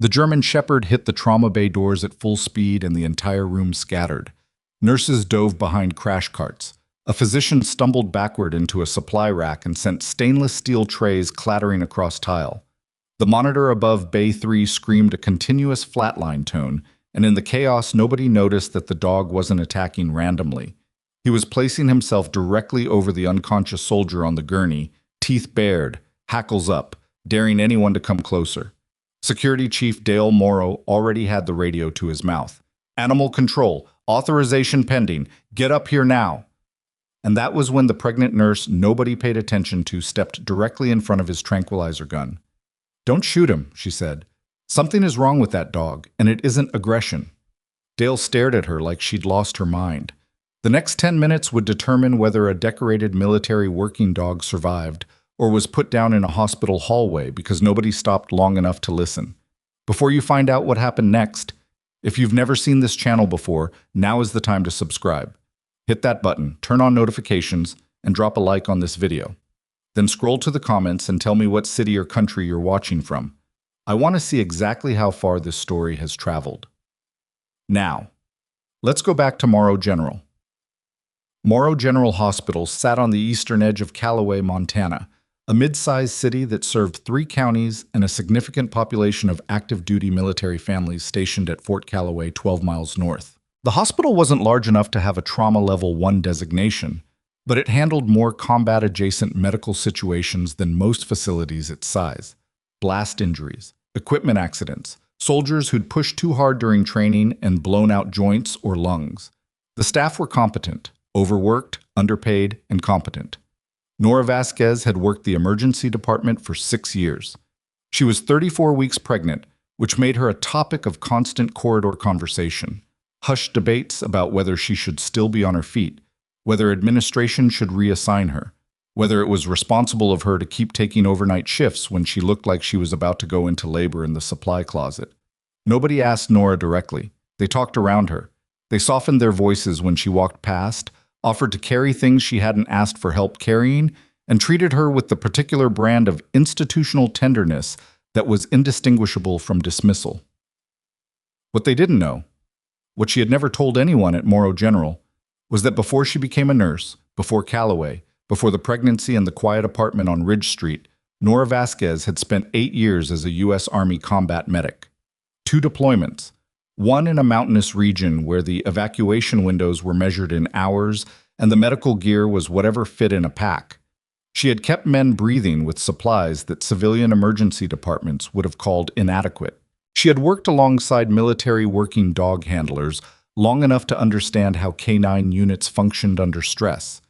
The German Shepherd hit the trauma bay doors at full speed and the entire room scattered. Nurses dove behind crash carts. A physician stumbled backward into a supply rack and sent stainless steel trays clattering across tile. The monitor above Bay 3 screamed a continuous flatline tone, and in the chaos nobody noticed that the dog wasn't attacking randomly. He was placing himself directly over the unconscious soldier on the gurney, teeth bared, hackles up, daring anyone to come closer. Security Chief Dale Morrow already had the radio to his mouth. "Animal control, authorization pending, get up here now." And that was when the pregnant nurse nobody paid attention to stepped directly in front of his tranquilizer gun. "Don't shoot him," she said. "Something is wrong with that dog, and it isn't aggression." Dale stared at her like she'd lost her mind. The next 10 minutes would determine whether a decorated military working dog survived or was put down in a hospital hallway because nobody stopped long enough to listen. Before you find out what happened next, if you've never seen this channel before, now is the time to subscribe. Hit that button, turn on notifications, and drop a like on this video. Then scroll to the comments and tell me what city or country you're watching from. I want to see exactly how far this story has traveled. Now, let's go back to Morrow General. Morrow General Hospital sat on the eastern edge of Callaway, Montana, a mid-sized city that served 3 counties and a significant population of active-duty military families stationed at Fort Callaway 12 miles north. The hospital wasn't large enough to have a Trauma Level 1 designation, but it handled more combat-adjacent medical situations than most facilities its size. Blast injuries, equipment accidents, soldiers who'd pushed too hard during training and blown out joints or lungs. The staff were competent, overworked, underpaid, and competent. Nora Vasquez had worked the emergency department for 6 years. She was 34 weeks pregnant, which made her a topic of constant corridor conversation. Hushed debates about whether she should still be on her feet, whether administration should reassign her, whether it was responsible of her to keep taking overnight shifts when she looked like she was about to go into labor in the supply closet. Nobody asked Nora directly. They talked around her. They softened their voices when she walked past, offered to carry things she hadn't asked for help carrying, and treated her with the particular brand of institutional tenderness that was indistinguishable from dismissal. What they didn't know, what she had never told anyone at Morrow General, was that before she became a nurse, before Callaway, before the pregnancy and the quiet apartment on Ridge Street, Nora Vasquez had spent 8 years as a U.S. Army combat medic. 2 deployments, one in a mountainous region where the evacuation windows were measured in hours and the medical gear was whatever fit in a pack. She had kept men breathing with supplies that civilian emergency departments would have called inadequate. She had worked alongside military working dog handlers long enough to understand how canine units functioned under stress,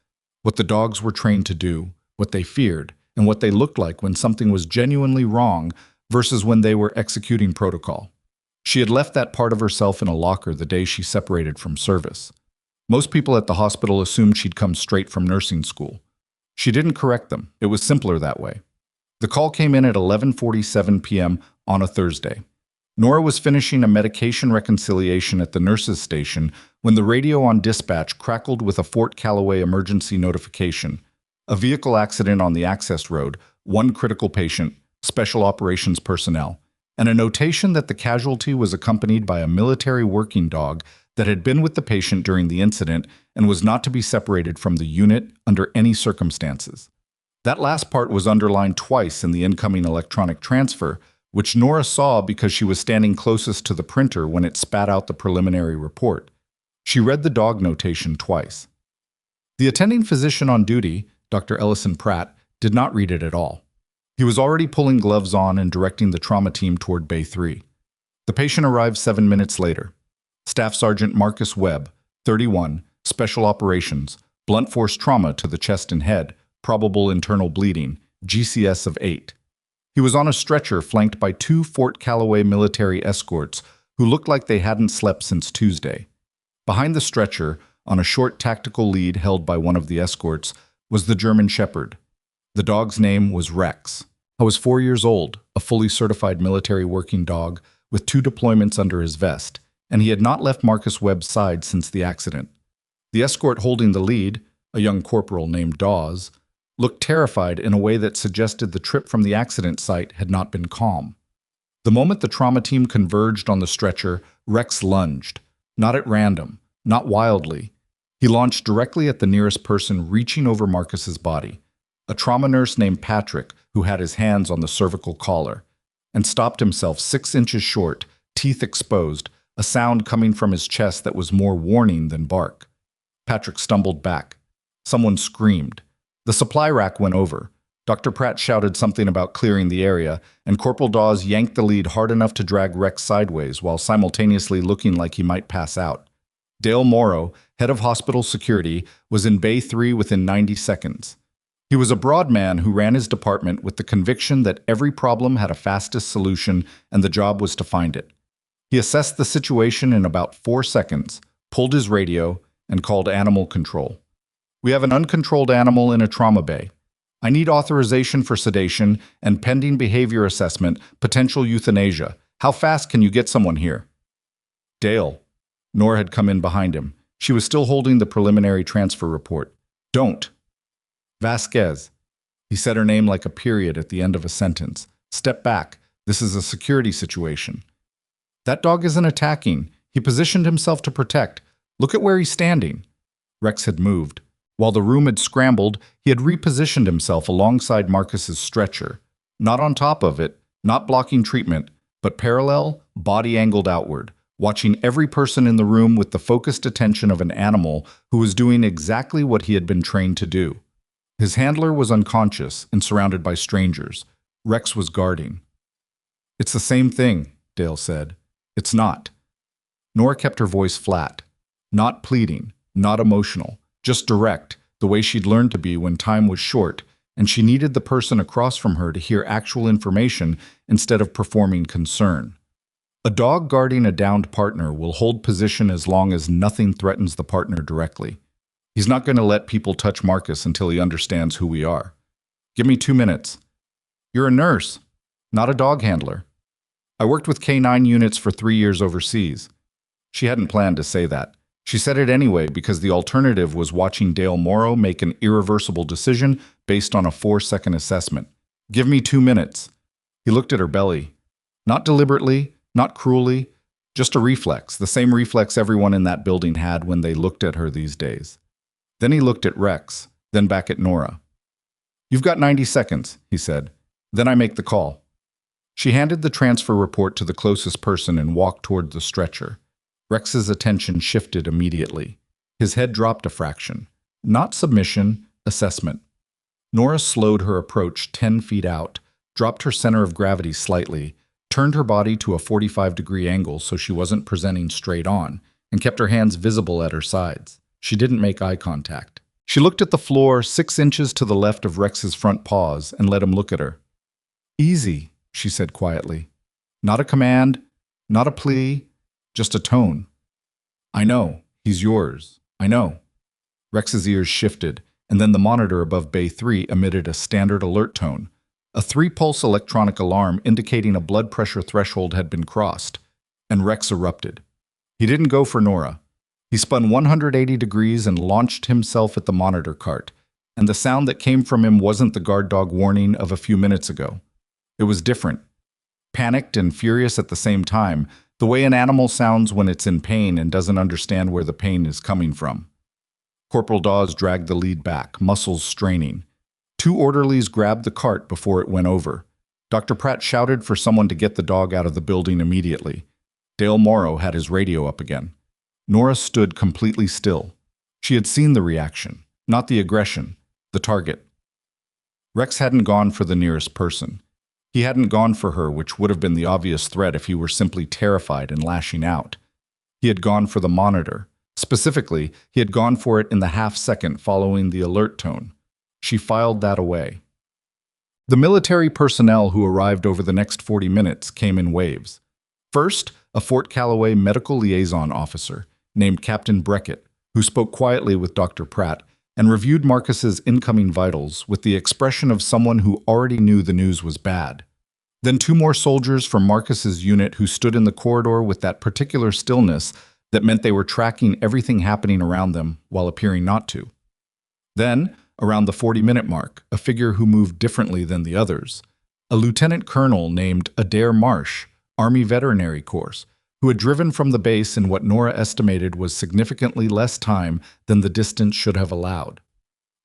what the dogs were trained to do, what they feared, and what they looked like when something was genuinely wrong versus when they were executing protocol. She had left that part of herself in a locker the day she separated from service. Most people at the hospital assumed she'd come straight from nursing school. She didn't correct them. It was simpler that way. The call came in at 11:47 p.m. on a Thursday. Nora was finishing a medication reconciliation at the nurses' station when the radio on dispatch crackled with a Fort Callaway emergency notification. A vehicle accident on the access road, 1 critical patient, special operations personnel, and a notation that the casualty was accompanied by a military working dog that had been with the patient during the incident and was not to be separated from the unit under any circumstances. That last part was underlined twice in the incoming electronic transfer, which Nora saw because she was standing closest to the printer when it spat out the preliminary report. She read the dog notation twice. The attending physician on duty, Dr. Ellison Pratt, did not read it at all. He was already pulling gloves on and directing the trauma team toward Bay 3. The patient arrived 7 minutes later. Staff Sergeant Marcus Webb, 31, Special Operations, blunt force trauma to the chest and head, probable internal bleeding, GCS of 8. He was on a stretcher flanked by 2 Fort Callaway military escorts who looked like they hadn't slept since Tuesday. Behind the stretcher, on a short tactical lead held by one of the escorts, was the German Shepherd. The dog's name was Rex. I was 4 years old, a fully certified military working dog with 2 deployments under his vest, and he had not left Marcus Webb's side since the accident. The escort holding the lead, a young corporal named Dawes, looked terrified in a way that suggested the trip from the accident site had not been calm. The moment the trauma team converged on the stretcher, Rex lunged. Not at random, not wildly. He launched directly at the nearest person, reaching over Marcus's body, a trauma nurse named Patrick who had his hands on the cervical collar, and stopped himself 6 inches short, teeth exposed, a sound coming from his chest that was more warning than bark. Patrick stumbled back. Someone screamed. The supply rack went over. Dr. Pratt shouted something about clearing the area, and Corporal Dawes yanked the lead hard enough to drag Rex sideways while simultaneously looking like he might pass out. Dale Morrow, head of hospital security, was in Bay 3 within 90 seconds. He was a broad man who ran his department with the conviction that every problem had a fastest solution and the job was to find it. He assessed the situation in about 4 seconds, pulled his radio, and called animal control. "We have an uncontrolled animal in a trauma bay. I need authorization for sedation and pending behavior assessment, potential euthanasia. How fast can you get someone here?" "Dale." Nora had come in behind him. She was still holding the preliminary transfer report. "Don't." "Vasquez." He said her name like a period at the end of a sentence. "Step back. This is a security situation." "That dog isn't attacking. He positioned himself to protect. Look at where he's standing." Rex had moved. While the room had scrambled, he had repositioned himself alongside Marcus's stretcher. Not on top of it, not blocking treatment, but parallel, body angled outward, watching every person in the room with the focused attention of an animal who was doing exactly what he had been trained to do. His handler was unconscious and surrounded by strangers. Rex was guarding. "It's the same thing," Dale said. "It's not." Nora kept her voice flat. Not pleading, not emotional. Just direct, the way she'd learned to be when time was short, and she needed the person across from her to hear actual information instead of performing concern. A dog guarding a downed partner will hold position as long as nothing threatens the partner directly. He's not going to let people touch Marcus until he understands who we are. "Give me 2 minutes." "You're a nurse, not a dog handler." "I worked with K9 units for 3 years overseas." She hadn't planned to say that. She said it anyway because the alternative was watching Dale Morrow make an irreversible decision based on a 4-second assessment. "Give me 2 minutes." He looked at her belly. Not deliberately, not cruelly, just a reflex, the same reflex everyone in that building had when they looked at her these days. Then he looked at Rex, then back at Nora. "You've got 90 seconds, he said. "Then I make the call." She handed the transfer report to the closest person and walked toward the stretcher. Rex's attention shifted immediately. His head dropped a fraction. Not submission, assessment. Nora slowed her approach 10 feet out, dropped her center of gravity slightly, turned her body to a 45-degree angle so she wasn't presenting straight on, and kept her hands visible at her sides. She didn't make eye contact. She looked at the floor 6 inches to the left of Rex's front paws and let him look at her. "Easy," she said quietly. Not a command, not a plea, just a tone. "I know. He's yours. I know." Rex's ears shifted, and then the monitor above Bay 3 emitted a standard alert tone, a 3-pulse electronic alarm indicating a blood pressure threshold had been crossed, and Rex erupted. He didn't go for Nora. He spun 180 degrees and launched himself at the monitor cart, and the sound that came from him wasn't the guard dog warning of a few minutes ago. It was different. Panicked and furious at the same time, the way an animal sounds when it's in pain and doesn't understand where the pain is coming from. Corporal Dawes dragged the lead back, muscles straining. 2 orderlies grabbed the cart before it went over. Dr. Pratt shouted for someone to get the dog out of the building immediately. Dale Morrow had his radio up again. Nora stood completely still. She had seen the reaction, not the aggression, the target. Rex hadn't gone for the nearest person. He hadn't gone for her, which would have been the obvious threat if he were simply terrified and lashing out. He had gone for the monitor. Specifically, he had gone for it in the half-second following the alert tone. She filed that away. The military personnel who arrived over the next 40 minutes came in waves. First, a Fort Calloway medical liaison officer named Captain Breckett, who spoke quietly with Dr. Pratt and reviewed Marcus's incoming vitals with the expression of someone who already knew the news was bad. Then 2 more soldiers from Marcus's unit who stood in the corridor with that particular stillness that meant they were tracking everything happening around them while appearing not to. Then, around the 40-minute mark, a figure who moved differently than the others, a lieutenant colonel named Adair Marsh, Army veterinary course, who had driven from the base in what Nora estimated was significantly less time than the distance should have allowed.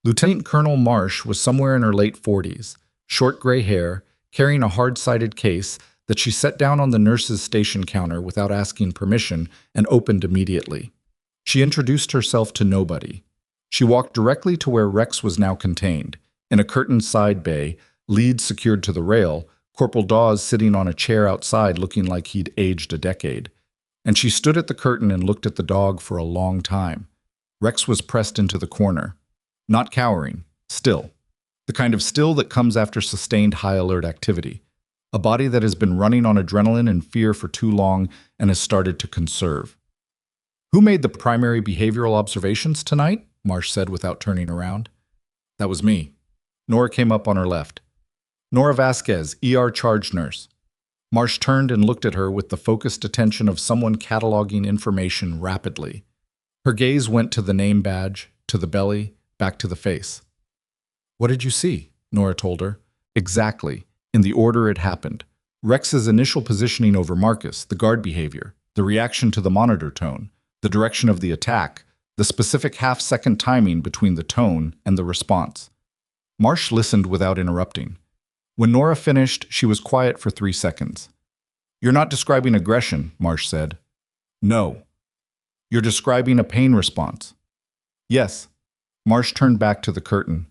Lieutenant Colonel Marsh was somewhere in her late 40s, short gray hair, carrying a hard-sided case that she set down on the nurse's station counter without asking permission and opened immediately. She introduced herself to nobody. She walked directly to where Rex was now contained, in a curtained side bay, leads secured to the rail, Corporal Dawes sitting on a chair outside looking like he'd aged a decade. And she stood at the curtain and looked at the dog for a long time. Rex was pressed into the corner. Not cowering, still. The kind of still that comes after sustained high-alert activity. A body that has been running on adrenaline and fear for too long and has started to conserve. "Who made the primary behavioral observations tonight?" Marsh said without turning around. "That was me." Nora came up on her left. "Nora Vasquez, ER charge nurse." Marsh turned and looked at her with the focused attention of someone cataloging information rapidly. Her gaze went to the name badge, to the belly, back to the face. "What did you see?" Nora told her. "Exactly, in the order it happened. Rex's initial positioning over Marcus, the guard behavior, the reaction to the monitor tone, the direction of the attack, the specific half-second timing between the tone and the response." Marsh listened without interrupting. When Nora finished, she was quiet for 3 seconds. "You're not describing aggression," Marsh said. "No. You're describing a pain response." "Yes." Marsh turned back to the curtain.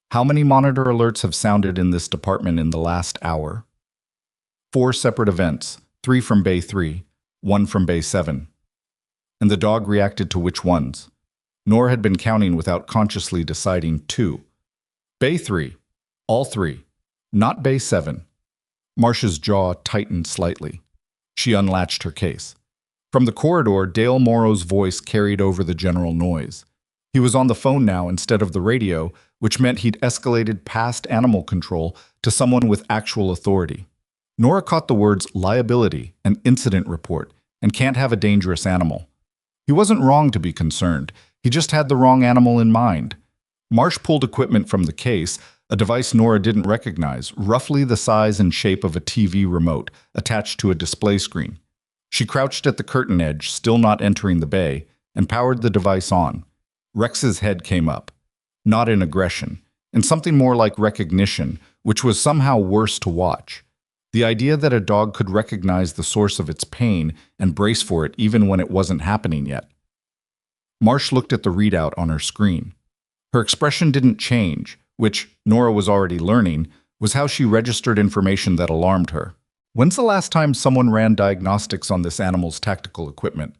"How many monitor alerts have sounded in this department in the last hour?" 4 separate events, 3 from Bay 3, 1 from Bay 7. And the dog reacted to which ones? Nora had been counting without consciously deciding 2. Bay 3. All 3. Not Bay 7. Marsh's jaw tightened slightly. She unlatched her case. From the corridor, Dale Morrow's voice carried over the general noise. He was on the phone now instead of the radio, which meant he'd escalated past animal control to someone with actual authority. Nora caught the words liability and incident report and can't have a dangerous animal. He wasn't wrong to be concerned. He just had the wrong animal in mind. Marsh pulled equipment from the case, a device Nora didn't recognize, roughly the size and shape of a TV remote, attached to a display screen. She crouched at the curtain edge, still not entering the bay, and powered the device on. Rex's head came up. Not in aggression, in something more like recognition, which was somehow worse to watch. The idea that a dog could recognize the source of its pain and brace for it even when it wasn't happening yet. Marsh looked at the readout on her screen. Her expression didn't change, which, Nora was already learning, was how she registered information that alarmed her. "When's the last time someone ran diagnostics on this animal's tactical equipment?"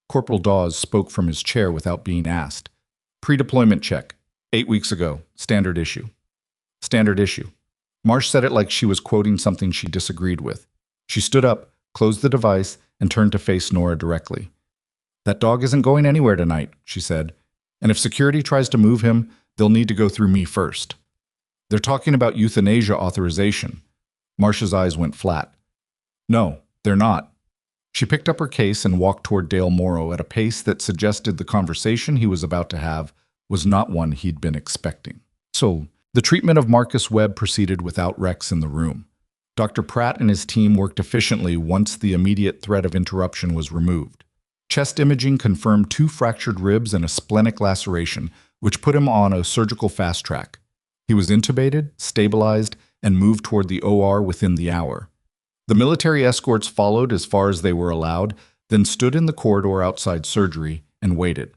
Corporal Dawes spoke from his chair without being asked. "Pre-deployment check. 8 weeks ago. Standard issue." Standard issue. Marsh said it like she was quoting something she disagreed with. She stood up, closed the device, and turned to face Nora directly. "That dog isn't going anywhere tonight," she said. "And if security tries to move him, they'll need to go through me first. They're talking about euthanasia authorization." Marsh's eyes went flat. "No, they're not." She picked up her case and walked toward Dale Morrow at a pace that suggested the conversation he was about to have was not one he'd been expecting. So, the treatment of Marcus Webb proceeded without Rex in the room. Dr. Pratt and his team worked efficiently once the immediate threat of interruption was removed. Chest imaging confirmed 2 fractured ribs and a splenic laceration, which put him on a surgical fast track. He was intubated, stabilized, and moved toward the OR within the hour. The military escorts followed as far as they were allowed, then stood in the corridor outside surgery and waited.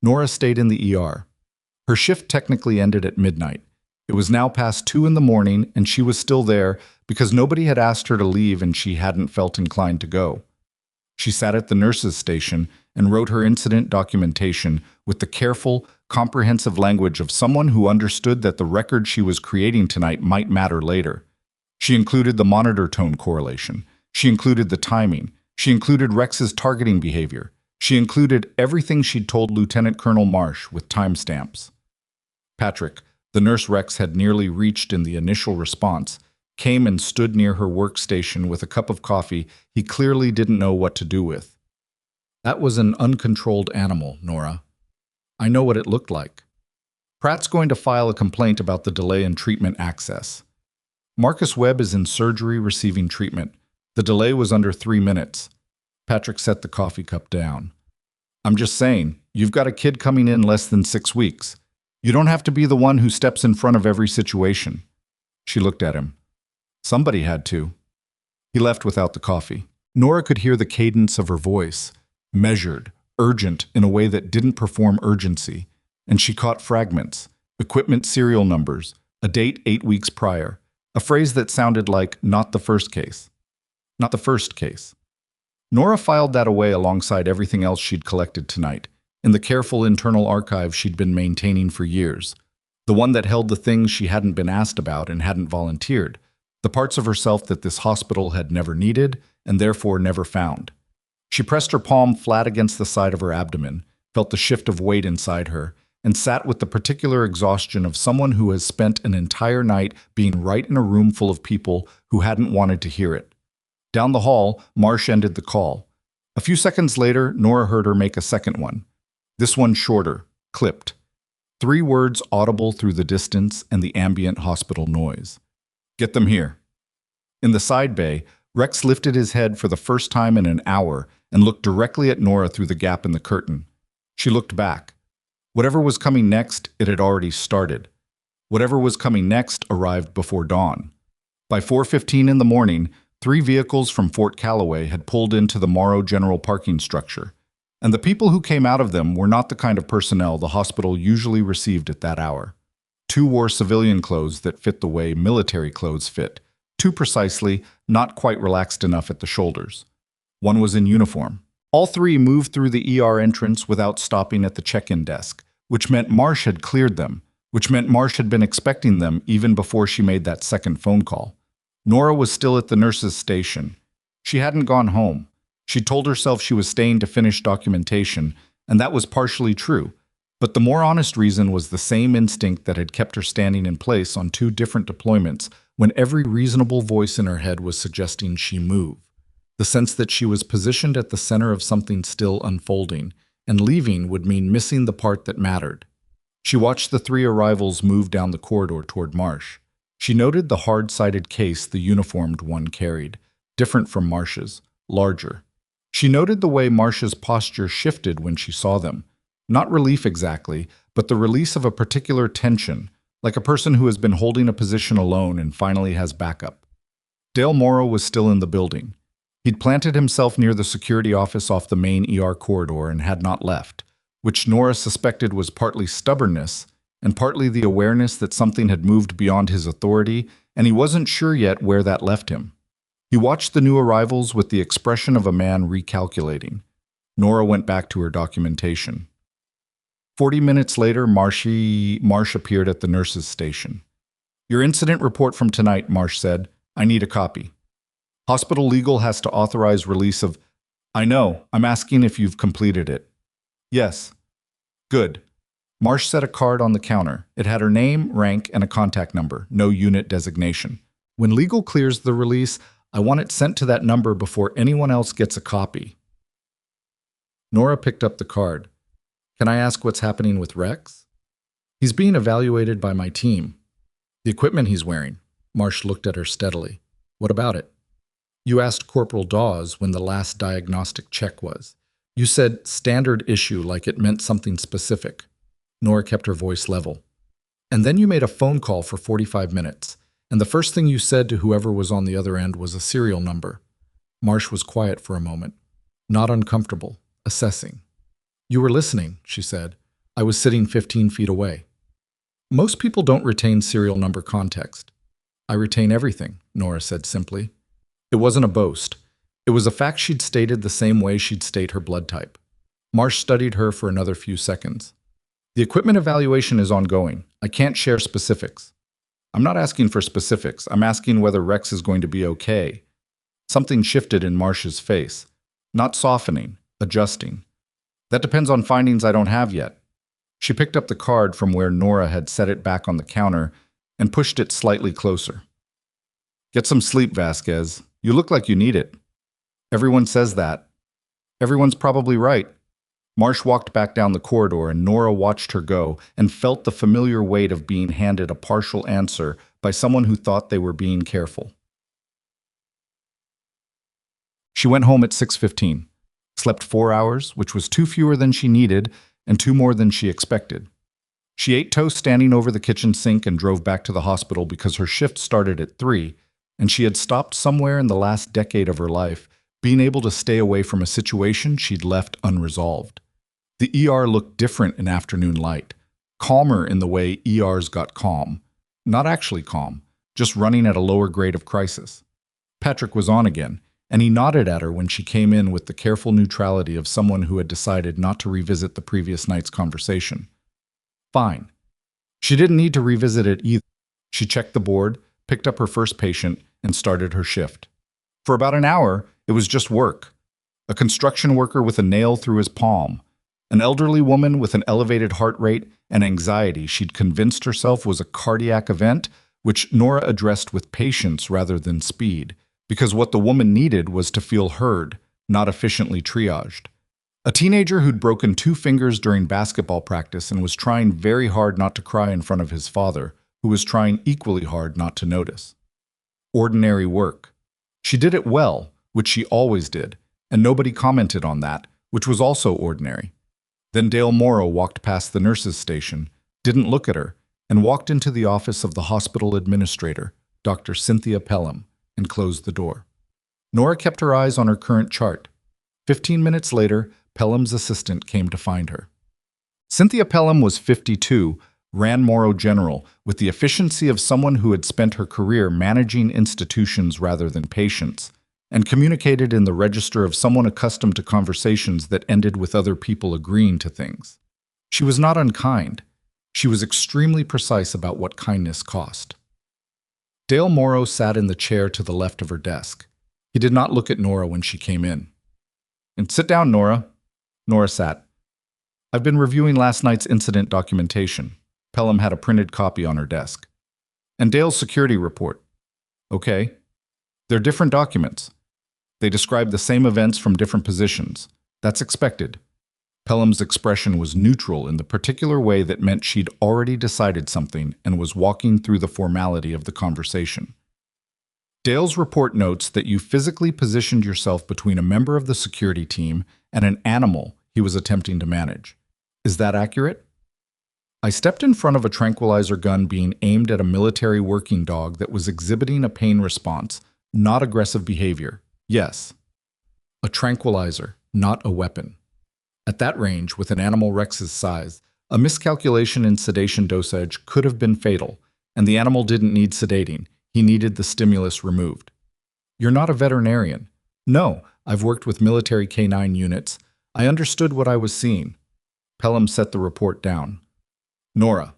Nora stayed in the ER. Her shift technically ended at midnight. It was now past 2 in the morning, and she was still there because nobody had asked her to leave and she hadn't felt inclined to go. She sat at the nurse's station and wrote her incident documentation with the careful, comprehensive language of someone who understood that the record she was creating tonight might matter later. She included the monitor tone correlation. She included the timing. She included Rex's targeting behavior. She included everything she'd told Lieutenant Colonel Marsh with timestamps. Patrick, the nurse Rex had nearly reached in the initial response, came and stood near her workstation with a cup of coffee he clearly didn't know what to do with. "That was an uncontrolled animal, Nora. I know what it looked like. Pratt's going to file a complaint about the delay in treatment access. Marcus Webb is in surgery receiving treatment. The delay was under 3 minutes. Patrick set the coffee cup down. I'm just saying, you've got a kid coming in less than 6 weeks. You don't have to be the one who steps in front of every situation. She looked at him. Somebody had to. He left without the coffee. Nora could hear the cadence of her voice, measured, urgent in a way that didn't perform urgency, and she caught fragments, equipment serial numbers, a date 8 weeks prior, a phrase that sounded like, not the first case. Not the first case. Nora filed that away alongside everything else she'd collected tonight, in the careful internal archive she'd been maintaining for years, the one that held the things she hadn't been asked about and hadn't volunteered, the parts of herself that this hospital had never needed and therefore never found. She pressed her palm flat against the side of her abdomen, felt the shift of weight inside her, and sat with the particular exhaustion of someone who has spent an entire night being right in a room full of people who hadn't wanted to hear it. Down the hall, Marsh ended the call. A few seconds later, Nora heard her make a second one. This one shorter, clipped. 3 words audible through the distance and the ambient hospital noise. Get them here. In the side bay, Rex lifted his head for the first time in an hour and looked directly at Nora through the gap in the curtain. She looked back. Whatever was coming next, it had already started. Whatever was coming next arrived before dawn. By 4:15 in the morning, 3 vehicles from Fort Calloway had pulled into the Morrow General parking structure, and the people who came out of them were not the kind of personnel the hospital usually received at that hour. 2 wore civilian clothes that fit the way military clothes fit, too precisely, not quite relaxed enough at the shoulders. 1 was in uniform. All 3 moved through the ER entrance without stopping at the check-in desk, which meant Marsh had cleared them, which meant Marsh had been expecting them even before she made that second phone call. Nora was still at the nurse's station. She hadn't gone home. She told herself she was staying to finish documentation, and that was partially true. But the more honest reason was the same instinct that had kept her standing in place on 2 different deployments when every reasonable voice in her head was suggesting she move. The sense that she was positioned at the center of something still unfolding, and leaving would mean missing the part that mattered. She watched the 3 arrivals move down the corridor toward Marsh. She noted the hard-sided case the uniformed one carried, different from Marsh's, larger. She noted the way Marsh's posture shifted when she saw them. Not relief exactly, but the release of a particular tension, like a person who has been holding a position alone and finally has backup. Dale Morrow was still in the building. He'd planted himself near the security office off the main ER corridor and had not left, which Nora suspected was partly stubbornness and partly the awareness that something had moved beyond his authority, and he wasn't sure yet where that left him. He watched the new arrivals with the expression of a man recalculating. Nora went back to her documentation. 40 minutes later, Marsh appeared at the nurse's station. Your incident report from tonight, Marsh said. I need a copy. Hospital legal has to authorize release of... I know. I'm asking if you've completed it. Yes. Good. Marsh set a card on the counter. It had her name, rank, and a contact number, no unit designation. When legal clears the release, I want it sent to that number before anyone else gets a copy. Nora picked up the card. Can I ask what's happening with Rex? He's being evaluated by my team. The equipment he's wearing. Marsh looked at her steadily. What about it? You asked Corporal Dawes when the last diagnostic check was. You said standard issue like it meant something specific. Nora kept her voice level. And then you made a phone call for 45 minutes, and the first thing you said to whoever was on the other end was a serial number. Marsh was quiet for a moment, not uncomfortable, assessing. You were listening, she said. I was sitting 15 feet away. Most people don't retain serial number context. I retain everything, Nora said simply. It wasn't a boast. It was a fact she'd stated the same way she'd state her blood type. Marsh studied her for another few seconds. The equipment evaluation is ongoing. I can't share specifics. I'm not asking for specifics. I'm asking whether Rex is going to be okay. Something shifted in Marsh's face. Not softening, adjusting. That depends on findings I don't have yet. She picked up the card from where Nora had set it back on the counter and pushed it slightly closer. Get some sleep, Vasquez. You look like you need it. Everyone says that. Everyone's probably right. Marsh walked back down the corridor and Nora watched her go and felt the familiar weight of being handed a partial answer by someone who thought they were being careful. She went home at 6:15, slept 4 hours, which was 2 fewer than she needed and 2 more than she expected. She ate toast standing over the kitchen sink and drove back to the hospital because her shift started at 3, and she had stopped somewhere in the last decade of her life, being able to stay away from a situation she'd left unresolved. The ER looked different in afternoon light, calmer in the way ERs got calm. Not actually calm, just running at a lower grade of crisis. Patrick was on again, and he nodded at her when she came in with the careful neutrality of someone who had decided not to revisit the previous night's conversation. Fine. She didn't need to revisit it either. She checked the board, picked up her first patient, and started her shift. For about an hour, it was just work. A construction worker with a nail through his palm, an elderly woman with an elevated heart rate and anxiety she'd convinced herself was a cardiac event, which Nora addressed with patience rather than speed, because what the woman needed was to feel heard, not efficiently triaged. A teenager who'd broken 2 fingers during basketball practice and was trying very hard not to cry in front of his father, who was trying equally hard not to notice. Ordinary work. She did it well, which she always did, and nobody commented on that, which was also ordinary. Then Dale Morrow walked past the nurse's station, didn't look at her, and walked into the office of the hospital administrator, Dr. Cynthia Pelham, and closed the door. Nora kept her eyes on her current chart. 15 minutes later, Pelham's assistant came to find her. Cynthia Pelham was 52, ran Morrow General, with the efficiency of someone who had spent her career managing institutions rather than patients, and communicated in the register of someone accustomed to conversations that ended with other people agreeing to things. She was not unkind. She was extremely precise about what kindness cost. Dale Morrow sat in the chair to the left of her desk. He did not look at Nora when she came in. "And sit down, Nora." Nora sat. "I've been reviewing last night's incident documentation." Pelham had a printed copy on her desk. "And Dale's security report." "Okay. They're different documents. They describe the same events from different positions. That's expected." Pelham's expression was neutral in the particular way that meant she'd already decided something and was walking through the formality of the conversation. "Dale's report notes that you physically positioned yourself between a member of the security team and an animal he was attempting to manage. Is that accurate?" "I stepped in front of a tranquilizer gun being aimed at a military working dog that was exhibiting a pain response, not aggressive behavior. Yes." A tranquilizer, not a weapon. At that range, with an animal Rex's size, a miscalculation in sedation dosage could have been fatal, and the animal didn't need sedating. He needed the stimulus removed. "You're not a veterinarian." "No, I've worked with military canine units. I understood what I was seeing." Pelham set the report down. "Nora,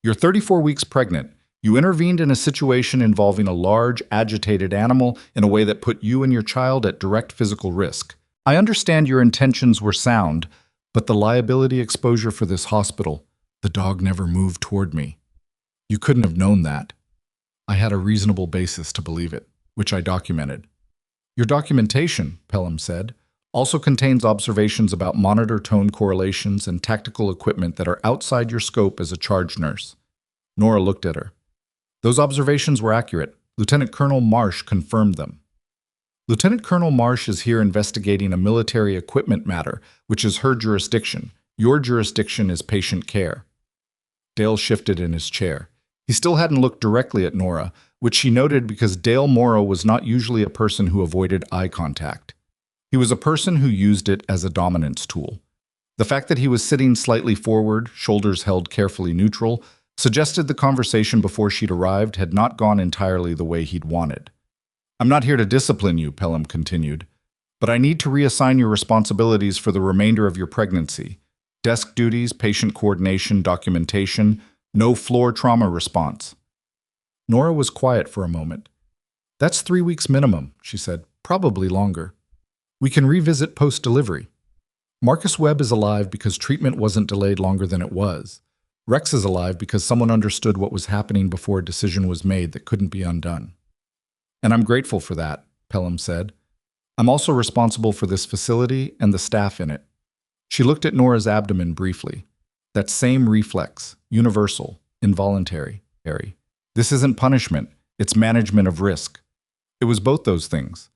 you're 34 weeks pregnant. You intervened in a situation involving a large, agitated animal in a way that put you and your child at direct physical risk. I understand your intentions were sound, but the liability exposure for this hospital, the dog never moved toward me. You couldn't have known that. I had a reasonable basis to believe it, which I documented." "Your documentation," Pelham said, "also contains observations about monitor tone correlations and tactical equipment that are outside your scope as a charge nurse." Nora looked at her. "Those observations were accurate. Lieutenant Colonel Marsh confirmed them." "Lieutenant Colonel Marsh is here investigating a military equipment matter, which is her jurisdiction. Your jurisdiction is patient care." Dale shifted in his chair. He still hadn't looked directly at Nora, which she noted because Dale Morrow was not usually a person who avoided eye contact. He was a person who used it as a dominance tool. The fact that he was sitting slightly forward, shoulders held carefully neutral, suggested the conversation before she'd arrived had not gone entirely the way he'd wanted. "I'm not here to discipline you," Pelham continued, "but I need to reassign your responsibilities for the remainder of your pregnancy. Desk duties, patient coordination, documentation, no floor trauma response." Nora was quiet for a moment. "That's 3 weeks minimum," she said, "probably longer. We can revisit post-delivery. Marcus Webb is alive because treatment wasn't delayed longer than it was. Rex is alive because someone understood what was happening before a decision was made that couldn't be undone. And I'm grateful for that," Pelham said. "I'm also responsible for this facility and the staff in it." She looked at Nora's abdomen briefly. That same reflex, universal, involuntary. This isn't punishment, it's management of risk. It was both those things.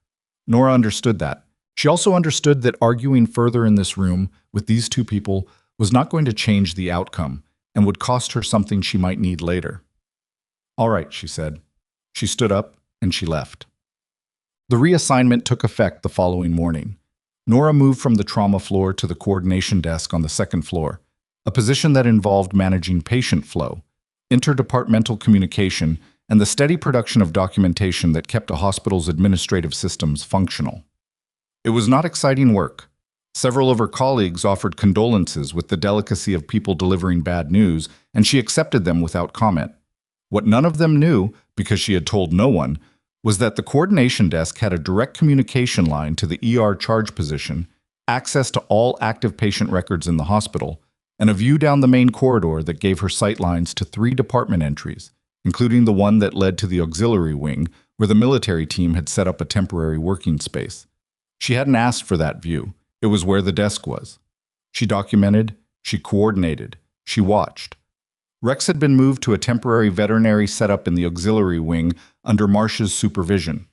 Nora understood that. She also understood that arguing further in this room with these two people was not going to change the outcome and would cost her something she might need later. "All right," she said. She stood up and she left. The reassignment took effect the following morning. Nora moved from the trauma floor to the coordination desk on the second floor, a position that involved managing patient flow, interdepartmental communication, and the steady production of documentation that kept a hospital's administrative systems functional. It was not exciting work. Several of her colleagues offered condolences with the delicacy of people delivering bad news, and she accepted them without comment. What none of them knew, because she had told no one, was that the coordination desk had a direct communication line to the ER charge position, access to all active patient records in the hospital, and a view down the main corridor that gave her sightlines to 3 department entries, including the one that led to the auxiliary wing, where the military team had set up a temporary working space. She hadn't asked for that view. It was where the desk was. She documented, she coordinated, she watched. Rex had been moved to a temporary veterinary setup in the auxiliary wing under Marsh's supervision.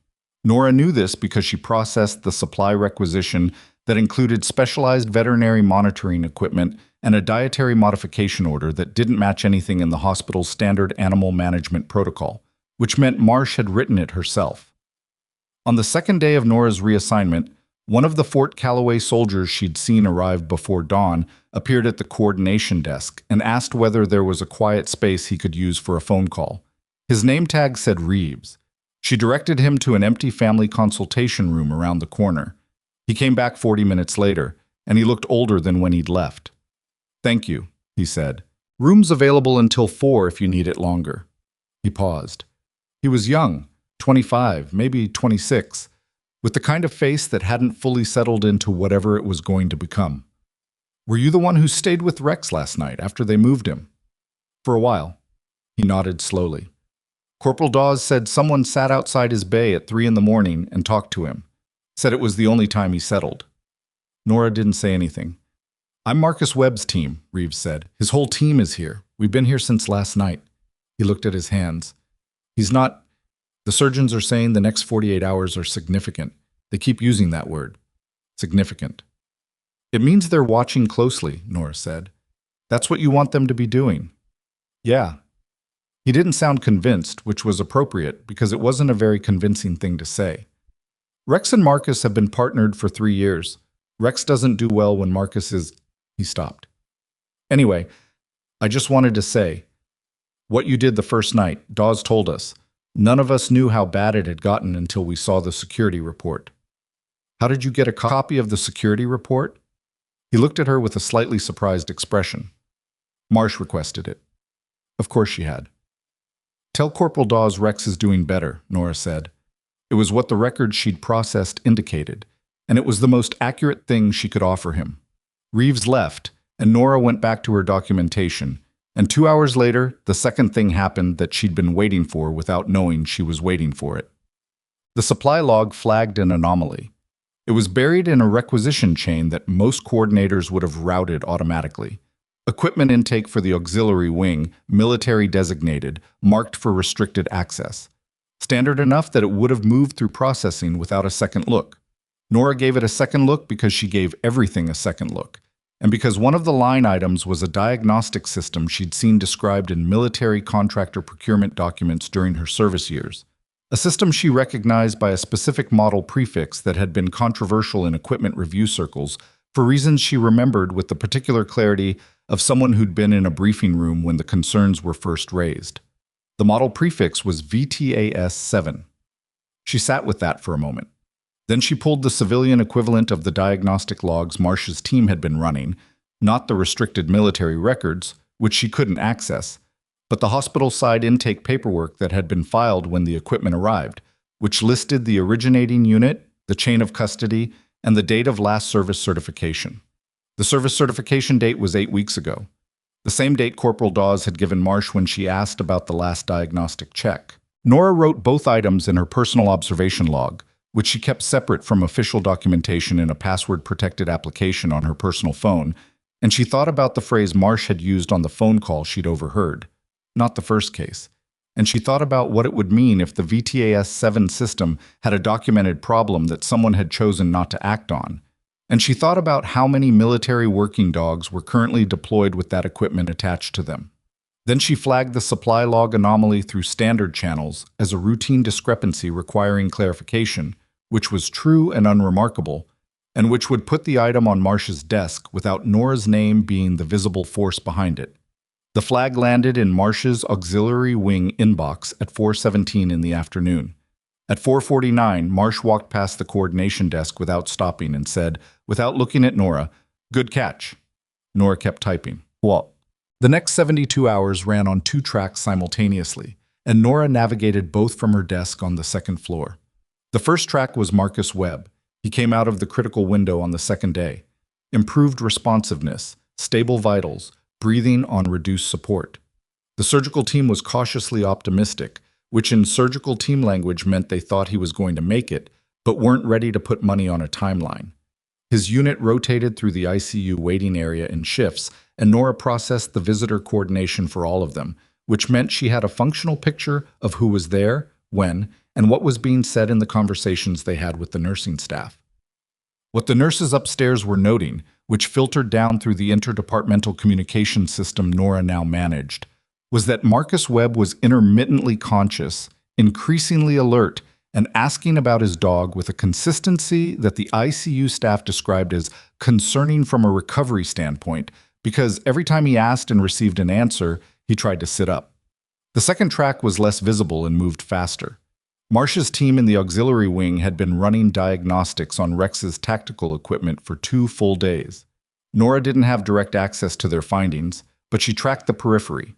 Nora knew this because she processed the supply requisition that included specialized veterinary monitoring equipment and a dietary modification order that didn't match anything in the hospital's standard animal management protocol, which meant Marsh had written it herself. On the second day of Nora's reassignment, one of the Fort Calloway soldiers she'd seen arrive before dawn appeared at the coordination desk and asked whether there was a quiet space he could use for a phone call. His name tag said Reeves. She directed him to an empty family consultation room around the corner. He came back 40 minutes later, and he looked older than when he'd left. "Thank you," he said. "Room's available until 4 if you need it longer." He paused. He was young, 25, maybe 26, with the kind of face that hadn't fully settled into whatever it was going to become. "Were you the one who stayed with Rex last night after they moved him?" "For a while." He nodded slowly. "Corporal Dawes said someone sat outside his bay at 3 in the morning and talked to him. Said it was the only time he settled." Nora didn't say anything. "I'm Marcus Webb's team," Reeves said. "His whole team is here. We've been here since last night." He looked at his hands. "He's not... The surgeons are saying the next 48 hours are significant. They keep using that word. Significant." "It means they're watching closely," Nora said. "That's what you want them to be doing." "Yeah." He didn't sound convinced, which was appropriate because it wasn't a very convincing thing to say. "Rex and Marcus have been partnered for 3 years. Rex doesn't do well when Marcus is..." He stopped. "Anyway, I just wanted to say, what you did the first night, Dawes told us. None of us knew how bad it had gotten until we saw the security report." "How did you get a copy of the security report?" He looked at her with a slightly surprised expression. "Marsh requested it." Of course she had. "Tell Corporal Dawes Rex is doing better," Nora said. It was what the records she'd processed indicated, and it was the most accurate thing she could offer him. Reeves left, and Nora went back to her documentation, and 2 hours later, the second thing happened that she'd been waiting for without knowing she was waiting for it. The supply log flagged an anomaly. It was buried in a requisition chain that most coordinators would have routed automatically. Equipment intake for the auxiliary wing, military designated, marked for restricted access. Standard enough that it would have moved through processing without a second look. Nora gave it a second look because she gave everything a second look, and because one of the line items was a diagnostic system she'd seen described in military contractor procurement documents during her service years. A system she recognized by a specific model prefix that had been controversial in equipment review circles for reasons she remembered with the particular clarity of someone who'd been in a briefing room when the concerns were first raised. The model prefix was VTAS-7. She sat with that for a moment. Then she pulled the civilian equivalent of the diagnostic logs Marsh's team had been running, not the restricted military records, which she couldn't access, but the hospital-side intake paperwork that had been filed when the equipment arrived, which listed the originating unit, the chain of custody, and the date of last service certification. The service certification date was 8 weeks ago, the same date Corporal Dawes had given Marsh when she asked about the last diagnostic check. Nora wrote both items in her personal observation log, which she kept separate from official documentation in a password-protected application on her personal phone, and she thought about the phrase Marsh had used on the phone call she'd overheard. Not the first case. and she thought about what it would mean if the VTAS-7 system had a documented problem that someone had chosen not to act on. And she thought about how many military working dogs were currently deployed with that equipment attached to them. Then she flagged the supply log anomaly through standard channels as a routine discrepancy requiring clarification, which was true and unremarkable, and which would put the item on Marsh's desk without Nora's name being the visible force behind it. The flag landed in Marsh's auxiliary wing inbox at 4:17 in the afternoon. At 4:49, Marsh walked past the coordination desk without stopping and said, without looking at Nora, "Good catch." Nora kept typing. What? The next 72 hours ran on 2 tracks simultaneously, and Nora navigated both from her desk on the second floor. The first track was Marcus Webb. He came out of the critical window on the second day. Improved responsiveness, stable vitals, breathing on reduced support. The surgical team was cautiously optimistic, which in surgical team language meant they thought he was going to make it, but weren't ready to put money on a timeline. His unit rotated through the ICU waiting area in shifts, and Nora processed the visitor coordination for all of them, which meant she had a functional picture of who was there, when, and what was being said in the conversations they had with the nursing staff. What the nurses upstairs were noting, which filtered down through the interdepartmental communication system Nora now managed, was that Marcus Webb was intermittently conscious, increasingly alert, and asking about his dog with a consistency that the ICU staff described as concerning from a recovery standpoint, because every time he asked and received an answer, he tried to sit up. The second track was less visible and moved faster. Marsh's team in the auxiliary wing had been running diagnostics on Rex's tactical equipment for 2 full days. Nora didn't have direct access to their findings, but she tracked the periphery,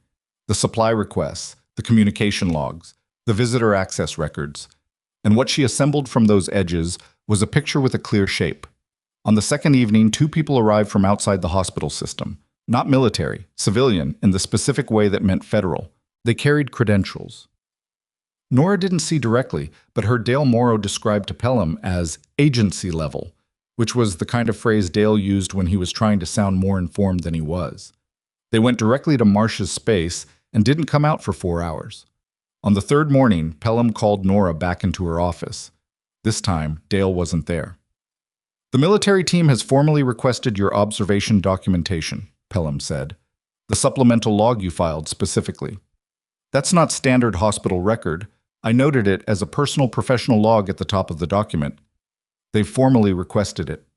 the supply requests, the communication logs, the visitor access records, and what she assembled from those edges was a picture with a clear shape. On the second evening, 2 people arrived from outside the hospital system, not military, civilian, in the specific way that meant federal. They carried credentials. Nora didn't see directly, but heard Dale Morrow describe to Pelham as agency level, which was the kind of phrase Dale used when he was trying to sound more informed than he was. They went directly to Marsh's space and didn't come out for 4 hours. On the third morning, Pelham called Nora back into her office. This time, Dale wasn't there. "The military team has formally requested your observation documentation," Pelham said. "The supplemental log you filed specifically. That's not standard hospital record. I noted it as a personal professional log at the top of the document. They've formally requested it."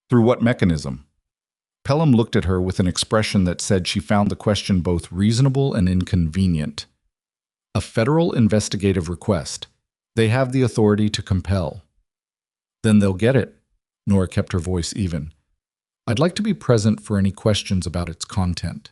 "Through what mechanism?" Pelham looked at her with an expression that said she found the question both reasonable and inconvenient. "A federal investigative request. They have the authority to compel." "Then they'll get it." Nora kept her voice even. "I'd like to be present for any questions about its content."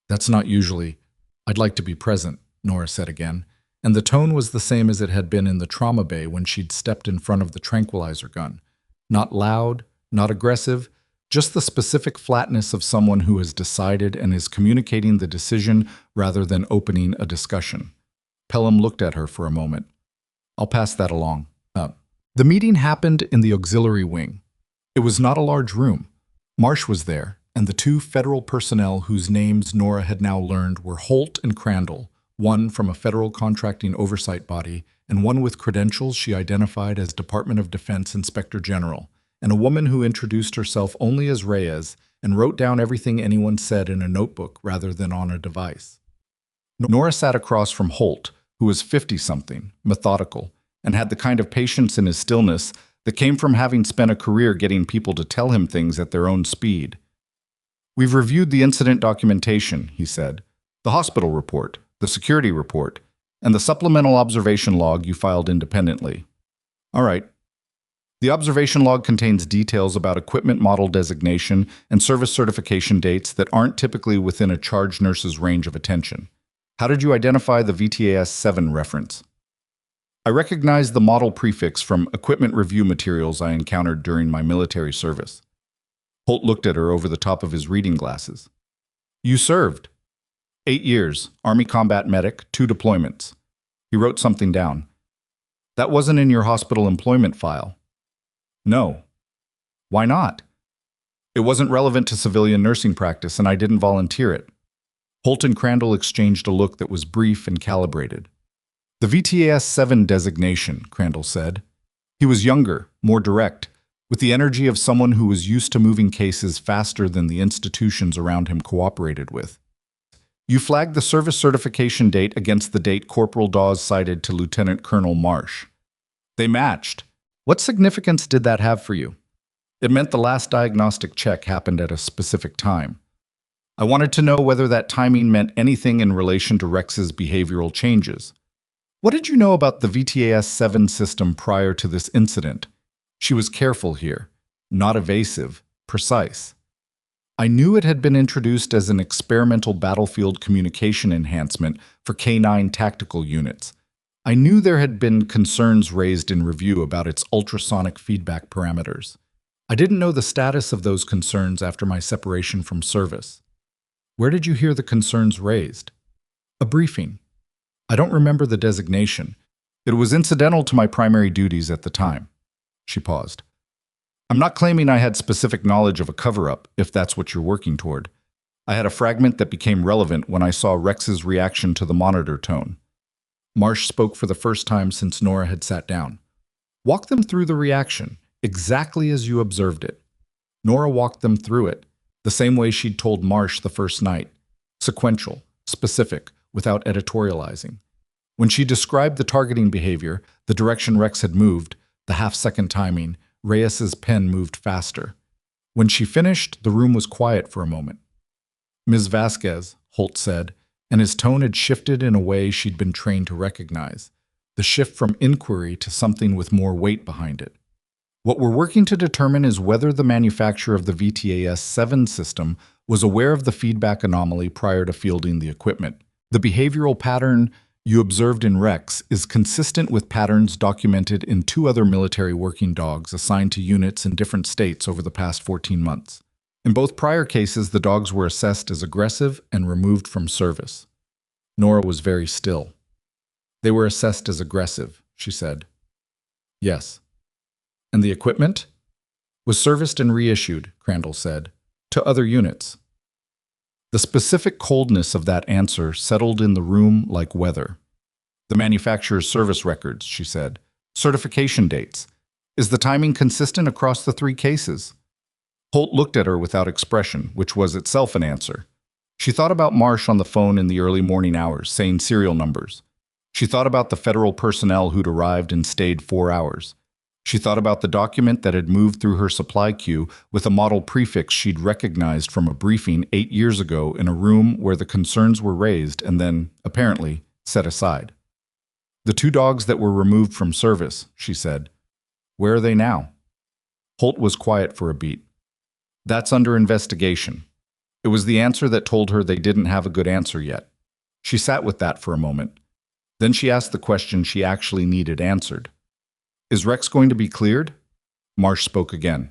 "That's not usually—" "I'd like to be present," Nora said again, and the tone was the same as it had been in the trauma bay when she'd stepped in front of the tranquilizer gun. Not loud, not aggressive, just the specific flatness of someone who has decided and is communicating the decision rather than opening a discussion. Pelham looked at her for a moment. "I'll pass that along." The meeting happened in the auxiliary wing. It was not a large room. Marsh was there, and the 2 federal personnel whose names Nora had now learned were Holt and Crandall, one from a federal contracting oversight body, and one with credentials she identified as Department of Defense Inspector General, and a woman who introduced herself only as Reyes and wrote down everything anyone said in a notebook rather than on a device. Nora sat across from Holt, who was 50-something, methodical, and had the kind of patience in his stillness that came from having spent a career getting people to tell him things at their own speed. "We've reviewed the incident documentation," he said, "the hospital report, the security report, and the supplemental observation log you filed independently." "All right." "The observation log contains details about equipment model designation and service certification dates that aren't typically within a charge nurse's range of attention. How did you identify the VTAS-7 reference?" "I recognized the model prefix from equipment review materials I encountered during my military service." Holt looked at her over the top of his reading glasses. "You served." 8 years, Army combat medic, 2 deployments." He wrote something down. "That wasn't in your hospital employment file." "No." "Why not?" "It wasn't relevant to civilian nursing practice, and I didn't volunteer it." Holt and Crandall exchanged a look that was brief and calibrated. The VTAS-7 designation, Crandall said. He was younger, more direct, with the energy of someone who was used to moving cases faster than the institutions around him cooperated with. You flagged the service certification date against the date Corporal Dawes cited to Lieutenant Colonel Marsh. They matched. What significance did that have for you? It meant the last diagnostic check happened at a specific time. I wanted to know whether that timing meant anything in relation to Rex's behavioral changes. What did you know about the VTAS-7 system prior to this incident? She was careful here, not evasive, precise. I knew it had been introduced as an experimental battlefield communication enhancement for K-9 tactical units. I knew there had been concerns raised in review about its ultrasonic feedback parameters. I didn't know the status of those concerns after my separation from service. Where did you hear the concerns raised? A briefing. I don't remember the designation. It was incidental to my primary duties at the time. She paused. I'm not claiming I had specific knowledge of a cover-up, if that's what you're working toward. I had a fragment that became relevant when I saw Rex's reaction to the monitor tone. Marsh spoke for the first time since Nora had sat down. Walk them through the reaction, exactly as you observed it. Nora walked them through it, the same way she'd told Marsh the first night. Sequential, specific, without editorializing. When she described the targeting behavior, the direction Rex had moved, the half-second timing, Reyes's pen moved faster. When she finished, the room was quiet for a moment. Ms. Vasquez, Holt said, and his tone had shifted in a way she'd been trained to recognize, the shift from inquiry to something with more weight behind it. What we're working to determine is whether the manufacturer of the VTAS-7 system was aware of the feedback anomaly prior to fielding the equipment. The behavioral pattern you observed in Rex is consistent with patterns documented in 2 other military working dogs assigned to units in different states over the past 14 months. In both prior cases, the dogs were assessed as aggressive and removed from service. Nora was very still. They were assessed as aggressive, she said. Yes. And the equipment? Was serviced and reissued, Crandall said, to other units. The specific coldness of that answer settled in the room like weather. The manufacturer's service records, she said. Certification dates. Is the timing consistent across the 3 cases? Holt looked at her without expression, which was itself an answer. She thought about Marsh on the phone in the early morning hours, saying serial numbers. She thought about the federal personnel who'd arrived and stayed 4 hours. She thought about the document that had moved through her supply queue with a model prefix she'd recognized from a briefing 8 years ago in a room where the concerns were raised and then, apparently, set aside. The 2 dogs that were removed from service, she said. Where are they now? Holt was quiet for a beat. That's under investigation. It was the answer that told her they didn't have a good answer yet. She sat with that for a moment. Then she asked the question she actually needed answered. Is Rex going to be cleared? Marsh spoke again.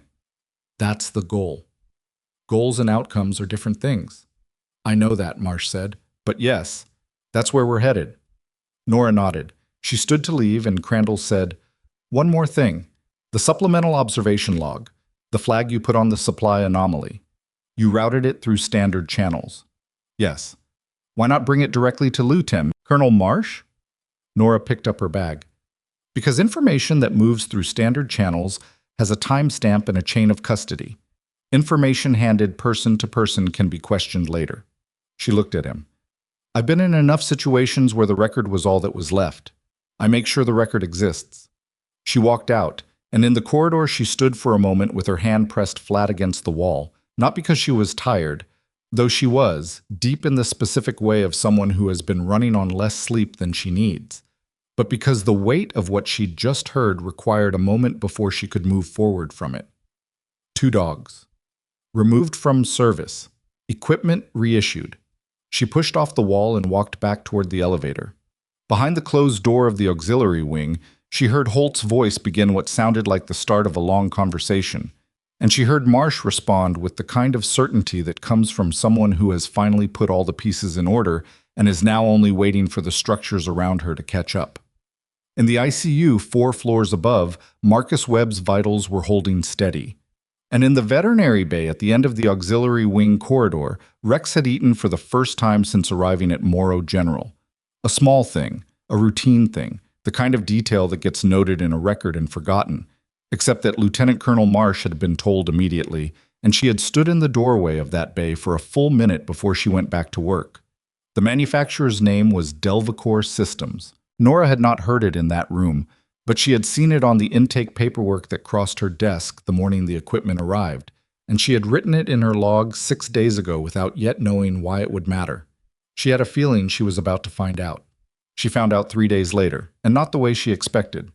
That's the goal. Goals and outcomes are different things. I know that, Marsh said. But yes, that's where we're headed. Nora nodded. She stood to leave and Crandall said, One more thing. The supplemental observation log, the flag you put on the supply anomaly. You routed it through standard channels. Yes. Why not bring it directly to Lieutenant Colonel Marsh? Nora picked up her bag. Because information that moves through standard channels has a timestamp and a chain of custody. Information handed person to person can be questioned later. She looked at him. I've been in enough situations where the record was all that was left. I make sure the record exists. She walked out, and in the corridor she stood for a moment with her hand pressed flat against the wall, not because she was tired, though she was, deep in the specific way of someone who has been running on less sleep than she needs, but because the weight of what she'd just heard required a moment before she could move forward from it. 2 dogs. Removed from service. Equipment reissued. She pushed off the wall and walked back toward the elevator. Behind the closed door of the auxiliary wing, she heard Holt's voice begin what sounded like the start of a long conversation, and she heard Marsh respond with the kind of certainty that comes from someone who has finally put all the pieces in order and is now only waiting for the structures around her to catch up. In the ICU 4 floors above, Marcus Webb's vitals were holding steady. And in the veterinary bay at the end of the auxiliary wing corridor, Rex had eaten for the first time since arriving at Morrow General. A small thing, a routine thing, the kind of detail that gets noted in a record and forgotten, except that Lieutenant Colonel Marsh had been told immediately, and she had stood in the doorway of that bay for a full minute before she went back to work. The manufacturer's name was Delvicor Systems. Nora had not heard it in that room, but she had seen it on the intake paperwork that crossed her desk the morning the equipment arrived, and she had written it in her log 6 days ago without yet knowing why it would matter. She had a feeling she was about to find out. She found out 3 days later, and not the way she expected.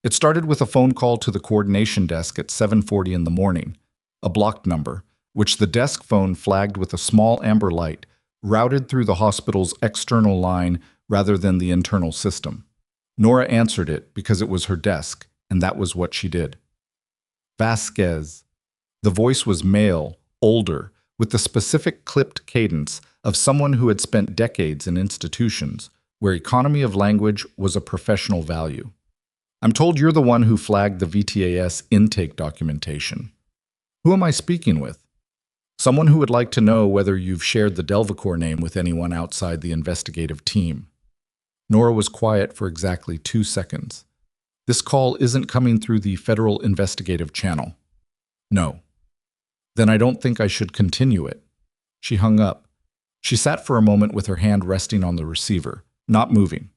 It started with a phone call to the coordination desk at 7:40 in the morning, a blocked number, which the desk phone flagged with a small amber light, routed through the hospital's external line rather than the internal system. Nora answered it because it was her desk, and that was what she did. Vasquez. The voice was male, older, with the specific clipped cadence of someone who had spent decades in institutions, where economy of language was a professional value. I'm told you're the one who flagged the VTAS intake documentation. Who am I speaking with? Someone who would like to know whether you've shared the Delvicor name with anyone outside the investigative team. Nora was quiet for exactly 2 seconds. This call isn't coming through the Federal Investigative Channel. No. Then I don't think I should continue it. She hung up. She sat for a moment with her hand resting on the receiver, not moving.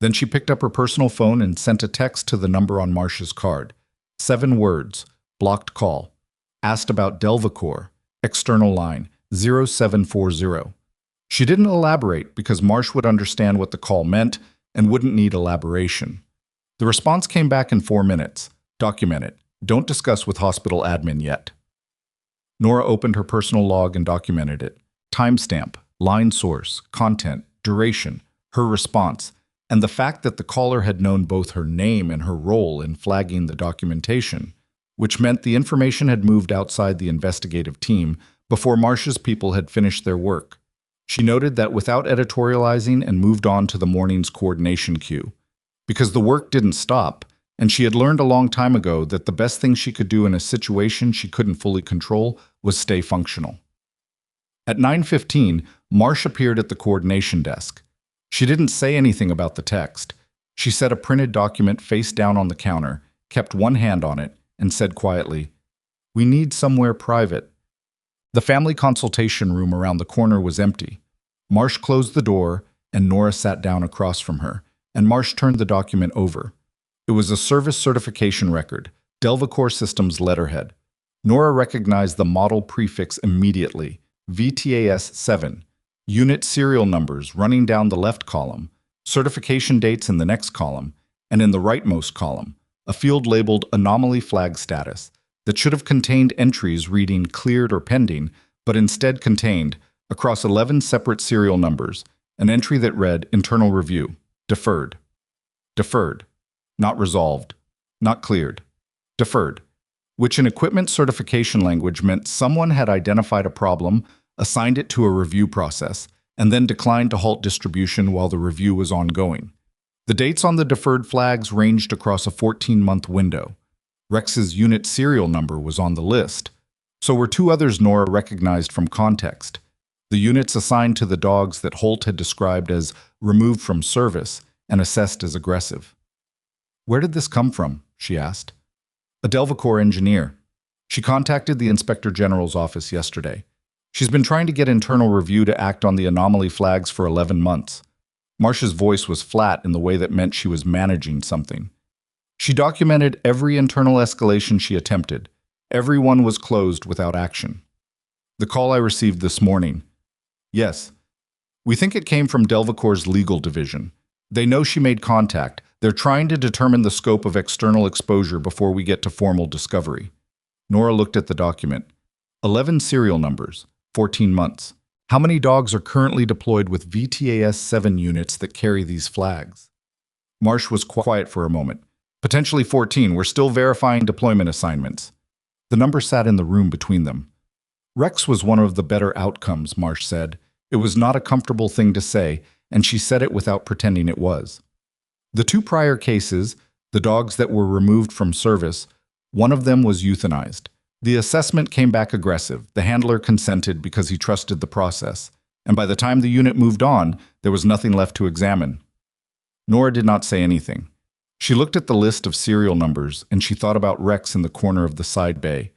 Then she picked up her personal phone and sent a text to the number on Marsh's card. 7 words, blocked call. Asked about Delvicor, external line, 0740. She didn't elaborate because Marsh would understand what the call meant and wouldn't need elaboration. The response came back in 4 minutes. Document it. Don't discuss with hospital admin yet. Nora opened her personal log and documented it. Timestamp, line source, content, duration, her response, and the fact that the caller had known both her name and her role in flagging the documentation, which meant the information had moved outside the investigative team before Marsh's people had finished their work. She noted that without editorializing and moved on to the morning's coordination queue, because the work didn't stop, and she had learned a long time ago that the best thing she could do in a situation she couldn't fully control was stay functional. At 9:15, Marsh appeared at the coordination desk. She didn't say anything about the text. She set a printed document face down on the counter, kept one hand on it, and said quietly, "We need somewhere private." The family consultation room around the corner was empty. Marsh closed the door, and Nora sat down across from her, and Marsh turned the document over. It was a service certification record, Delvicor Systems letterhead. Nora recognized the model prefix immediately, VTAS 7, unit serial numbers running down the left column, certification dates in the next column, and in the rightmost column, a field labeled Anomaly Flag Status that should have contained entries reading cleared or pending, but instead contained, across 11 separate serial numbers, an entry that read Internal Review, Deferred. Deferred. Not resolved. Not cleared. Deferred. Which in equipment certification language meant someone had identified a problem, assigned it to a review process, and then declined to halt distribution while the review was ongoing. The dates on the deferred flags ranged across a 14-month window. Rex's unit serial number was on the list. So were 2 others Nora recognized from context. The units assigned to the dogs that Holt had described as removed from service and assessed as aggressive. "Where did this come from?" she asked. "A Delvicor engineer. She contacted the Inspector General's office yesterday. She's been trying to get internal review to act on the anomaly flags for 11 months. Marsh's voice was flat in the way that meant she was managing something. She documented every internal escalation she attempted. Every one was closed without action. The call I received this morning. Yes. We think it came from Delvicor's legal division. They know she made contact. They're trying to determine the scope of external exposure before we get to formal discovery." Nora looked at the document. 11 serial numbers, 14 months. How many dogs are currently deployed with VTAS 7 units that carry these flags? Marsh was quiet for a moment. Potentially 14. We're still verifying deployment assignments. The number sat in the room between them. Rex was one of the better outcomes, Marsh said. It was not a comfortable thing to say, and she said it without pretending it was. The 2 prior cases, the dogs that were removed from service, one of them was euthanized. The assessment came back aggressive. The handler consented because he trusted the process. And by the time the unit moved on, there was nothing left to examine. Nora did not say anything. She looked at the list of serial numbers, and she thought about Rex in the corner of the side bay.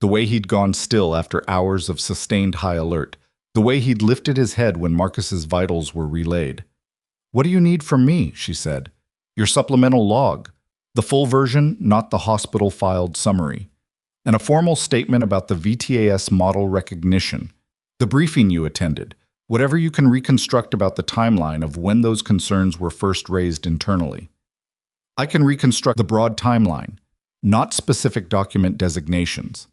The way he'd gone still after hours of sustained high alert. The way he'd lifted his head when Marcus's vitals were relayed. "What do you need from me?" she said. "Your supplemental log. The full version, not the hospital-filed summary. And a formal statement about the VTAS model recognition. The briefing you attended. Whatever you can reconstruct about the timeline of when those concerns were first raised internally." "I can reconstruct the broad timeline, not specific document designations.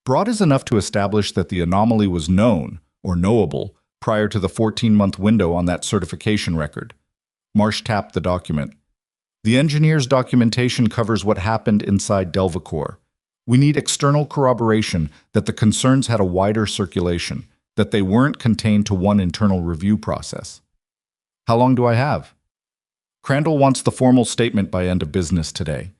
Broad is enough to establish that the anomaly was known, or knowable, prior to the 14-month window on that certification record." Marsh tapped the document. "The engineer's documentation covers what happened inside Delvacor. We need external corroboration that the concerns had a wider circulation, that they weren't contained to one internal review process." "How long do I have?" "Crandall wants the formal statement by end of business today.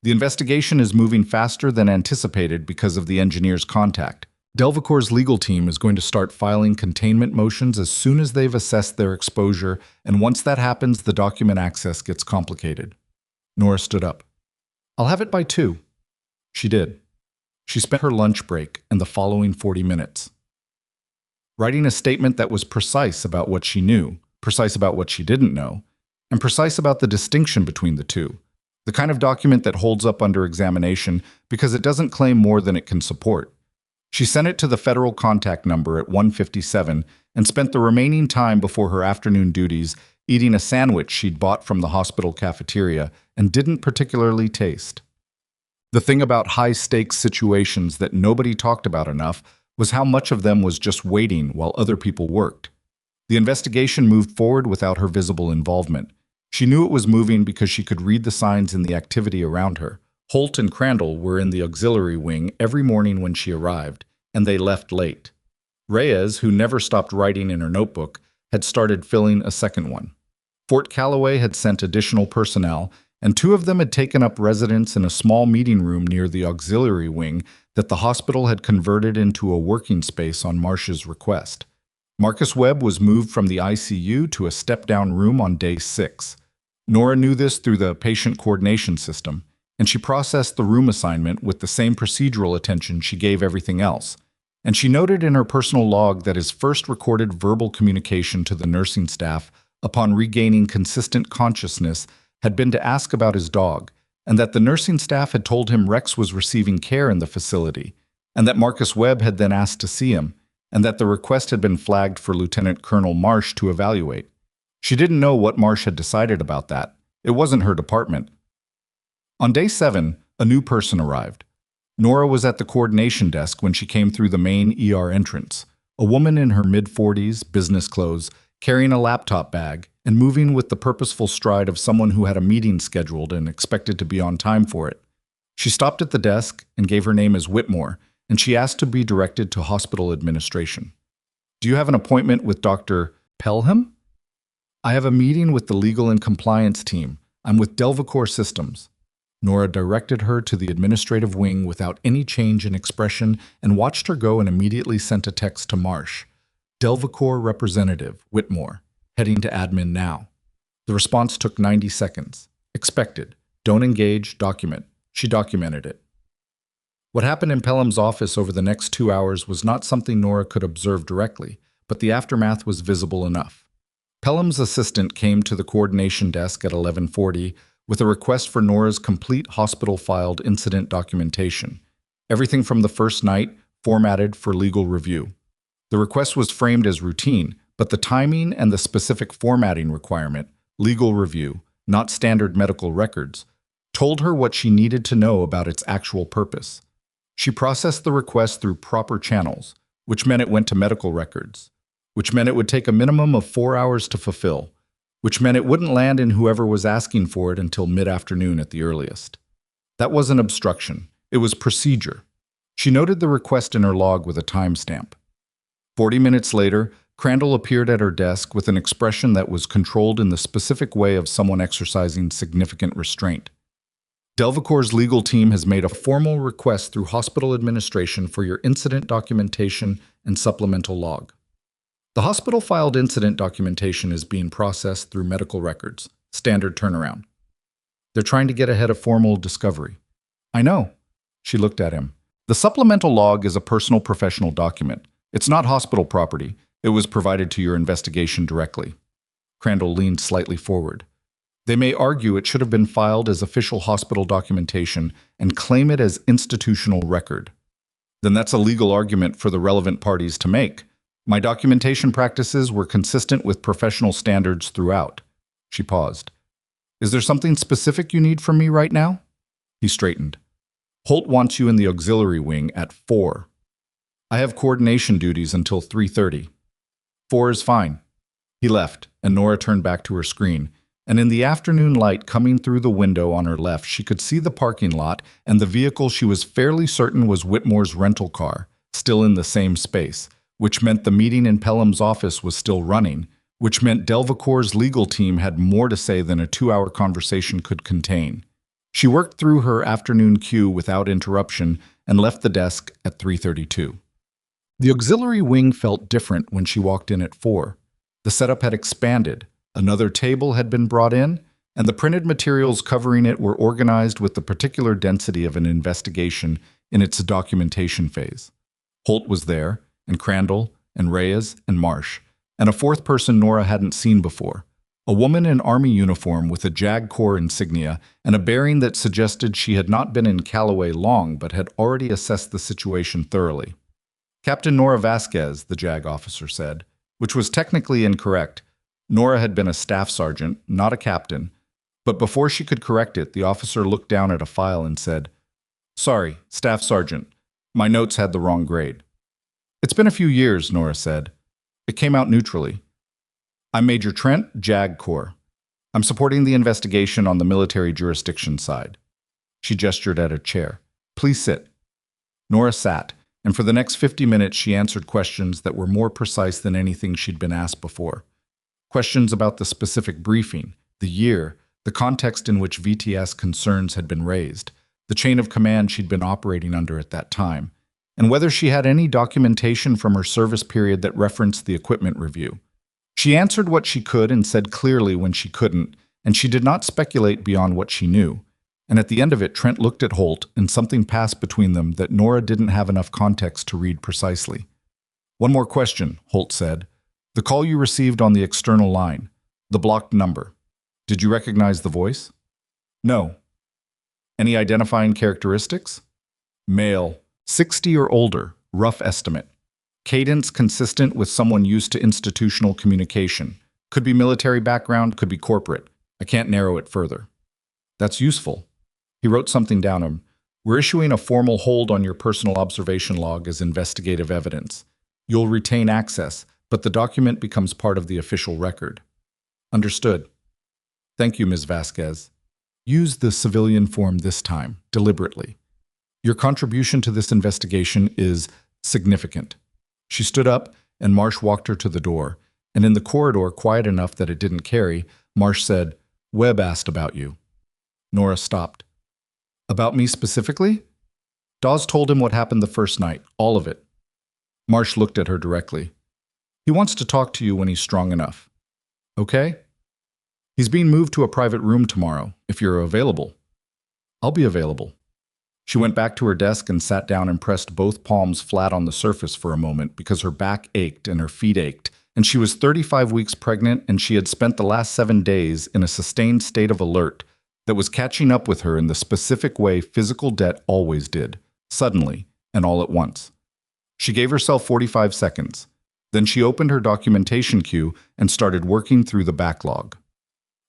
The investigation is moving faster than anticipated because of the engineer's contact. Delvacor's legal team is going to start filing containment motions as soon as they've assessed their exposure, and once that happens, the document access gets complicated." Nora stood up. "I'll have it by 2. She did. She spent her lunch break and the following 40 minutes writing a statement that was precise about what she knew, precise about what she didn't know, and precise about the distinction between the two. The kind of document that holds up under examination because it doesn't claim more than it can support. She sent it to the federal contact number at 1:57 and spent the remaining time before her afternoon duties eating a sandwich she'd bought from the hospital cafeteria and didn't particularly taste. The thing about high-stakes situations that nobody talked about enough was how much of them was just waiting while other people worked. The investigation moved forward without her visible involvement. She knew it was moving because she could read the signs in the activity around her. Holt and Crandall were in the auxiliary wing every morning when she arrived, and they left late. Reyes, who never stopped writing in her notebook, had started filling a second one. Fort Calloway had sent additional personnel, and 2 of them had taken up residence in a small meeting room near the auxiliary wing that the hospital had converted into a working space on Marsh's request. Marcus Webb was moved from the ICU to a step-down room on day 6. Nora knew this through the patient coordination system, and she processed the room assignment with the same procedural attention she gave everything else. And she noted in her personal log that his first recorded verbal communication to the nursing staff upon regaining consistent consciousness had been to ask about his dog, and that the nursing staff had told him Rex was receiving care in the facility, and that Marcus Webb had then asked to see him, and that the request had been flagged for Lieutenant Colonel Marsh to evaluate. She didn't know what Marsh had decided about that. It wasn't her department. On day 7, a new person arrived. Nora was at the coordination desk when she came through the main ER entrance, a woman in her mid-40s, business clothes, carrying a laptop bag, and moving with the purposeful stride of someone who had a meeting scheduled and expected to be on time for it. She stopped at the desk and gave her name as Whitmore, and she asked to be directed to hospital administration. "Do you have an appointment with Dr. Pelham?" "I have a meeting with the legal and compliance team. I'm with Delvacor Systems." Nora directed her to the administrative wing without any change in expression and watched her go and immediately sent a text to Marsh. "Delvacor Representative, Whitmore. Heading to admin now." The response took 90 seconds. Expected. Don't engage, document. She documented it. What happened in Pelham's office over the next 2 hours was not something Nora could observe directly, but the aftermath was visible enough. Pelham's assistant came to the coordination desk at 11:40 with a request for Nora's complete hospital-filed incident documentation, everything from the first night formatted for legal review. The request was framed as routine, but the timing and the specific formatting requirement, legal review, not standard medical records, told her what she needed to know about its actual purpose. She processed the request through proper channels, which meant it went to medical records, which meant it would take a minimum of 4 hours to fulfill, which meant it wouldn't land in whoever was asking for it until mid-afternoon at the earliest. That wasn't obstruction. It was procedure. She noted the request in her log with a timestamp. 40 minutes later, Crandall appeared at her desk with an expression that was controlled in the specific way of someone exercising significant restraint. Delvacor's legal team has made a formal request through hospital administration for your incident documentation and supplemental log. The hospital-filed incident documentation is being processed through medical records. Standard turnaround. They're trying to get ahead of formal discovery. I know. She looked at him. The supplemental log is a personal professional document. It's not hospital property. It was provided to your investigation directly. Crandall leaned slightly forward. They may argue it should have been filed as official hospital documentation and claim it as institutional record. Then that's a legal argument for the relevant parties to make. My documentation practices were consistent with professional standards throughout. She paused. Is there something specific you need from me right now? He straightened. Holt wants you in the auxiliary wing at 4. I have coordination duties until 3:30. 4 is fine. He left, and Nora turned back to her screen, and in the afternoon light coming through the window on her left, she could see the parking lot and the vehicle she was fairly certain was Whitmore's rental car, still in the same space, which meant the meeting in Pelham's office was still running, which meant Delvacor's legal team had more to say than a 2-hour conversation could contain. She worked through her afternoon queue without interruption and left the desk at 3:32. The auxiliary wing felt different when she walked in at 4. The setup had expanded, another table had been brought in, and the printed materials covering it were organized with the particular density of an investigation in its documentation phase. Holt was there, and Crandall, and Reyes, and Marsh, and a fourth person Nora hadn't seen before. A woman in army uniform with a JAG Corps insignia and a bearing that suggested she had not been in Callaway long but had already assessed the situation thoroughly. Captain Nora Vasquez, the JAG officer said, which was technically incorrect. Nora had been a staff sergeant, not a captain, but before she could correct it, the officer looked down at a file and said, Sorry, staff sergeant, my notes had the wrong grade. It's been a few years, Nora said. It came out neutrally. I'm Major Trent, JAG Corps. I'm supporting the investigation on the military jurisdiction side. She gestured at a chair. Please sit. Nora sat, and for the next 50 minutes she answered questions that were more precise than anything she'd been asked before. Questions about the specific briefing, the year, the context in which VTS concerns had been raised, the chain of command she'd been operating under at that time, and whether she had any documentation from her service period that referenced the equipment review. She answered what she could and said clearly when she couldn't, and she did not speculate beyond what she knew. And at the end of it, Trent looked at Holt, and something passed between them that Nora didn't have enough context to read precisely. One more question, Holt said. The call you received on the external line, the blocked number. Did you recognize the voice? No. Any identifying characteristics? Male, 60 or older, rough estimate. Cadence consistent with someone used to institutional communication. Could be military background, could be corporate. I can't narrow it further. That's useful. He wrote something down. We're issuing a formal hold on your personal observation log as investigative evidence. You'll retain access, but the document becomes part of the official record. Understood. Thank you, Ms. Vasquez. Use the civilian form this time, deliberately. Your contribution to this investigation is significant. She stood up, and Marsh walked her to the door, and in the corridor, quiet enough that it didn't carry, Marsh said, Webb asked about you. Nora stopped. About me specifically? Dawes told him what happened the first night, all of it. Marsh looked at her directly. He wants to talk to you when he's strong enough. Okay? He's being moved to a private room tomorrow, if you're available. I'll be available. She went back to her desk and sat down and pressed both palms flat on the surface for a moment because her back ached and her feet ached, and she was 35 weeks pregnant and she had spent the last 7 days in a sustained state of alert that was catching up with her in the specific way physical debt always did, suddenly and all at once. She gave herself 45 seconds. Then she opened her documentation queue and started working through the backlog.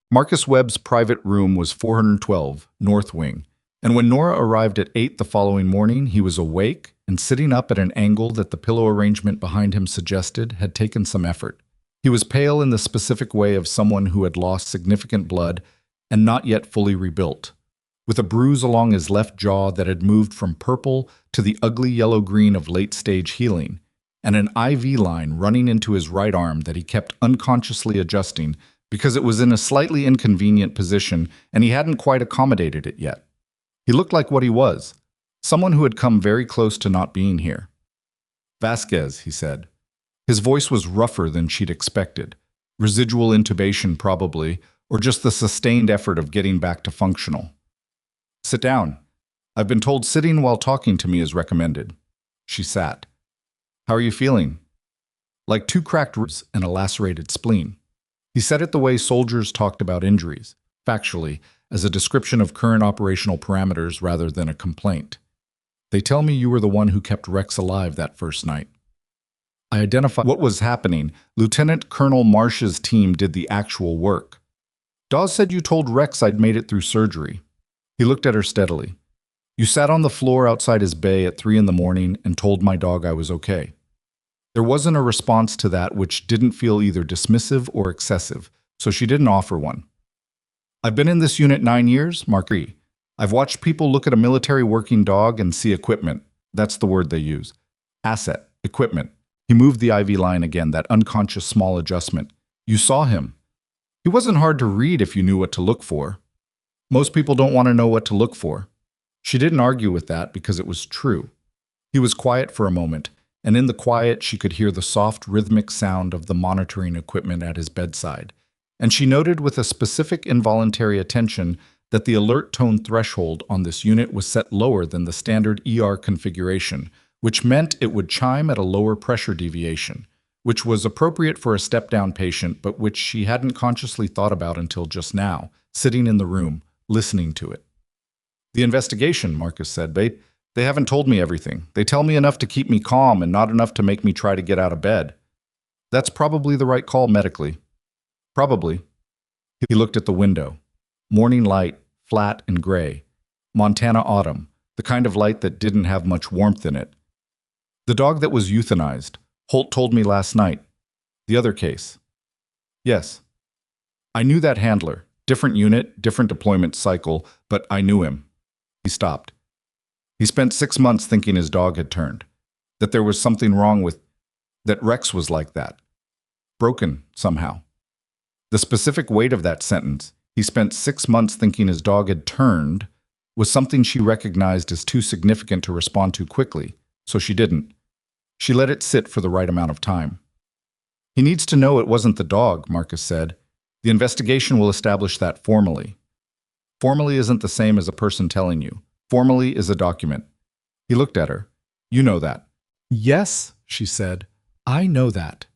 Marcus Webb's private room was 412, North Wing, and when Nora arrived at 8 the following morning, he was awake and sitting up at an angle that the pillow arrangement behind him suggested had taken some effort. He was pale in the specific way of someone who had lost significant blood and not yet fully rebuilt, with a bruise along his left jaw that had moved from purple to the ugly yellow-green of late-stage healing, and an IV line running into his right arm that he kept unconsciously adjusting because it was in a slightly inconvenient position and he hadn't quite accommodated it yet. He looked like what he was, someone who had come very close to not being here. Vasquez, he said. His voice was rougher than she'd expected. Residual intubation probably, or just the sustained effort of getting back to functional. Sit down. I've been told sitting while talking to me is recommended. She sat. How are you feeling? Like 2 cracked ribs and a lacerated spleen. He said it the way soldiers talked about injuries, factually, as a description of current operational parameters rather than a complaint. They tell me you were the one who kept Rex alive that first night. I identified what was happening. Lieutenant Colonel Marsh's team did the actual work. Dawes said you told Rex I'd made it through surgery. He looked at her steadily. You sat on the floor outside his bay at 3 in the morning and told my dog I was okay. There wasn't a response to that which didn't feel either dismissive or excessive, so she didn't offer one. I've been in this unit 9 years, Marquis. I've watched people look at a military working dog and see equipment. That's the word they use. Asset, equipment. He moved the IV line again, that unconscious small adjustment. You saw him. He wasn't hard to read if you knew what to look for. Most people don't want to know what to look for. She didn't argue with that because it was true. He was quiet for a moment, and in the quiet she could hear the soft, rhythmic sound of the monitoring equipment at his bedside. And she noted with a specific involuntary attention that the alert tone threshold on this unit was set lower than the standard ER configuration, which meant it would chime at a lower pressure deviation, which was appropriate for a step-down patient, but which she hadn't consciously thought about until just now, sitting in the room, listening to it. The investigation, Marcus said, they haven't told me everything. They tell me enough to keep me calm and not enough to make me try to get out of bed. That's probably the right call medically. Probably. He looked at the window. Morning light, flat and gray. Montana autumn, the kind of light that didn't have much warmth in it. The dog that was euthanized, Holt told me last night. The other case. Yes. I knew that handler. Different unit, different deployment cycle, but I knew him. He stopped. He spent 6 months thinking his dog had turned. That there was something wrong with... that Rex was like that. Broken, somehow. The specific weight of that sentence, he spent 6 months thinking his dog had turned, was something she recognized as too significant to respond to quickly, so she didn't. She let it sit for the right amount of time. He needs to know it wasn't the dog, Marcus said. The investigation will establish that formally. Formally isn't the same as a person telling you. Formally is a document. He looked at her. You know that. Yes, she said. I know that.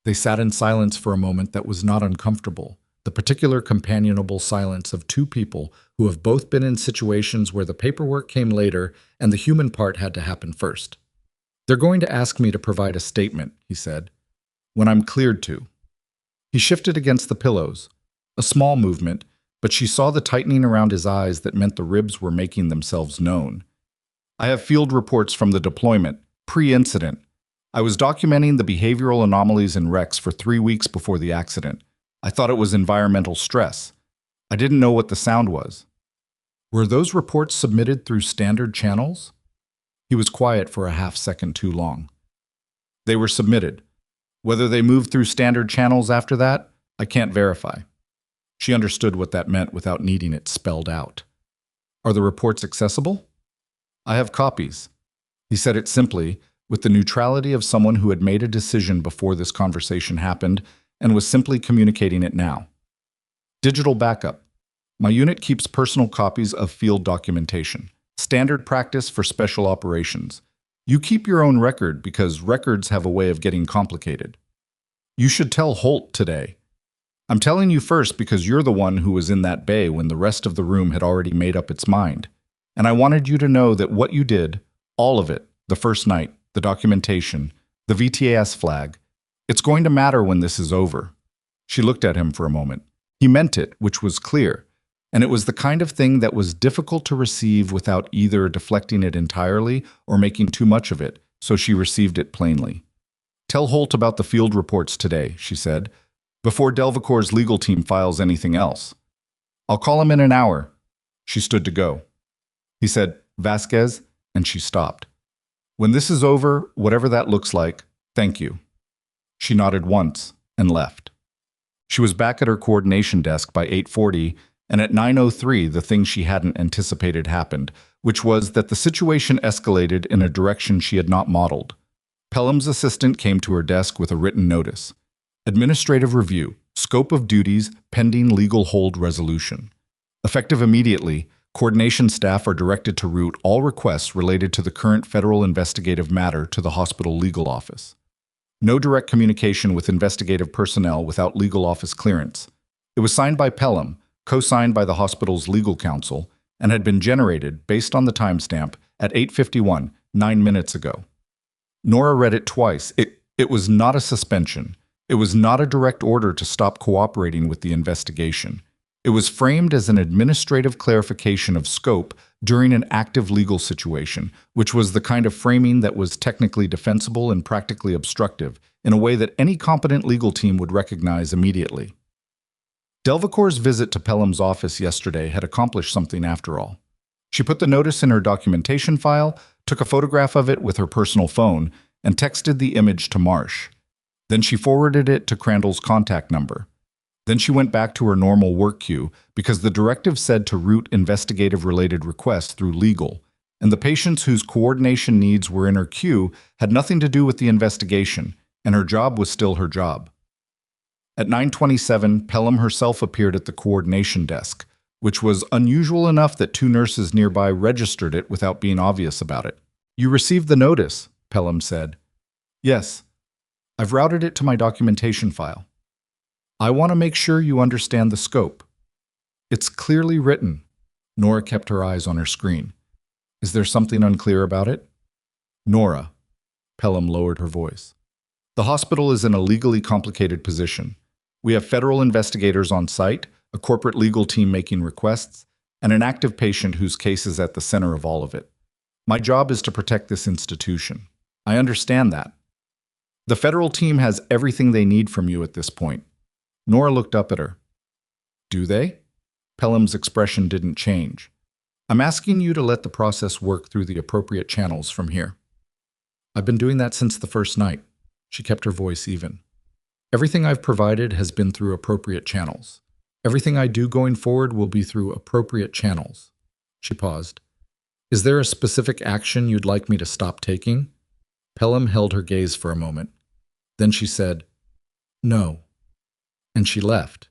They sat in silence for a moment that was not uncomfortable, the particular companionable silence of 2 people who have both been in situations where the paperwork came later and the human part had to happen first. They're going to ask me to provide a statement, he said, when I'm cleared to. He shifted against the pillows, a small movement, but she saw the tightening around his eyes that meant the ribs were making themselves known. I have field reports from the deployment, pre-incident. I was documenting the behavioral anomalies in Rex for 3 weeks before the accident. I thought it was environmental stress. I didn't know what the sound was. Were those reports submitted through standard channels? He was quiet for a half-second too long. They were submitted. Whether they moved through standard channels after that, I can't verify. She understood what that meant without needing it spelled out. Are the reports accessible? I have copies. He said it simply, with the neutrality of someone who had made a decision before this conversation happened and was simply communicating it now. Digital backup. My unit keeps personal copies of field documentation. Standard practice for special operations. You keep your own record because records have a way of getting complicated. You should tell Holt today. I'm telling you first because you're the one who was in that bay when the rest of the room had already made up its mind. And I wanted you to know that what you did, all of it, the first night, the documentation, the VTAS flag, it's going to matter when this is over. She looked at him for a moment. He meant it, which was clear. And it was the kind of thing that was difficult to receive without either deflecting it entirely or making too much of it, so she received it plainly. Tell Holt about the field reports today, she said, before Delvacor's legal team files anything else. I'll call him in an hour. She stood to go. He said, Vasquez, and she stopped. When this is over, whatever that looks like, thank you. She nodded once and left. She was back at her coordination desk by 8:40, And at 9:03, the thing she hadn't anticipated happened, which was that the situation escalated in a direction she had not modeled. Pelham's assistant came to her desk with a written notice. Administrative review, scope of duties, pending legal hold resolution. Effective immediately, coordination staff are directed to route all requests related to the current federal investigative matter to the hospital legal office. No direct communication with investigative personnel without legal office clearance. It was signed by Pelham, co-signed by the hospital's legal counsel, and had been generated, based on the timestamp, at 8:51, 9 minutes ago. Nora read it twice. It was not a suspension. It was not a direct order to stop cooperating with the investigation. It was framed as an administrative clarification of scope during an active legal situation, which was the kind of framing that was technically defensible and practically obstructive, in a way that any competent legal team would recognize immediately. Delvacour's visit to Pelham's office yesterday had accomplished something after all. She put the notice in her documentation file, took a photograph of it with her personal phone, and texted the image to Marsh. Then she forwarded it to Crandall's contact number. Then she went back to her normal work queue because the directive said to route investigative-related requests through legal, and the patients whose coordination needs were in her queue had nothing to do with the investigation, and her job was still her job. At 9:27, Pelham herself appeared at the coordination desk, which was unusual enough that two nurses nearby registered it without being obvious about it. "You received the notice," Pelham said. "Yes. I've routed it to my documentation file. I want to make sure you understand the scope. It's clearly written." Nora kept her eyes on her screen. "Is there something unclear about it?" "Nora," Pelham lowered her voice. "The hospital is in a legally complicated position. We have federal investigators on site, a corporate legal team making requests, and an active patient whose case is at the center of all of it. My job is to protect this institution. I understand that. The federal team has everything they need from you at this point." Nora looked up at her. "Do they?" Pelham's expression didn't change. "I'm asking you to let the process work through the appropriate channels from here." "I've been doing that since the first night." She kept her voice even. "Everything I've provided has been through appropriate channels. Everything I do going forward will be through appropriate channels." She paused. "Is there a specific action you'd like me to stop taking?" Pelham held her gaze for a moment. Then she said, "No." And she left.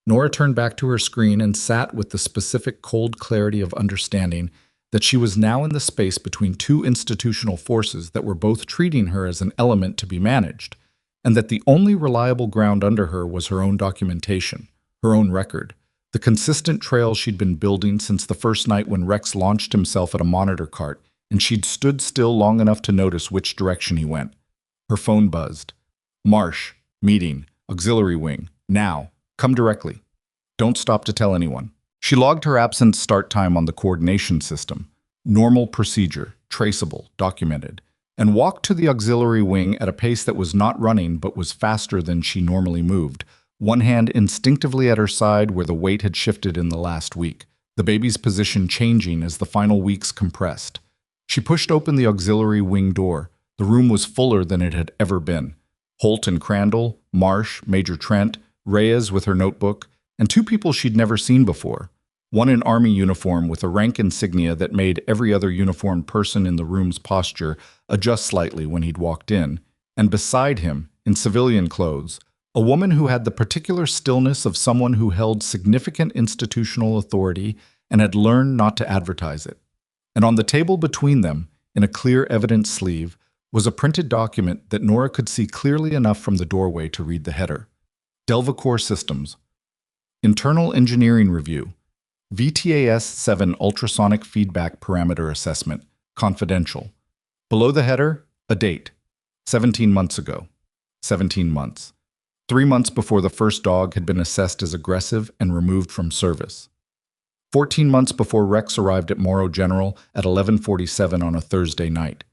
Nora turned back to her screen and sat with the specific cold clarity of understanding that she was now in the space between two institutional forces that were both treating her as an element to be managed, and that the only reliable ground under her was her own documentation, her own record, the consistent trail she'd been building since the first night when Rex launched himself at a monitor cart, and she'd stood still long enough to notice which direction he went. Her phone buzzed. "Marsh, meeting, auxiliary wing, now, come directly. Don't stop to tell anyone." She logged her absence start time on the coordination system. Normal procedure, traceable, documented, and walked to the auxiliary wing at a pace that was not running but was faster than she normally moved, one hand instinctively at her side where the weight had shifted in the last week, the baby's position changing as the final weeks compressed. She pushed open the auxiliary wing door. The room was fuller than it had ever been. Holt and Crandall, Marsh, Major Trent, Reyes with her notebook, and two people she'd never seen before. One in army uniform with a rank insignia that made every other uniformed person in the room's posture adjust slightly when he'd walked in, and beside him, in civilian clothes, a woman who had the particular stillness of someone who held significant institutional authority and had learned not to advertise it. And on the table between them, in a clear evidence sleeve, was a printed document that Nora could see clearly enough from the doorway to read the header. Delvacour Systems. Internal Engineering Review. VTAS-7 Ultrasonic Feedback Parameter Assessment. Confidential. Below the header, a date. 17 months ago. 17 months. 3 months before the first dog had been assessed as aggressive and removed from service. 14 months before Rex arrived at Morrow General at 11:47 on a Thursday night.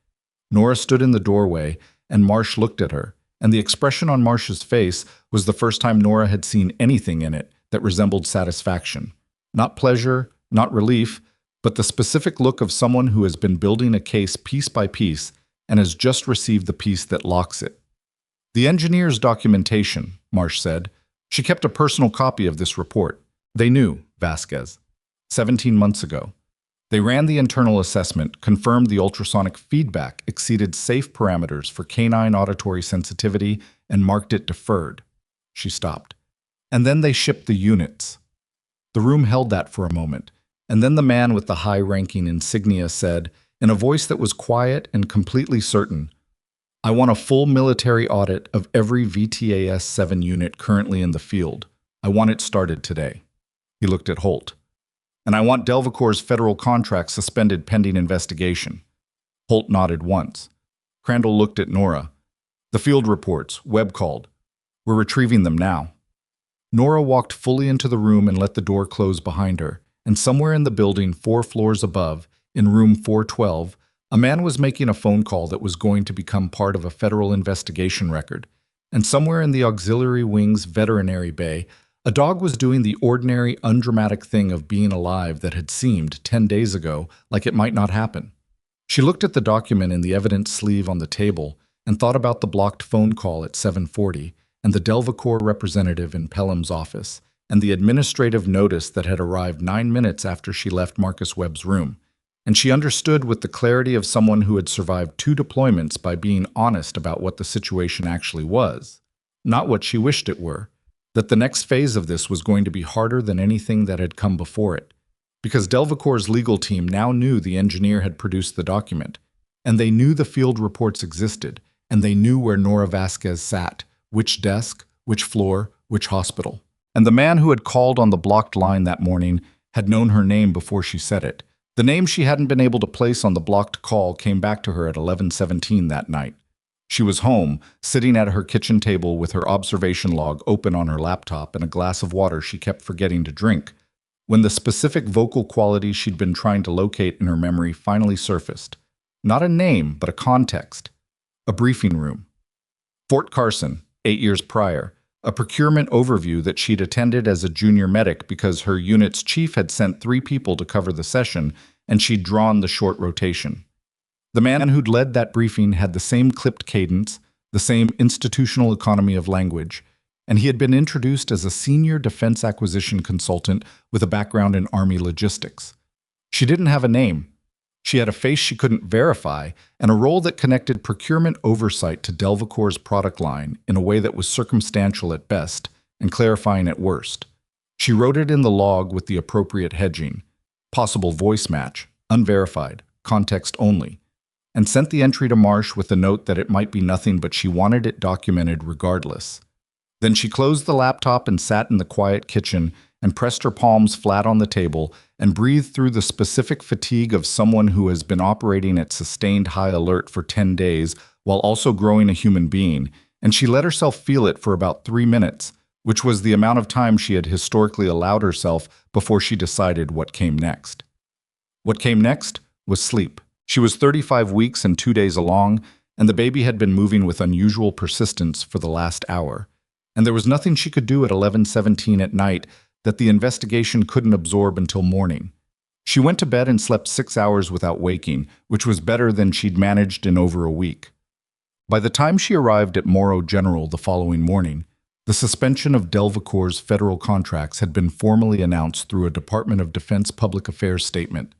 Nora stood in the doorway, and Marsh looked at her, and the expression on Marsh's face was the first time Nora had seen anything in it that resembled satisfaction. Not pleasure, not relief, but the specific look of someone who has been building a case piece by piece and has just received the piece that locks it. "The engineer's documentation," Marsh said. She kept a personal copy of this report. They knew, Vasquez. 17 months ago. They ran the internal assessment, confirmed the ultrasonic feedback exceeded safe parameters for canine auditory sensitivity, and marked it deferred. She stopped. And then they shipped the units. The room held that for a moment, and then the man with the high-ranking insignia said, in a voice that was quiet and completely certain, "I want a full military audit of every VTAS-7 unit currently in the field. I want it started today." He looked at Holt. "And I want Delvacor's federal contract suspended pending investigation." Holt nodded once. Crandall looked at Nora. "The field reports, Webb called. We're retrieving them now." Nora walked fully into the room and let the door close behind her, and somewhere in the building 4 floors above, in room 412, a man was making a phone call that was going to become part of a federal investigation record. And somewhere in the auxiliary wing's veterinary bay, a dog was doing the ordinary, undramatic thing of being alive that had seemed, 10 days ago, like it might not happen. She looked at the document in the evidence sleeve on the table and thought about the blocked phone call at 7:40, and the Delvacor representative in Pelham's office, and the administrative notice that had arrived 9 minutes after she left Marcus Webb's room. And she understood with the clarity of someone who had survived 2 deployments by being honest about what the situation actually was, not what she wished it were, that the next phase of this was going to be harder than anything that had come before it. Because Delvacor's legal team now knew the engineer had produced the document, and they knew the field reports existed, and they knew where Nora Vasquez sat, which desk, which floor, which hospital. And the man who had called on the blocked line that morning had known her name before she said it. The name she hadn't been able to place on the blocked call came back to her at 11:17 that night. She was home, sitting at her kitchen table with her observation log open on her laptop and a glass of water she kept forgetting to drink, when the specific vocal quality she'd been trying to locate in her memory finally surfaced. Not a name, but a context. A briefing room. Fort Carson, 8 years prior. A procurement overview that she'd attended as a junior medic because her unit's chief had sent 3 people to cover the session, and she'd drawn the short rotation. The man who'd led that briefing had the same clipped cadence, the same institutional economy of language, and he had been introduced as a senior defense acquisition consultant with a background in Army logistics. She didn't have a name. She had a face she couldn't verify, and a role that connected procurement oversight to Delvacor's product line in a way that was circumstantial at best and clarifying at worst. She wrote it in the log with the appropriate hedging, possible voice match, unverified, context only, and sent the entry to Marsh with a note that it might be nothing but she wanted it documented regardless. Then she closed the laptop and sat in the quiet kitchen and pressed her palms flat on the table and breathed through the specific fatigue of someone who has been operating at sustained high alert for 10 days while also growing a human being, and she let herself feel it for about 3 minutes, which was the amount of time she had historically allowed herself before she decided what came next. What came next was sleep. She was 35 weeks and 2 days along, and the baby had been moving with unusual persistence for the last hour. And there was nothing she could do at 11:17 at night that the investigation couldn't absorb until morning. She went to bed and slept 6 hours without waking, which was better than she'd managed in over a week. By the time she arrived at Morro General the following morning, the suspension of Delvacor's federal contracts had been formally announced through a Department of Defense public affairs statement.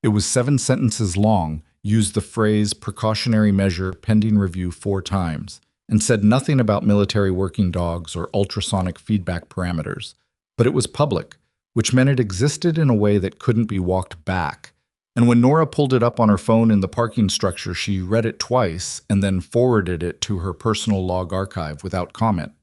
It was 7 sentences long, used the phrase precautionary measure pending review 4 times, and said nothing about military working dogs or ultrasonic feedback parameters. But it was public, which meant it existed in a way that couldn't be walked back. And when Nora pulled it up on her phone in the parking structure, she read it twice and then forwarded it to her personal log archive without comment.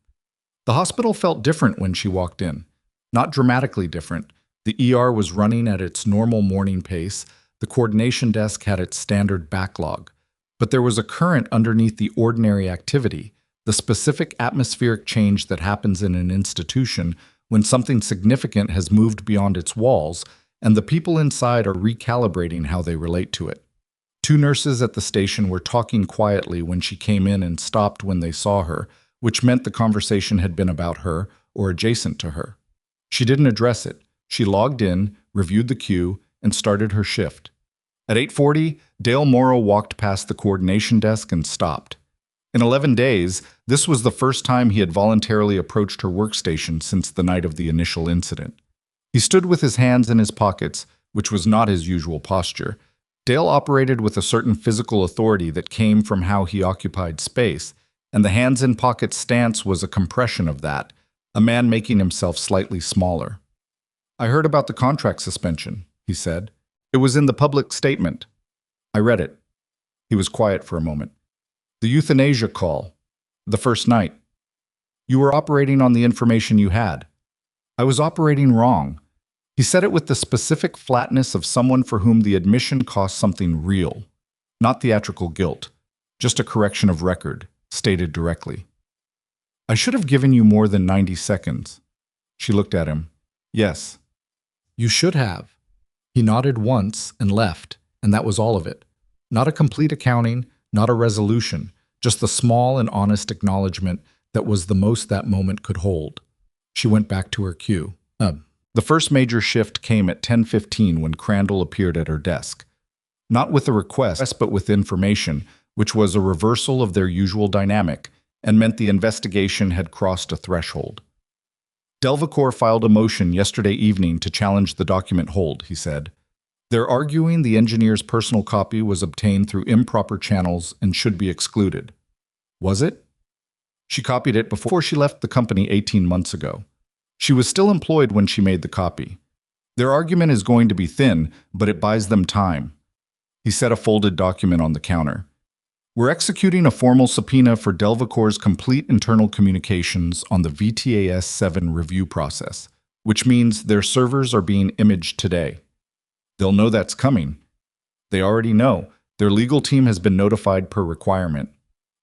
The hospital felt different when she walked in. Not dramatically different. The ER was running at its normal morning pace. The coordination desk had its standard backlog. But there was a current underneath the ordinary activity, the specific atmospheric change that happens in an institution when something significant has moved beyond its walls, and the people inside are recalibrating how they relate to it. 2 nurses at the station were talking quietly when she came in and stopped when they saw her, which meant the conversation had been about her or adjacent to her. She didn't address it. She logged in, reviewed the queue, and started her shift. At 8:40, Dale Morrow walked past the coordination desk and stopped. In 11 days, this was the first time he had voluntarily approached her workstation since the night of the initial incident. He stood with his hands in his pockets, which was not his usual posture. Dale operated with a certain physical authority that came from how he occupied space, and the hands-in-pocket stance was a compression of that, a man making himself slightly smaller. "I heard about the contract suspension," he said. "It was in the public statement." "I read it." He was quiet for a moment. "The euthanasia call. The first night. You were operating on the information you had." "I was operating wrong." He said it with the specific flatness of someone for whom the admission cost something real, not theatrical guilt, just a correction of record, stated directly. "I should have given you more than 90 seconds. She looked at him. "Yes." "You should have." He nodded once and left, and that was all of it. Not a complete accounting, not a resolution, just the small and honest acknowledgement that was the most that moment could hold. She went back to her cue. The first major shift came at 10:15 when Crandall appeared at her desk. Not with a request, but with information, which was a reversal of their usual dynamic, and meant the investigation had crossed a threshold. "Delvacor filed a motion yesterday evening to challenge the document hold," he said. "They're arguing the engineer's personal copy was obtained through improper channels and should be excluded." "Was it?" "She copied it before she left the company 18 months ago. She was still employed when she made the copy. Their argument is going to be thin, but it buys them time." He set a folded document on the counter. "We're executing a formal subpoena for Delvacor's complete internal communications on the VTAS-7 review process, which means their servers are being imaged today. They'll know that's coming. They already know. Their legal team has been notified per requirement."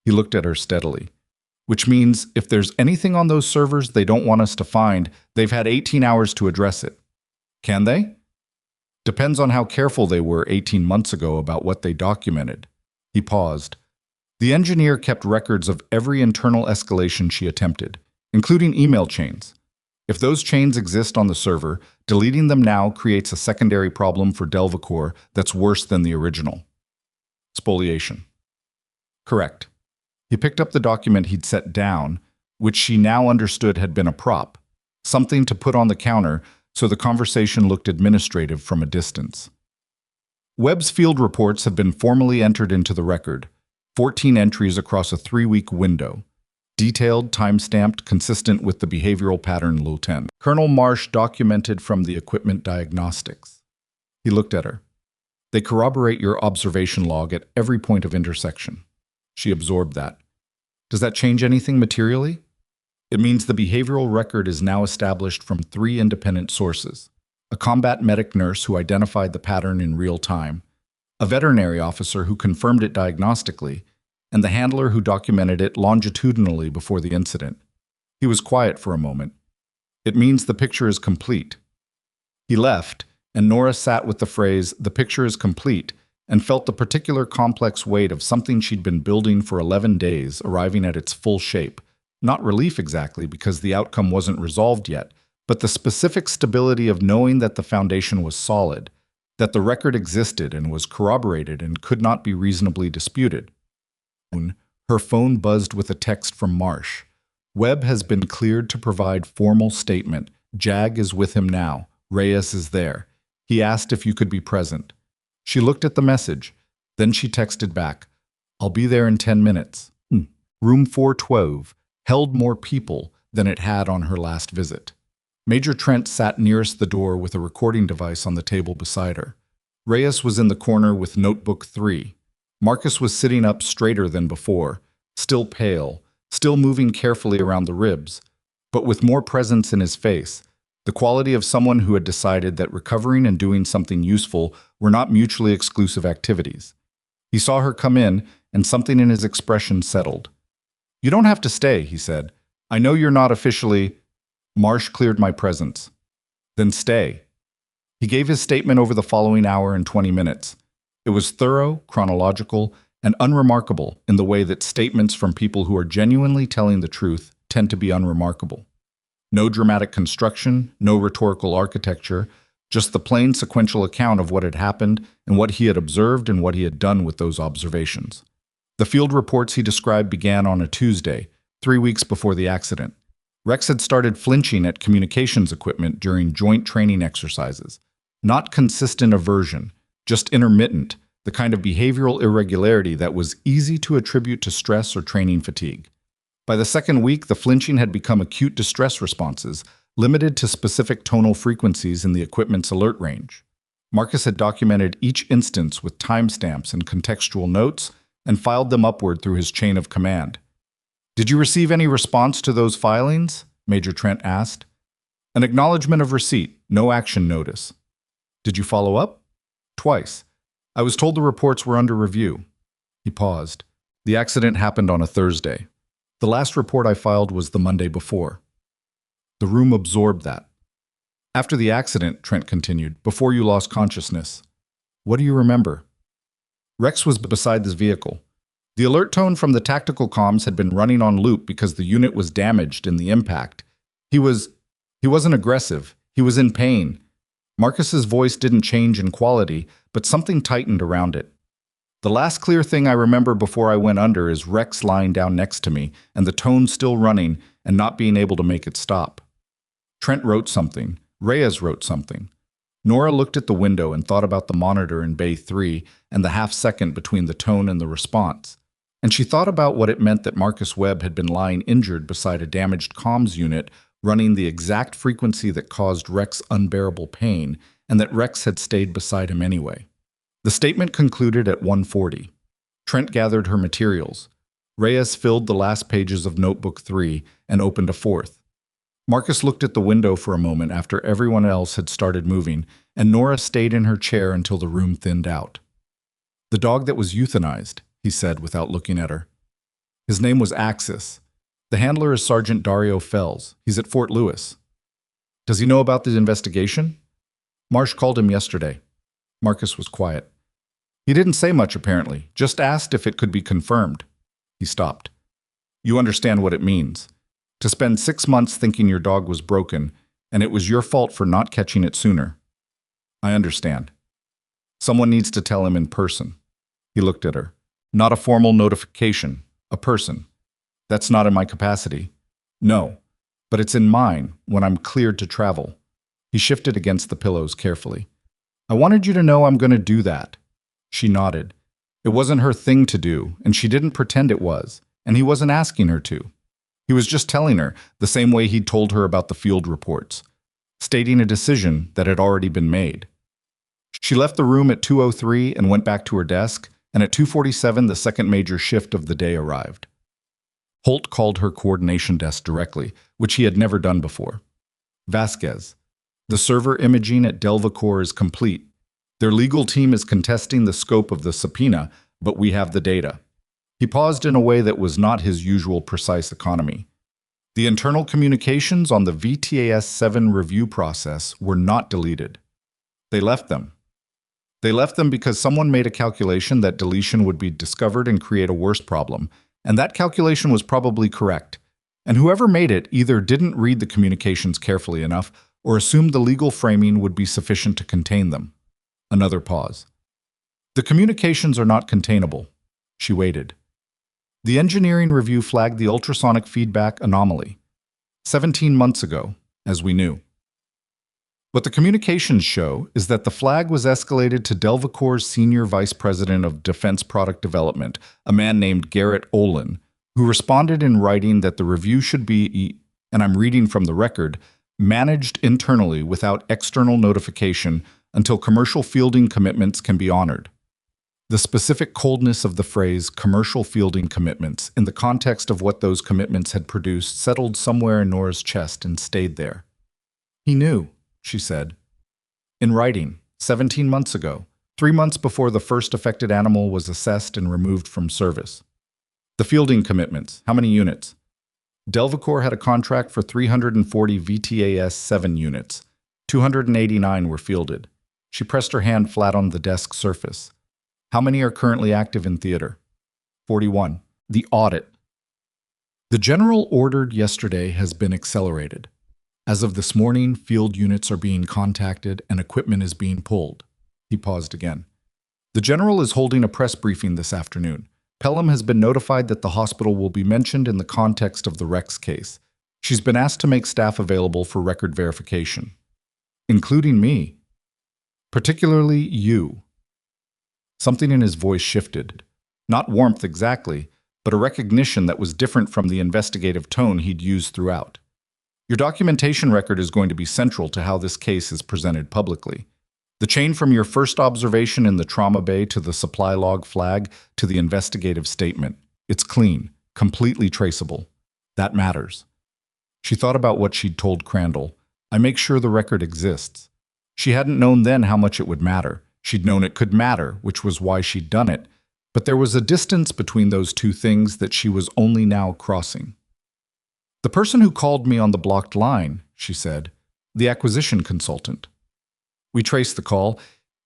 He looked at her steadily. "Which means if there's anything on those servers they don't want us to find, they've had 18 hours to address it." "Can they?" "Depends on how careful they were 18 months ago about what they documented." He paused. "The engineer kept records of every internal escalation she attempted, including email chains. If those chains exist on the server, deleting them now creates a secondary problem for Delvacor that's worse than the original." "Spoliation." "Correct." He picked up the document he'd set down, which she now understood had been a prop, something to put on the counter so the conversation looked administrative from a distance. "Webb's field reports have been formally entered into the record, 14 entries across a 3-week window. Detailed, time-stamped, consistent with the behavioral pattern Lieutenant Colonel Marsh documented from the equipment diagnostics." He looked at her. "They corroborate your observation log at every point of intersection." She absorbed that. "Does that change anything materially?" "It means the behavioral record is now established from 3 independent sources: a combat medic nurse who identified the pattern in real time, a veterinary officer who confirmed it diagnostically, and the handler who documented it longitudinally before the incident." He was quiet for a moment. "It means the picture is complete." He left, and Nora sat with the phrase, "the picture is complete," and felt the particular complex weight of something she'd been building for 11 days arriving at its full shape. Not relief exactly, because the outcome wasn't resolved yet, but the specific stability of knowing that the foundation was solid, that the record existed and was corroborated and could not be reasonably disputed. Her phone buzzed with a text from Marsh. "Webb has been cleared to provide formal statement. Jag is with him now. Reyes is there. He asked if you could be present." She looked at the message. Then she texted back, "I'll be there in 10 minutes. Room 412 held more people than it had on her last visit. Major Trent sat nearest the door with a recording device on the table beside her. Reyes was in the corner with Notebook 3. Marcus was sitting up straighter than before, still pale, still moving carefully around the ribs, but with more presence in his face, the quality of someone who had decided that recovering and doing something useful were not mutually exclusive activities. He saw her come in, and something in his expression settled. "You don't have to stay," he said. "I know you're not officially—" Marsh cleared my presence. "Then stay." He gave his statement over the following hour and 20 minutes. It was thorough, chronological, and unremarkable in the way that statements from people who are genuinely telling the truth tend to be unremarkable. No dramatic construction, no rhetorical architecture, just the plain sequential account of what had happened and what he had observed and what he had done with those observations. The field reports he described began on a Tuesday, 3 weeks before the accident. Rex had started flinching at communications equipment during joint training exercises. Not consistent aversion, just intermittent, the kind of behavioral irregularity that was easy to attribute to stress or training fatigue. By the second week, the flinching had become acute distress responses, limited to specific tonal frequencies in the equipment's alert range. Marcus had documented each instance with timestamps and contextual notes and filed them upward through his chain of command. "Did you receive any response to those filings?" Major Trent asked. "An acknowledgement of receipt, no action notice." "Did you follow up?" "Twice. I was told the reports were under review." He paused. "The accident happened on a Thursday. The last report I filed was the Monday before." The room absorbed that. "After the accident," Trent continued, "before you lost consciousness, what do you remember?" Rex was beside this vehicle. The alert tone from the tactical comms had been running on loop because the unit was damaged in the impact. He wasn't aggressive. He was in pain. Marcus's voice didn't change in quality, but something tightened around it. "The last clear thing I remember before I went under is Rex lying down next to me, and the tone still running and not being able to make it stop." Trent wrote something. Reyes wrote something. Nora looked at the window and thought about the monitor in Bay 3 and the half-second between the tone and the response. And she thought about what it meant that Marcus Webb had been lying injured beside a damaged comms unit running the exact frequency that caused Rex unbearable pain, and that Rex had stayed beside him anyway. The statement concluded at 1:40. Trent gathered her materials. Reyes filled the last pages of Notebook 3 and opened a fourth. Marcus looked at the window for a moment after everyone else had started moving, and Nora stayed in her chair until the room thinned out. "The dog that was euthanized," he said without looking at her. "His name was Axis. The handler is Sergeant Dario Fells. He's at Fort Lewis." "Does he know about the investigation?" "Marsh called him yesterday." Marcus was quiet. "He didn't say much apparently, just asked if it could be confirmed." He stopped. "You understand what it means. To spend 6 months thinking your dog was broken, and it was your fault for not catching it sooner." "I understand. Someone needs to tell him in person." He looked at her. "Not a formal notification, a person. That's not in my capacity." "No, but it's in mine when I'm cleared to travel." He shifted against the pillows carefully. "I wanted you to know I'm going to do that." She nodded. It wasn't her thing to do, and she didn't pretend it was, and he wasn't asking her to. He was just telling her, the same way he'd told her about the field reports, stating a decision that had already been made. She left the room at 2:03 and went back to her desk, and at 2:47 the second major shift of the day arrived. Holt called her coordination desk directly, which he had never done before. "Vasquez, the server imaging at Delvacor is complete. Their legal team is contesting the scope of the subpoena, but we have the data." He paused in a way that was not his usual precise economy. The internal communications on the VTAS-7 review process were not deleted. They left them. They left them because someone made a calculation that deletion would be discovered and create a worse problem, and that calculation was probably correct. And whoever made it either didn't read the communications carefully enough or assumed the legal framing would be sufficient to contain them. Another pause. "The communications are not containable." She waited. The engineering review flagged the ultrasonic feedback anomaly 17 months ago, as we knew. What the communications show is that the flag was escalated to Delvacor's Senior Vice President of Defense Product Development, a man named Garrett Olin, who responded in writing that the review should be, and I'm reading from the record, managed internally without external notification until commercial fielding commitments can be honored. The specific coldness of the phrase commercial fielding commitments in the context of what those commitments had produced settled somewhere in Nora's chest and stayed there. "He knew," she said. "In writing, 17 months ago, 3 months before the first affected animal was assessed and removed from service." "The fielding commitments, how many units?" Delvacor had a contract for 340 VTAS-7 units. 289 were fielded. She pressed her hand flat on the desk surface. "How many are currently active in theater?" 41. "The audit." "The general ordered yesterday has been accelerated. As of this morning, field units are being contacted and equipment is being pulled." He paused again. "The general is holding a press briefing this afternoon. Pelham has been notified that the hospital will be mentioned in the context of the Rex case. She's been asked to make staff available for record verification, including me, particularly you." Something in his voice shifted. Not warmth exactly, but a recognition that was different from the investigative tone he'd used throughout. "Your documentation record is going to be central to how this case is presented publicly. The chain from your first observation in the trauma bay to the supply log flag to the investigative statement. It's clean, completely traceable. That matters." She thought about what she'd told Crandall. "I make sure the record exists." She hadn't known then how much it would matter. She'd known it could matter, which was why she'd done it. But there was a distance between those two things that she was only now crossing. "The person who called me on the blocked line," she said, "the acquisition consultant. We traced the call.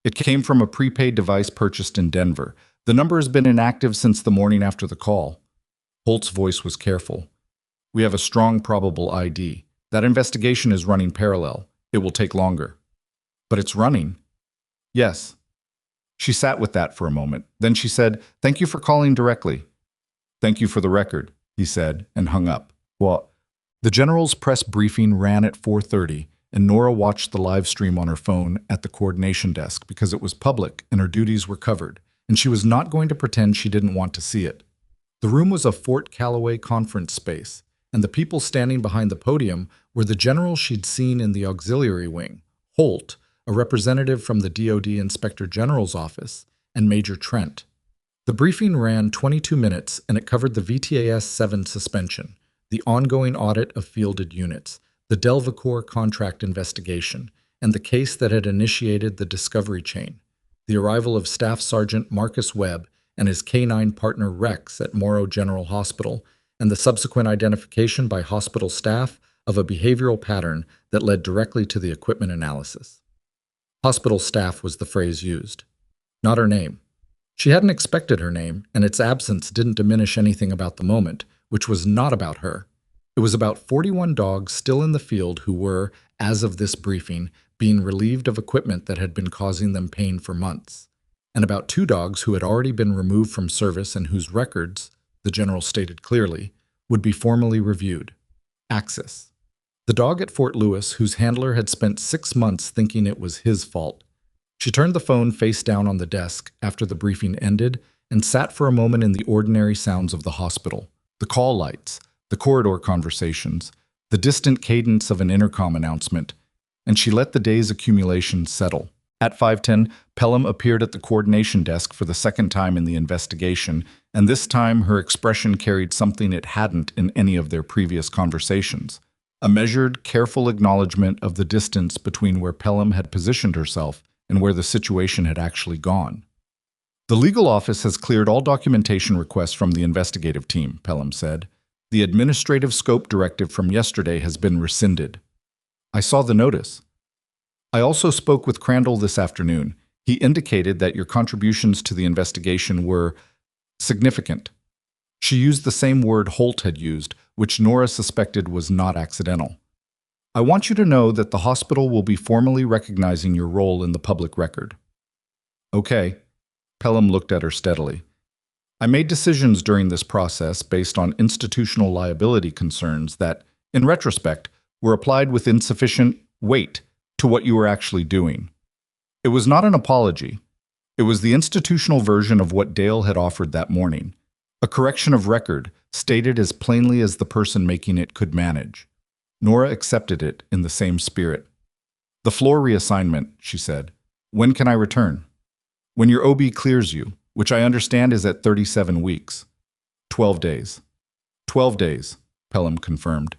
It came from a prepaid device purchased in Denver. The number has been inactive since the morning after the call." Holt's voice was careful. "We have a strong probable ID. That investigation is running parallel. It will take longer." "But it's running." "Yes." She sat with that for a moment. Then she said, "Thank you for calling directly." "Thank you for the record," he said, and hung up. "What?" The general's press briefing ran at 4:30, and Nora watched the live stream on her phone at the coordination desk because it was public and her duties were covered, and she was not going to pretend she didn't want to see it. The room was a Fort Calloway conference space, and the people standing behind the podium were the general she'd seen in the auxiliary wing, Holt, a representative from the DoD Inspector General's office, and Major Trent. The briefing ran 22 minutes, and it covered the VTAS-7 suspension, the ongoing audit of fielded units, the Delvacor contract investigation, and the case that had initiated the discovery chain, the arrival of Staff Sergeant Marcus Webb and his K-9 partner Rex at Morrow General Hospital, and the subsequent identification by hospital staff of a behavioral pattern that led directly to the equipment analysis. Hospital staff was the phrase used, not her name. She hadn't expected her name, and its absence didn't diminish anything about the moment, which was not about her. It was about 41 dogs still in the field who were, as of this briefing, being relieved of equipment that had been causing them pain for months, and about 2 dogs who had already been removed from service and whose records, the general stated clearly, would be formally reviewed. Axis. The dog at Fort Lewis, whose handler had spent 6 months thinking it was his fault. She turned the phone face down on the desk after the briefing ended and sat for a moment in the ordinary sounds of the hospital, the call lights, the corridor conversations, the distant cadence of an intercom announcement, and she let the day's accumulation settle. At 5:10, Pelham appeared at the coordination desk for the second time in the investigation, and this time her expression carried something it hadn't in any of their previous conversations. A measured, careful acknowledgement of the distance between where Pelham had positioned herself and where the situation had actually gone. "The legal office has cleared all documentation requests from the investigative team," Pelham said. "The administrative scope directive from yesterday has been rescinded." "I saw the notice." "I also spoke with Crandall this afternoon. He indicated that your contributions to the investigation were significant." She used the same word Holt had used, which Nora suspected was not accidental. "I want you to know that the hospital will be formally recognizing your role in the public record." "Okay." Pelham looked at her steadily. "I made decisions during this process based on institutional liability concerns that, in retrospect, were applied with insufficient weight to what you were actually doing. It was not an apology. It was the institutional version of what Dale had offered that morning. A correction of record, stated as plainly as the person making it could manage. Nora accepted it in the same spirit. "The floor reassignment," she said. "When can I return?" "When your OB clears you, which I understand is at 37 weeks. 12 days. 12 days, Pelham confirmed.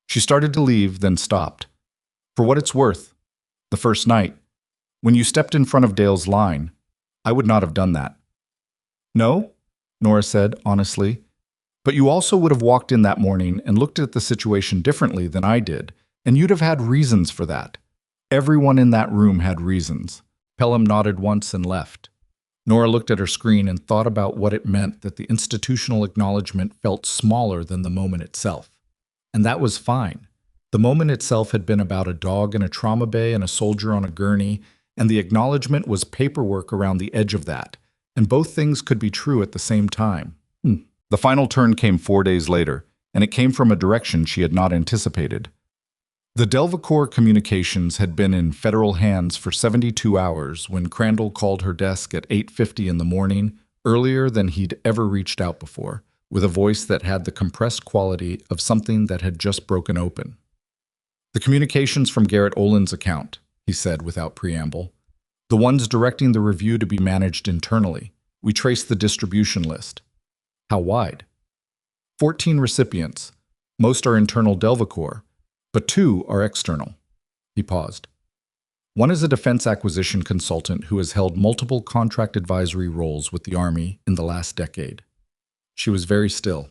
She started to leave, then stopped. "For what it's worth, the first night, when you stepped in front of Dale's line, I would not have done that." "No?" Nora said, honestly. "But you also would have walked in that morning and looked at the situation differently than I did, and you'd have had reasons for that. Everyone in that room had reasons." Pelham nodded once and left. Nora looked at her screen and thought about what it meant that the institutional acknowledgement felt smaller than the moment itself. And that was fine. The moment itself had been about a dog in a trauma bay and a soldier on a gurney, and the acknowledgement was paperwork around the edge of that, and both things could be true at the same time. The final turn came 4 days later. and it came from a direction she had not anticipated. The Delvacore communications had been in federal hands for 72 hours when Crandall called her desk at 8:50 in the morning, earlier than he'd ever reached out before, with a voice that had the compressed quality of something that had just broken open. "The communications from Garrett Olin's account," he said without preamble. "The ones directing the review to be managed internally. We traced the distribution list." "How wide?" 14 recipients. Most are internal Delvacore, but 2 are external." He paused. "One is a defense acquisition consultant who has held multiple contract advisory roles with the Army in the last decade." She was very still.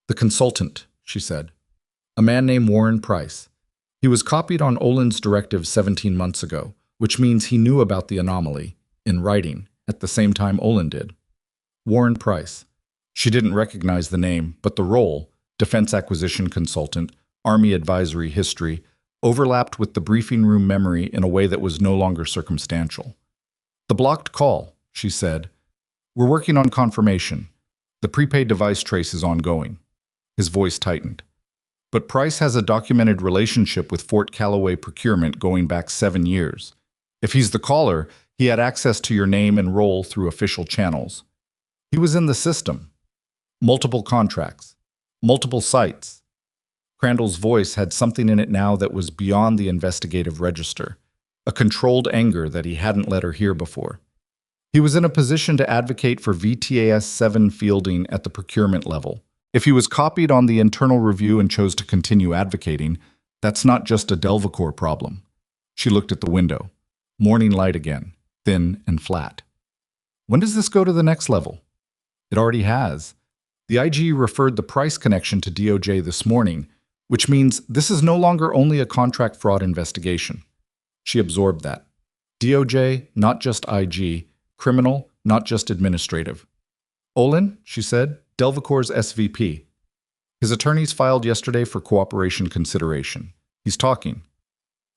"The consultant," she said. "A man named Warren Price. He was copied on Olin's directive 17 months ago, which means he knew about the anomaly, in writing, at the same time Olin did." Warren Price. She didn't recognize the name, but the role, defense acquisition consultant, Army advisory history, overlapped with the briefing room memory in a way that was no longer circumstantial. "The blocked call," she said. "We're working on confirmation. The prepaid device trace is ongoing." His voice tightened. "But Price has a documented relationship with Fort Callaway procurement going back 7 years. If he's the caller, he had access to your name and role through official channels. He was in the system. Multiple contracts. Multiple sites." Crandall's voice had something in it now that was beyond the investigative register, a controlled anger that he hadn't let her hear before. He was in a position to advocate for VTAS 7 fielding at the procurement level. If he was copied on the internal review and chose to continue advocating, that's not just a Delvacore problem. She looked at the window. Morning light again, thin and flat. When does this go to the next level? It already has. The IG referred the Price connection to DOJ this morning, which means this is no longer only a contract fraud investigation. She absorbed that. DOJ, not just IG, criminal, not just administrative. "Olin," she said, "Delvacore's SVP. His attorneys filed yesterday for cooperation consideration. He's talking."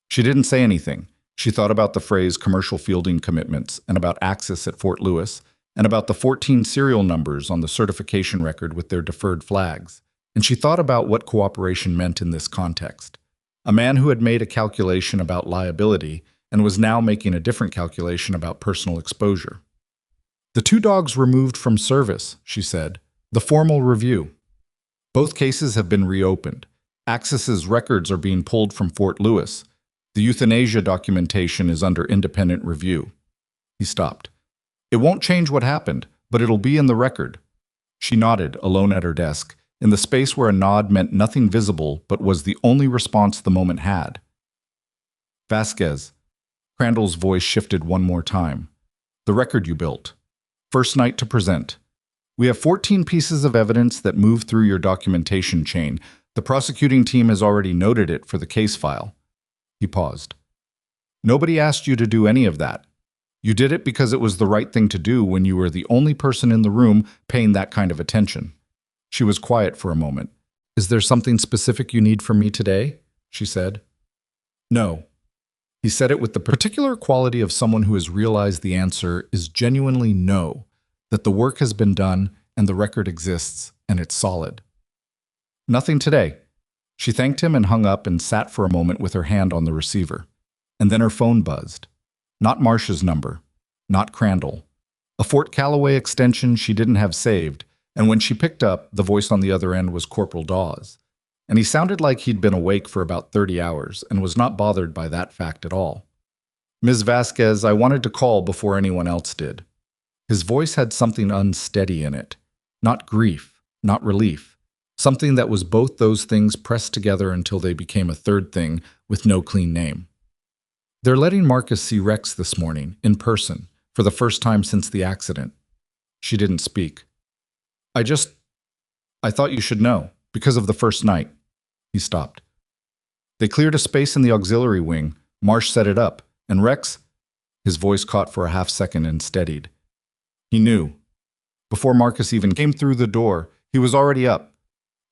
She didn't say anything. She thought about the phrase commercial fielding commitments and about access at Fort Lewis and about the 14 serial numbers on the certification record with their deferred flags. And she thought about what cooperation meant in this context. A man who had made a calculation about liability and was now making a different calculation about personal exposure. "The 2 dogs removed from service," she said. "The formal review. Both cases have been reopened. Access's records are being pulled from Fort Lewis. The euthanasia documentation is under independent review." He stopped. "It won't change what happened, but it'll be in the record." She nodded, alone at her desk, in the space where a nod meant nothing visible but was the only response the moment had. "Vasquez." Crandall's voice shifted one more time. "The record you built. First night to present. We have 14 pieces of evidence that move through your documentation chain. The prosecuting team has already noted it for the case file." He paused. "Nobody asked you to do any of that. You did it because it was the right thing to do when you were the only person in the room paying that kind of attention." She was quiet for a moment. "Is there something specific you need from me today?" she said. "No." He said it with the particular quality of someone who has realized the answer is genuinely no, that the work has been done and the record exists and it's solid. "Nothing today." She thanked him and hung up and sat for a moment with her hand on the receiver. And then her phone buzzed. Not Marcia's number. Not Crandall. A Fort Callaway extension she didn't have saved, and when she picked up, the voice on the other end was Corporal Dawes. And he sounded like he'd been awake for about 30 hours and was not bothered by that fact at all. "Ms. Vasquez, I wanted to call before anyone else did." His voice had something unsteady in it. Not grief, not relief. Something that was both those things pressed together until they became a third thing with no clean name. "They're letting Marcus see Rex this morning, in person, for the first time since the accident." She didn't speak. I thought you should know, because of the first night." He stopped. "They cleared a space in the auxiliary wing. Marsh set it up. And Rex..." His voice caught for a half second and steadied. "He knew. Before Marcus even came through the door, he was already up."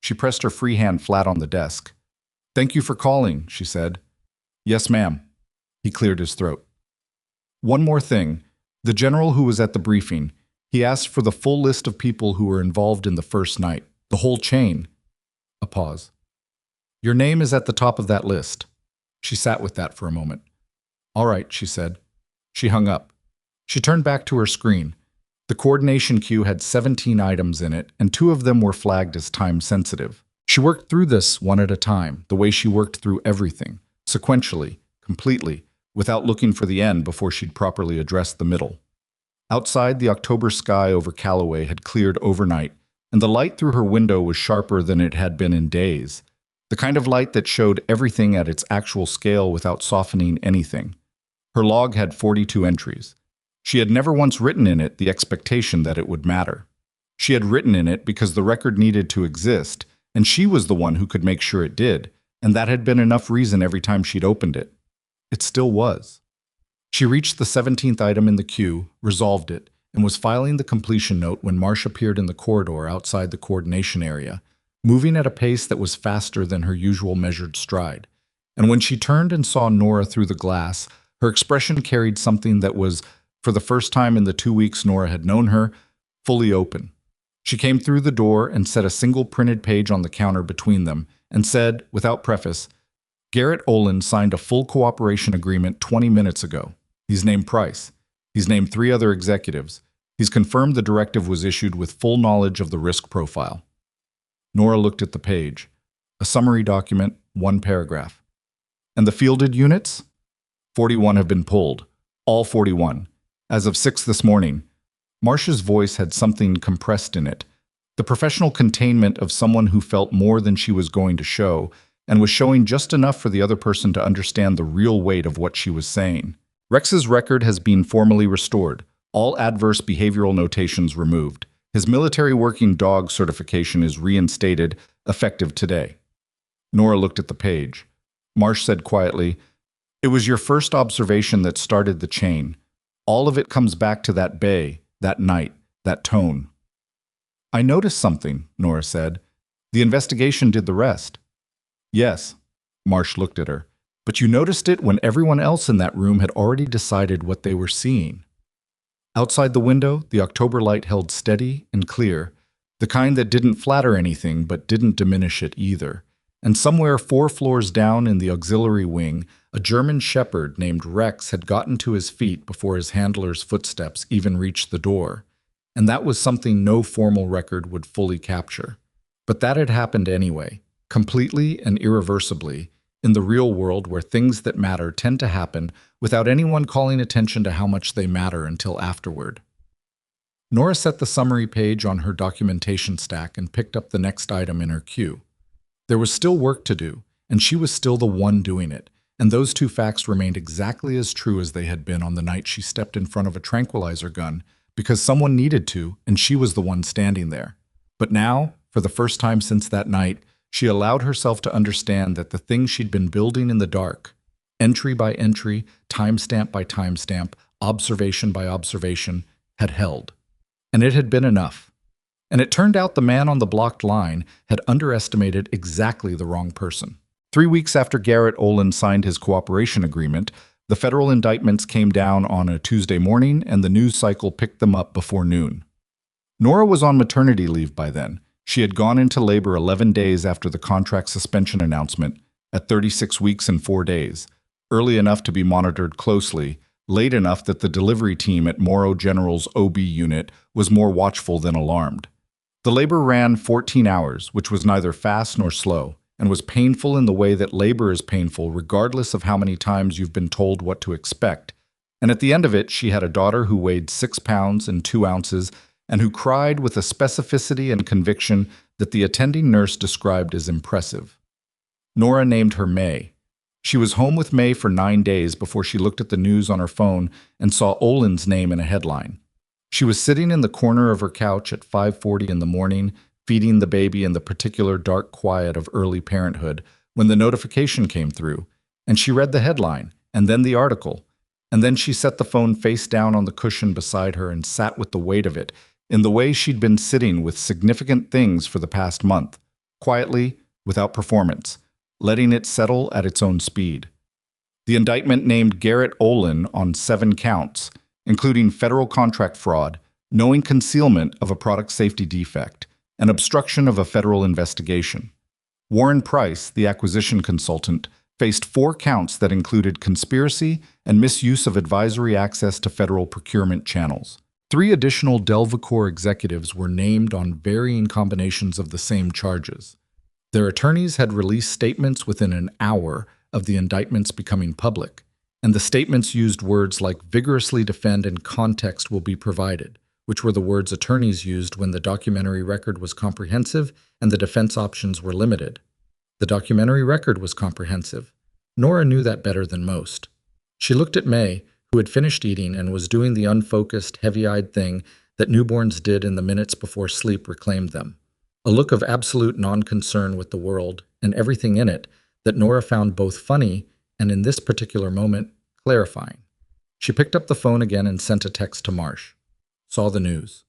She pressed her free hand flat on the desk. "Thank you for calling," she said. "Yes, ma'am." He cleared his throat. "One more thing. The general who was at the briefing, he asked for the full list of people who were involved in the first night, the whole chain." A pause. Your name is at the top of that list. She sat with that for a moment. All right, she said. She hung up. She turned back to her screen. The coordination queue had 17 items in it, and 2 of them were flagged as time-sensitive. She worked through this one at a time, the way she worked through everything, sequentially, completely, without looking for the end before she'd properly addressed the middle. Outside, the October sky over Callaway had cleared overnight, and the light through her window was sharper than it had been in days. The kind of light that showed everything at its actual scale without softening anything. Her log had 42 entries. She had never once written in it the expectation that it would matter. She had written in it because the record needed to exist, and she was the one who could make sure it did, and that had been enough reason every time she'd opened it. It still was. She reached the 17th item in the queue, resolved it, and was filing the completion note when Marsh appeared in the corridor outside the coordination area, moving at a pace that was faster than her usual measured stride. And when she turned and saw Nora through the glass, her expression carried something that was, for the first time in the 2 weeks Nora had known her, fully open. She came through the door and set a single printed page on the counter between them and said, without preface, Garrett Olin signed a full cooperation agreement 20 minutes ago. He's named Price. He's named 3 other executives. He's confirmed the directive was issued with full knowledge of the risk profile. Nora looked at the page. A summary document, 1 paragraph. And the fielded units? 41 have been pulled. All 41. As of 6 this morning. Marsh's voice had something compressed in it. The professional containment of someone who felt more than she was going to show, and was showing just enough for the other person to understand the real weight of what she was saying. Rex's record has been formally restored. All adverse behavioral notations removed. His military working dog certification is reinstated, effective today. Nora looked at the page. Marsh said quietly, It was your first observation that started the chain. All of it comes back to that bay, that night, that tone. I noticed something, Nora said. The investigation did the rest. Yes, Marsh looked at her. But you noticed it when everyone else in that room had already decided what they were seeing. Outside the window, the October light held steady and clear, the kind that didn't flatter anything but didn't diminish it either. And somewhere 4 floors down in the auxiliary wing, a German shepherd named Rex had gotten to his feet before his handler's footsteps even reached the door. And that was something no formal record would fully capture. But that had happened anyway, completely and irreversibly, in the real world where things that matter tend to happen without anyone calling attention to how much they matter until afterward. Nora set the summary page on her documentation stack and picked up the next item in her queue. There was still work to do, and she was still the one doing it, and those 2 facts remained exactly as true as they had been on the night she stepped in front of a tranquilizer gun, because someone needed to, and she was the one standing there. But now, for the first time since that night, she allowed herself to understand that the thing she'd been building in the dark, entry by entry, timestamp by timestamp, observation by observation, had held. And it had been enough. And it turned out the man on the blocked line had underestimated exactly the wrong person. 3 weeks after Garrett Olin signed his cooperation agreement, the federal indictments came down on a Tuesday morning and the news cycle picked them up before noon. Nora was on maternity leave by then. She had gone into labor 11 days after the contract suspension announcement, at 36 weeks and 4 days, early enough to be monitored closely, late enough that the delivery team at Morrow General's OB unit was more watchful than alarmed. The labor ran 14 hours, which was neither fast nor slow, and was painful in the way that labor is painful regardless of how many times you've been told what to expect. And at the end of it, she had a daughter who weighed 6 pounds and 2 ounces, and who cried with a specificity and conviction that the attending nurse described as impressive. Nora named her May. She was home with May for 9 days before she looked at the news on her phone and saw Olin's name in a headline. She was sitting in the corner of her couch at 5:40 in the morning, feeding the baby in the particular dark quiet of early parenthood, when the notification came through, and she read the headline, and then the article, and then she set the phone face down on the cushion beside her and sat with the weight of it, in the way she'd been sitting with significant things for the past month, quietly, without performance, letting it settle at its own speed. The indictment named Garrett Olin on 7 counts, including federal contract fraud, knowing concealment of a product safety defect, and obstruction of a federal investigation. Warren Price, the acquisition consultant, faced 4 counts that included conspiracy and misuse of advisory access to federal procurement channels. 3 additional Delvacor executives were named on varying combinations of the same charges. Their attorneys had released statements within an hour of the indictments becoming public, and the statements used words like vigorously defend and context will be provided, which were the words attorneys used when the documentary record was comprehensive and the defense options were limited. The documentary record was comprehensive. Nora knew that better than most. She looked at May, who had finished eating and was doing the unfocused, heavy-eyed thing that newborns did in the minutes before sleep reclaimed them. A look of absolute non-concern with the world and everything in it that Nora found both funny and, in this particular moment, clarifying. She picked up the phone again and sent a text to Marsh. Saw the news.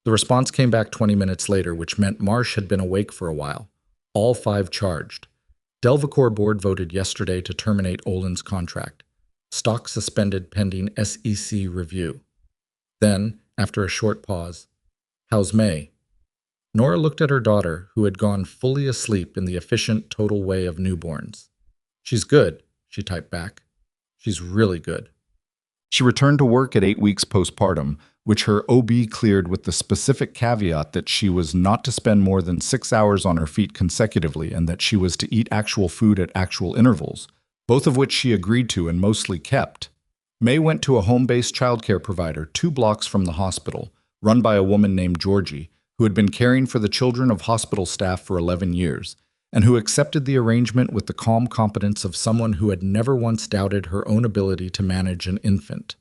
The response came back 20 minutes later, which meant Marsh had been awake for a while. All 5 charged. Delvacor board voted yesterday to terminate Olin's contract. Stock suspended pending SEC review. Then, after a short pause, "How's May?" Nora looked at her daughter, who had gone fully asleep in the efficient, total way of newborns. "She's good," she typed back. "She's really good." She returned to work at 8 weeks postpartum, which her OB cleared with the specific caveat that she was not to spend more than 6 hours on her feet consecutively and that she was to eat actual food at actual intervals, both of which she agreed to and mostly kept. May went to a home-based childcare provider 2 blocks from the hospital, run by a woman named Georgie, who had been caring for the children of hospital staff for 11 years, and who accepted the arrangement with the calm competence of someone who had never once doubted her own ability to manage an infant.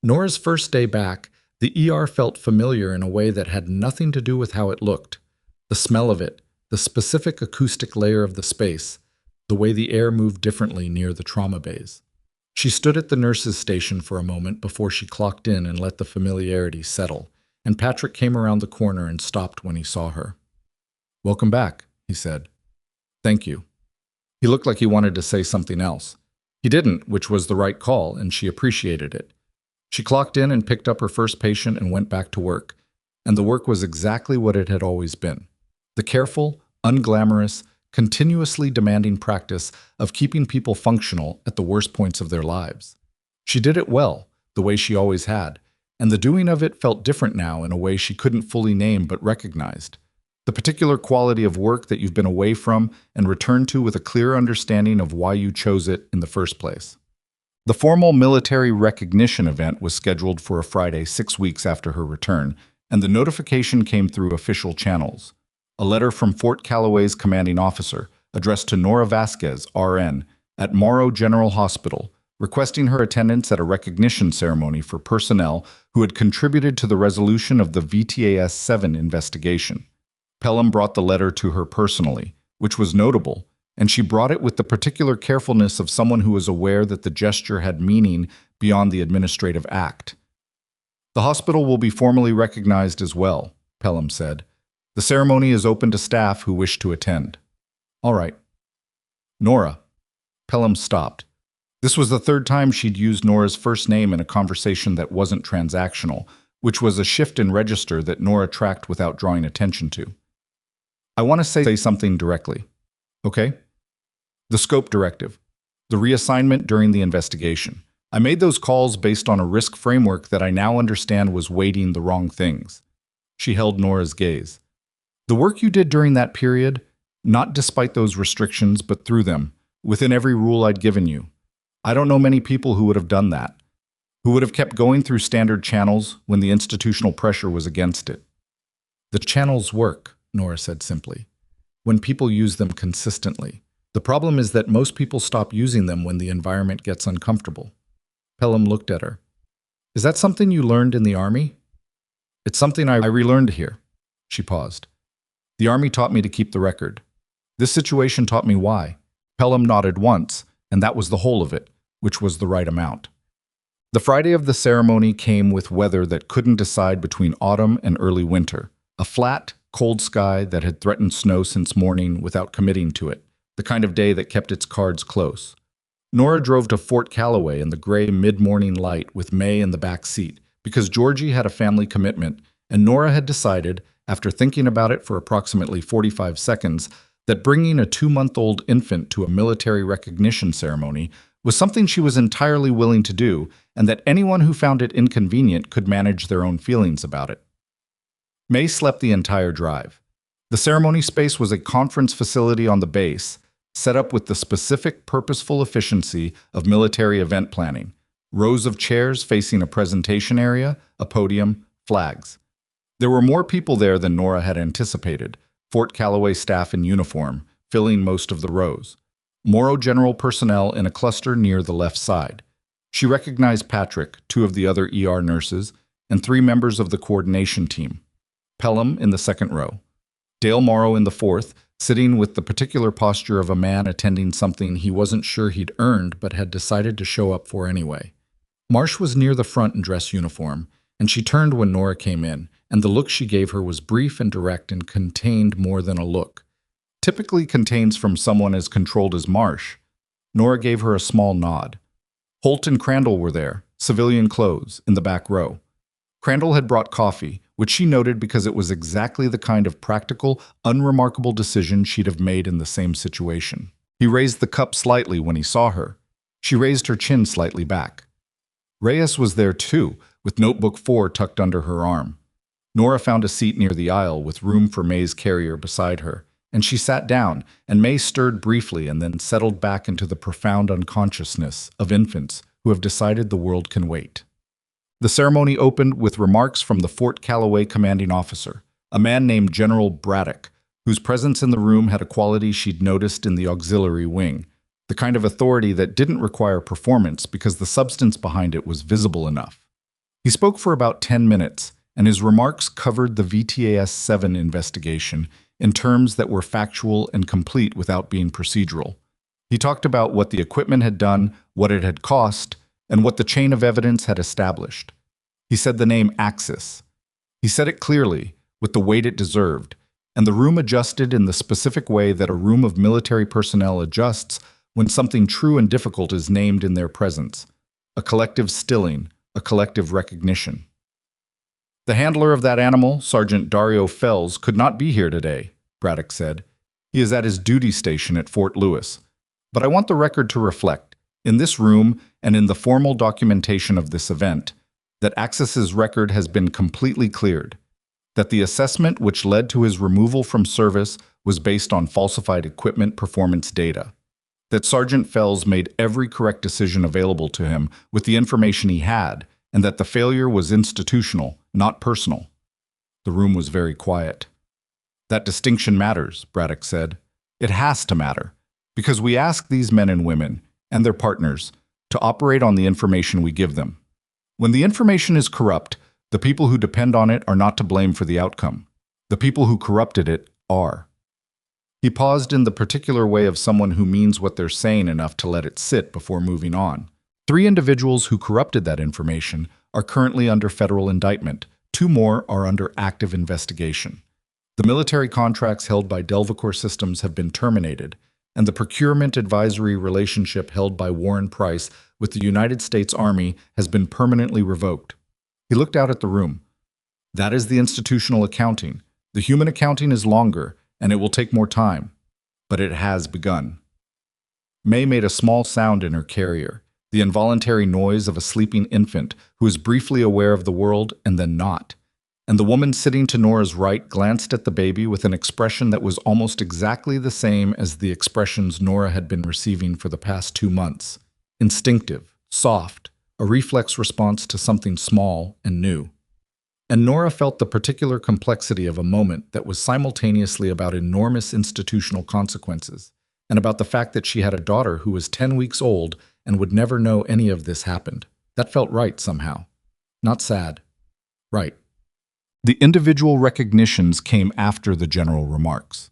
Nora's first day back, the ER felt familiar in a way that had nothing to do with how it looked. The smell of it, the specific acoustic layer of the space, the way the air moved differently near the trauma bays. She stood at the nurse's station for a moment before she clocked in and let the familiarity settle, and Patrick came around the corner and stopped when he saw her. "Welcome back," he said. "Thank you." He looked like he wanted to say something else. He didn't, which was the right call, and she appreciated it. She clocked in and picked up her first patient and went back to work, and the work was exactly what it had always been. The careful, unglamorous, continuously demanding practice of keeping people functional at the worst points of their lives. She did it well, the way she always had, and the doing of it felt different now in a way she couldn't fully name but recognized. The particular quality of work that you've been away from and returned to with a clear understanding of why you chose it in the first place. The formal military recognition event was scheduled for a Friday 6 weeks after her return, and the notification came through official channels. A letter from Fort Calloway's commanding officer, addressed to Nora Vasquez, RN, at Morrow General Hospital, requesting her attendance at a recognition ceremony for personnel who had contributed to the resolution of the VTAS-7 investigation. Pelham brought the letter to her personally, which was notable, and she brought it with the particular carefulness of someone who was aware that the gesture had meaning beyond the administrative act. "The hospital will be formally recognized as well," Pelham said. "The ceremony is open to staff who wish to attend." "All right." "Nora." Pelham stopped. This was the 3rd time she'd used Nora's first name in a conversation that wasn't transactional, which was a shift in register that Nora tracked without drawing attention to. "I want to say something directly. Okay? The scope directive. The reassignment during the investigation. I made those calls based on a risk framework that I now understand was weighting the wrong things." She held Nora's gaze. "The work you did during that period, not despite those restrictions, but through them, within every rule I'd given you. I don't know many people who would have done that, who would have kept going through standard channels when the institutional pressure was against it." "The channels work," Nora said simply, "when people use them consistently. The problem is that most people stop using them when the environment gets uncomfortable." Pelham looked at her. "Is that something you learned in the Army?" "It's something I relearned here." She paused. "The Army taught me to keep the record. This situation taught me why." Pelham nodded once, and that was the whole of it, which was the right amount. The Friday of the ceremony came with weather that couldn't decide between autumn and early winter. A flat, cold sky that had threatened snow since morning without committing to it, the kind of day that kept its cards close. Nora drove to Fort Calloway in the gray mid-morning light with May in the back seat, because Georgie had a family commitment, and Nora had decided, after thinking about it for approximately 45 seconds, that bringing a 2-month-old infant to a military recognition ceremony was something she was entirely willing to do, and that anyone who found it inconvenient could manage their own feelings about it. May slept the entire drive. The ceremony space was a conference facility on the base, set up with the specific, purposeful efficiency of military event planning. Rows of chairs facing a presentation area, a podium, flags. There were more people there than Nora had anticipated, Fort Calloway staff in uniform, filling most of the rows. Morrow general personnel in a cluster near the left side. She recognized Patrick, 2 of the other ER nurses, and 3 members of the coordination team. Pelham in the second row. Dale Morrow in the fourth, sitting with the particular posture of a man attending something he wasn't sure he'd earned but had decided to show up for anyway. Marsh was near the front in dress uniform, and she turned when Nora came in, and the look she gave her was brief and direct and contained more than a look. Typically contains from someone as controlled as Marsh. Nora gave her a small nod. Holt and Crandall were there, civilian clothes, in the back row. Crandall had brought coffee, which she noted because it was exactly the kind of practical, unremarkable decision she'd have made in the same situation. He raised the cup slightly when he saw her. She raised her chin slightly back. Reyes was there too, with notebook 4 tucked under her arm. Nora found a seat near the aisle with room for May's carrier beside her, and she sat down, and May stirred briefly and then settled back into the profound unconsciousness of infants who have decided the world can wait. The ceremony opened with remarks from the Fort Calloway commanding officer, a man named General Braddock, whose presence in the room had a quality she'd noticed in the auxiliary wing, the kind of authority that didn't require performance because the substance behind it was visible enough. He spoke for about 10 minutes, and his remarks covered the VTAS-7 investigation in terms that were factual and complete without being procedural. He talked about what the equipment had done, what it had cost, and what the chain of evidence had established. He said the name Axis. He said it clearly, with the weight it deserved, and the room adjusted in the specific way that a room of military personnel adjusts when something true and difficult is named in their presence. A collective stilling, a collective recognition. The handler of that animal, Sergeant Dario Fells, could not be here today, Braddock said. He is at his duty station at Fort Lewis. But I want the record to reflect, in this room and in the formal documentation of this event, that Axis's record has been completely cleared, that the assessment which led to his removal from service was based on falsified equipment performance data, that Sergeant Fells made every correct decision available to him with the information he had, and that the failure was institutional, not personal. The room was very quiet. That distinction matters, Braddock said. It has to matter, because we ask these men and women, and their partners, to operate on the information we give them. When the information is corrupt, the people who depend on it are not to blame for the outcome. The people who corrupted it are. He paused in the particular way of someone who means what they're saying enough to let it sit before moving on. 3 individuals who corrupted that information are currently under federal indictment. 2 more are under active investigation. The military contracts held by Delvacor Systems have been terminated, and the procurement advisory relationship held by Warren Price with the United States Army has been permanently revoked. He looked out at the room. That is the institutional accounting. The human accounting is longer, and it will take more time. But it has begun. May made a small sound in her carrier, the involuntary noise of a sleeping infant who is briefly aware of the world and then not. And the woman sitting to Nora's right glanced at the baby with an expression that was almost exactly the same as the expressions Nora had been receiving for the past 2 months. Instinctive, soft, a reflex response to something small and new. And Nora felt the particular complexity of a moment that was simultaneously about enormous institutional consequences, and about the fact that she had a daughter who was 10 weeks old and would never know any of this happened. That felt right somehow. Not sad. Right. The individual recognitions came after the general remarks.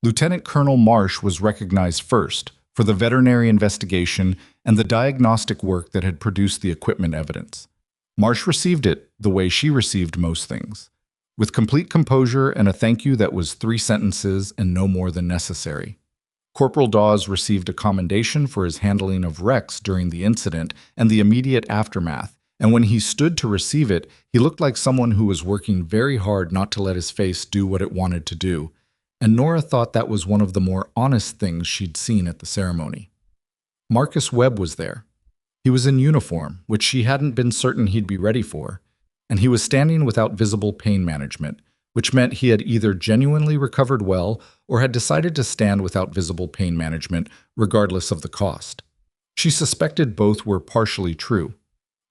Lieutenant Colonel Marsh was recognized first for the veterinary investigation and the diagnostic work that had produced the equipment evidence. Marsh received it the way she received most things, with complete composure and a thank you that was 3 sentences and no more than necessary. Corporal Dawes received a commendation for his handling of Rex during the incident and the immediate aftermath, and when he stood to receive it, he looked like someone who was working very hard not to let his face do what it wanted to do, and Nora thought that was one of the more honest things she'd seen at the ceremony. Marcus Webb was there. He was in uniform, which she hadn't been certain he'd be ready for, and he was standing without visible pain management, which meant he had either genuinely recovered well or had decided to stand without visible pain management, regardless of the cost. She suspected both were partially true.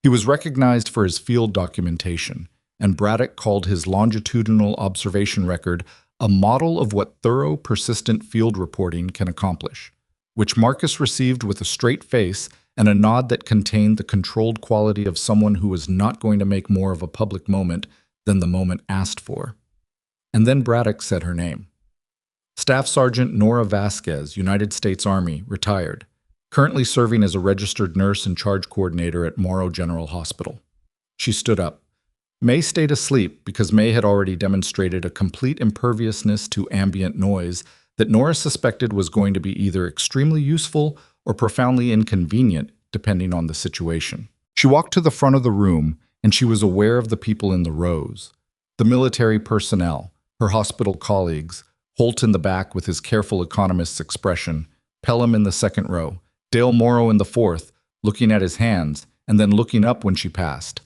He was recognized for his field documentation, and Braddock called his longitudinal observation record a model of what thorough, persistent field reporting can accomplish, which Marcus received with a straight face and a nod that contained the controlled quality of someone who was not going to make more of a public moment than the moment asked for. And then Braddock said her name. Staff Sergeant Nora Vasquez, United States Army, retired, currently serving as a registered nurse and charge coordinator at Morrow General Hospital. She stood up. May stayed asleep because May had already demonstrated a complete imperviousness to ambient noise that Nora suspected was going to be either extremely useful or profoundly inconvenient, depending on the situation. She walked to the front of the room, and she was aware of the people in the rows. The military personnel, her hospital colleagues, Holt in the back with his careful economist's expression, Pelham in the second row, Dale Morrow in the fourth, looking at his hands, and then looking up when she passed.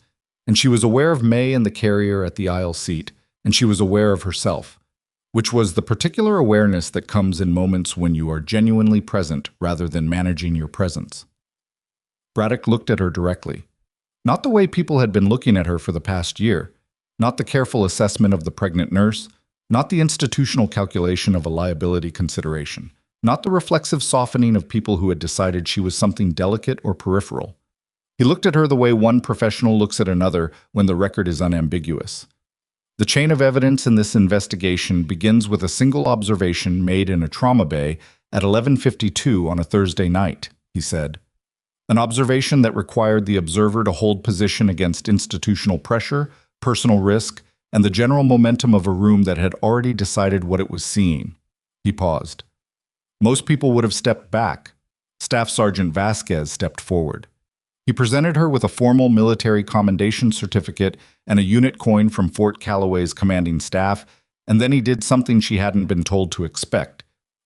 And she was aware of May and the carrier at the aisle seat, and she was aware of herself, which was the particular awareness that comes in moments when you are genuinely present rather than managing your presence. Braddock looked at her directly. Not the way people had been looking at her for the past year, not the careful assessment of the pregnant nurse, not the institutional calculation of a liability consideration, not the reflexive softening of people who had decided she was something delicate or peripheral. He looked at her the way one professional looks at another when the record is unambiguous. The chain of evidence in this investigation begins with a single observation made in a trauma bay at 11:52 on a Thursday night, he said. An observation that required the observer to hold position against institutional pressure, personal risk, and the general momentum of a room that had already decided what it was seeing. He paused. Most people would have stepped back. Staff Sergeant Vasquez stepped forward. He presented her with a formal military commendation certificate and a unit coin from Fort Calloway's commanding staff, and then he did something she hadn't been told to expect.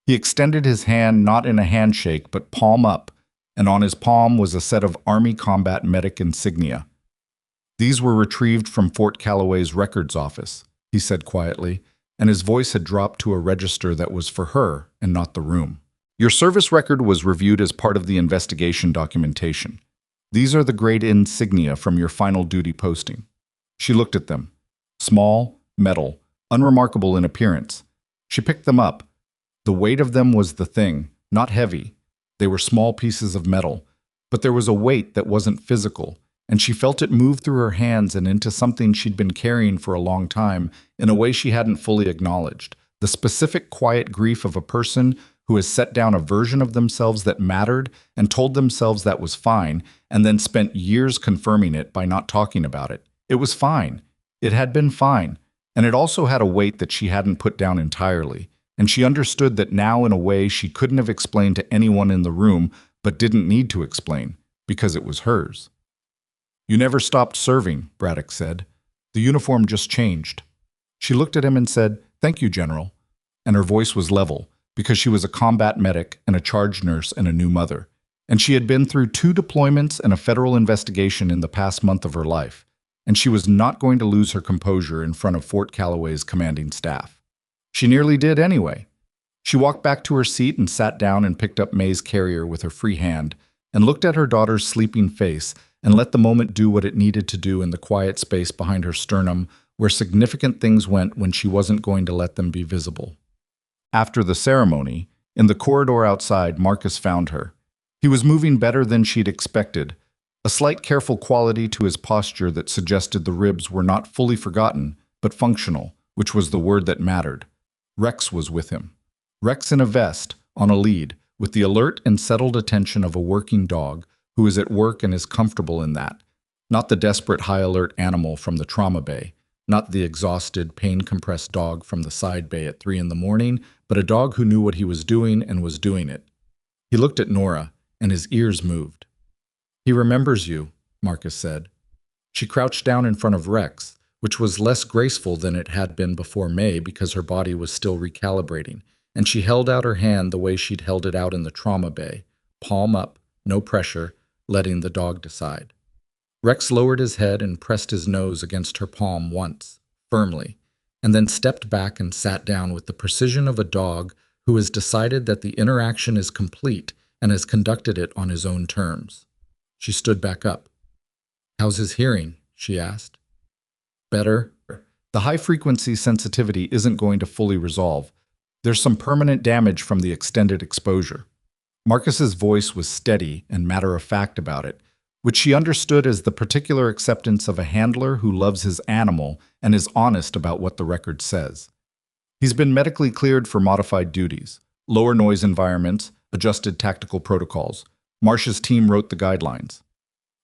He extended his hand not in a handshake but palm up, and on his palm was a set of Army Combat Medic insignia. These were retrieved from Fort Calloway's records office, he said quietly, and his voice had dropped to a register that was for her and not the room. Your service record was reviewed as part of the investigation documentation. These are the grade insignia from your final duty posting. She looked at them. Small, metal, unremarkable in appearance. She picked them up. The weight of them was the thing, not heavy. They were small pieces of metal, but there was a weight that wasn't physical, and she felt it move through her hands and into something she'd been carrying for a long time in a way she hadn't fully acknowledged, the specific quiet grief of a person who has set down a version of themselves that mattered and told themselves that was fine, and then spent years confirming it by not talking about it. It was fine. It had been fine. And it also had a weight that she hadn't put down entirely. And she understood that now in a way she couldn't have explained to anyone in the room, but didn't need to explain, because it was hers. You never stopped serving, Braddock said. The uniform just changed. She looked at him and said, "Thank you, General." And her voice was level, because she was a combat medic and a charge nurse and a new mother. And she had been through 2 deployments and a federal investigation in the past month of her life. And she was not going to lose her composure in front of Fort Calloway's commanding staff. She nearly did anyway. She walked back to her seat and sat down and picked up May's carrier with her free hand and looked at her daughter's sleeping face and let the moment do what it needed to do in the quiet space behind her sternum where significant things went when she wasn't going to let them be visible. After the ceremony, in the corridor outside, Marcus found her. He was moving better than she'd expected, a slight careful quality to his posture that suggested the ribs were not fully forgotten, but functional, which was the word that mattered. Rex was with him. Rex in a vest, on a lead, with the alert and settled attention of a working dog who is at work and is comfortable in that. Not the desperate high-alert animal from the trauma bay, not the exhausted, pain-compressed dog from the side bay at 3 in the morning, but a dog who knew what he was doing and was doing it. He looked at Nora, and his ears moved. "He remembers you," Marcus said. She crouched down in front of Rex, which was less graceful than it had been before May because her body was still recalibrating, and she held out her hand the way she'd held it out in the trauma bay, palm up, no pressure, letting the dog decide. Rex lowered his head and pressed his nose against her palm once, firmly, and then stepped back and sat down with the precision of a dog who has decided that the interaction is complete and has conducted it on his own terms. She stood back up. "How's his hearing?" she asked. "Better. The high-frequency sensitivity isn't going to fully resolve. There's some permanent damage from the extended exposure." Marcus's voice was steady and matter-of-fact about it, which she understood as the particular acceptance of a handler who loves his animal and is honest about what the record says. He's been medically cleared for modified duties, lower noise environments, adjusted tactical protocols. Marsh's team wrote the guidelines.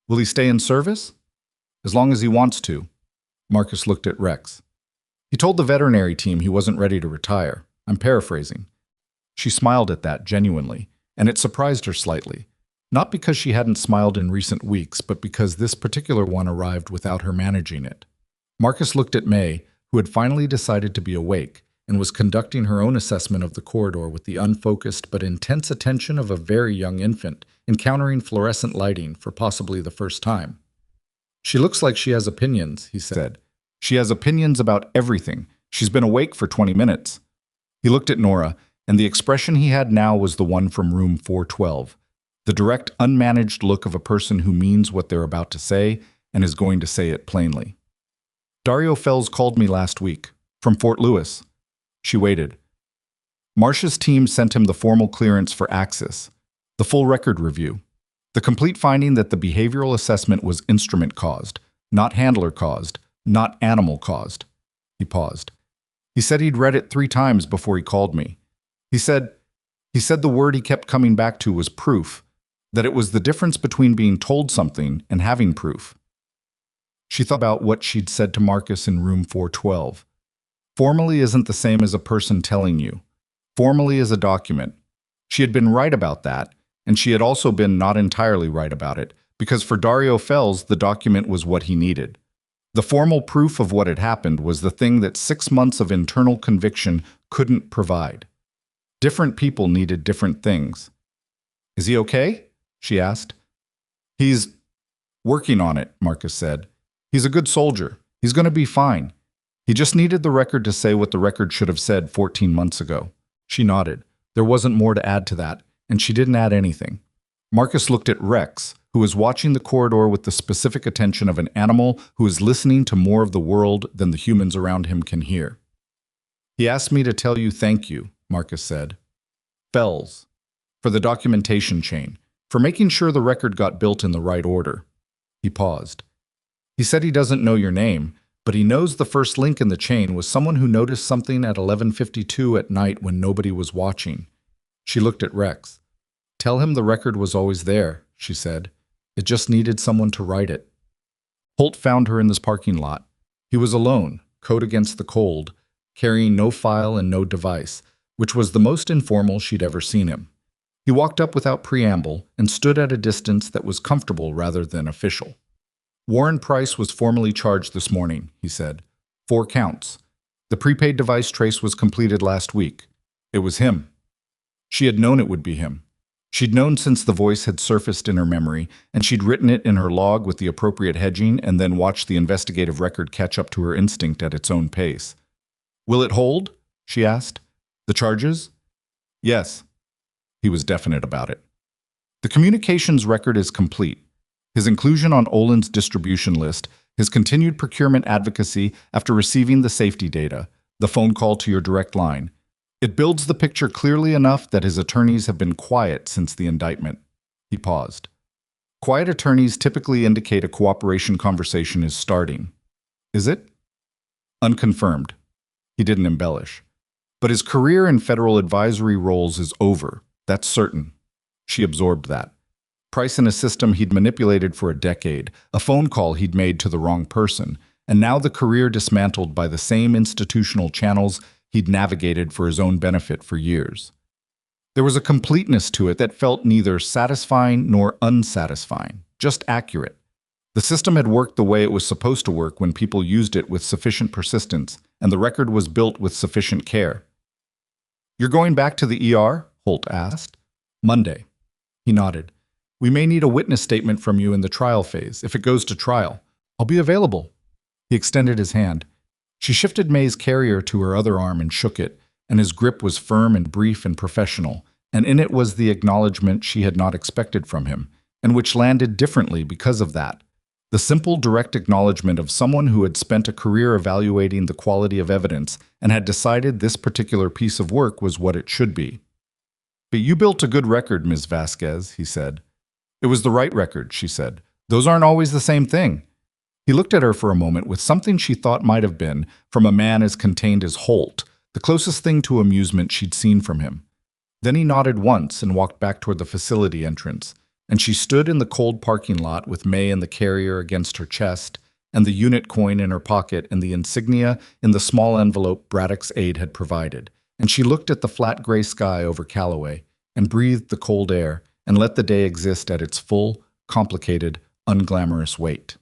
"Will he stay in service?" "As long as he wants to." Marcus looked at Rex. "He told the veterinary team he wasn't ready to retire. I'm paraphrasing." She smiled at that genuinely, and it surprised her slightly. Not because she hadn't smiled in recent weeks, but because this particular one arrived without her managing it. Marcus looked at May, who had finally decided to be awake, and was conducting her own assessment of the corridor with the unfocused but intense attention of a very young infant, encountering fluorescent lighting for possibly the first time. "She looks like she has opinions," he said. "She has opinions about everything. She's been awake for 20 minutes. He looked at Nora, and the expression he had now was the one from room 412. The direct, unmanaged look of a person who means what they're about to say and is going to say it plainly. "Dario Fells called me last week, from Fort Lewis." She waited. Marsh's team sent him the formal clearance for access, the full record review, the complete finding that the behavioral assessment was instrument-caused, not handler-caused, not animal-caused. He paused. "He said he'd read it 3 times before he called me. He said the word he kept coming back to was proof, that it was the difference between being told something and having proof." She thought about what she'd said to Marcus in room 412. Formally isn't the same as a person telling you. Formally is a document. She had been right about that, and she had also been not entirely right about it, because for Dario Fells, the document was what he needed. The formal proof of what had happened was the thing that 6 months of internal conviction couldn't provide. Different people needed different things. "Is he okay?" she asked. "He's working on it," Marcus said. "He's a good soldier. He's going to be fine. He just needed the record to say what the record should have said 14 months ago." She nodded. There wasn't more to add to that, and she didn't add anything. Marcus looked at Rex, who was watching the corridor with the specific attention of an animal who is listening to more of the world than the humans around him can hear. "He asked me to tell you thank you," Marcus said. "Fells. For the documentation chain. For making sure the record got built in the right order." He paused. "He said he doesn't know your name, but he knows the first link in the chain was someone who noticed something at 11:52 at night when nobody was watching." She looked at Rex. "Tell him the record was always there," she said. "It just needed someone to write it." Holt found her in this parking lot. He was alone, coat against the cold, carrying no file and no device, which was the most informal she'd ever seen him. He walked up without preamble and stood at a distance that was comfortable rather than official. "Warren Price was formally charged this morning," he said. 4 counts. The prepaid device trace was completed last week. It was him. She had known it would be him. She'd known since the voice had surfaced in her memory, and she'd written it in her log with the appropriate hedging and then watched the investigative record catch up to her instinct at its own pace. "Will it hold?" she asked. "The charges?" "Yes." He was definite about it. "The communications record is complete. His inclusion on Olin's distribution list, his continued procurement advocacy after receiving the safety data, the phone call to your direct line. It builds the picture clearly enough that his attorneys have been quiet since the indictment." He paused. "Quiet attorneys typically indicate a cooperation conversation is starting." "Is it?" "Unconfirmed." He didn't embellish. "But his career in federal advisory roles is over. That's certain." She absorbed that. Price in a system he'd manipulated for a decade, a phone call he'd made to the wrong person, and now the career dismantled by the same institutional channels he'd navigated for his own benefit for years. There was a completeness to it that felt neither satisfying nor unsatisfying, just accurate. The system had worked the way it was supposed to work when people used it with sufficient persistence, and the record was built with sufficient care. "You're going back to the ER?" Holt asked. "Monday." He nodded. "We may need a witness statement from you in the trial phase, if it goes to trial. I'll be available." He extended his hand. She shifted May's carrier to her other arm and shook it, and his grip was firm and brief and professional, and in it was the acknowledgement she had not expected from him, and which landed differently because of that. The simple, direct acknowledgement of someone who had spent a career evaluating the quality of evidence and had decided this particular piece of work was what it should be. "But you built a good record, Ms. Vasquez," he said. "It was the right record," she said. "Those aren't always the same thing." He looked at her for a moment with something she thought might have been, from a man as contained as Holt, the closest thing to amusement she'd seen from him. Then he nodded once and walked back toward the facility entrance, and she stood in the cold parking lot with May and the carrier against her chest, and the unit coin in her pocket and the insignia in the small envelope Braddock's aide had provided, and she looked at the flat gray sky over Callaway, and breathed the cold air, and let the day exist at its full, complicated, unglamorous weight.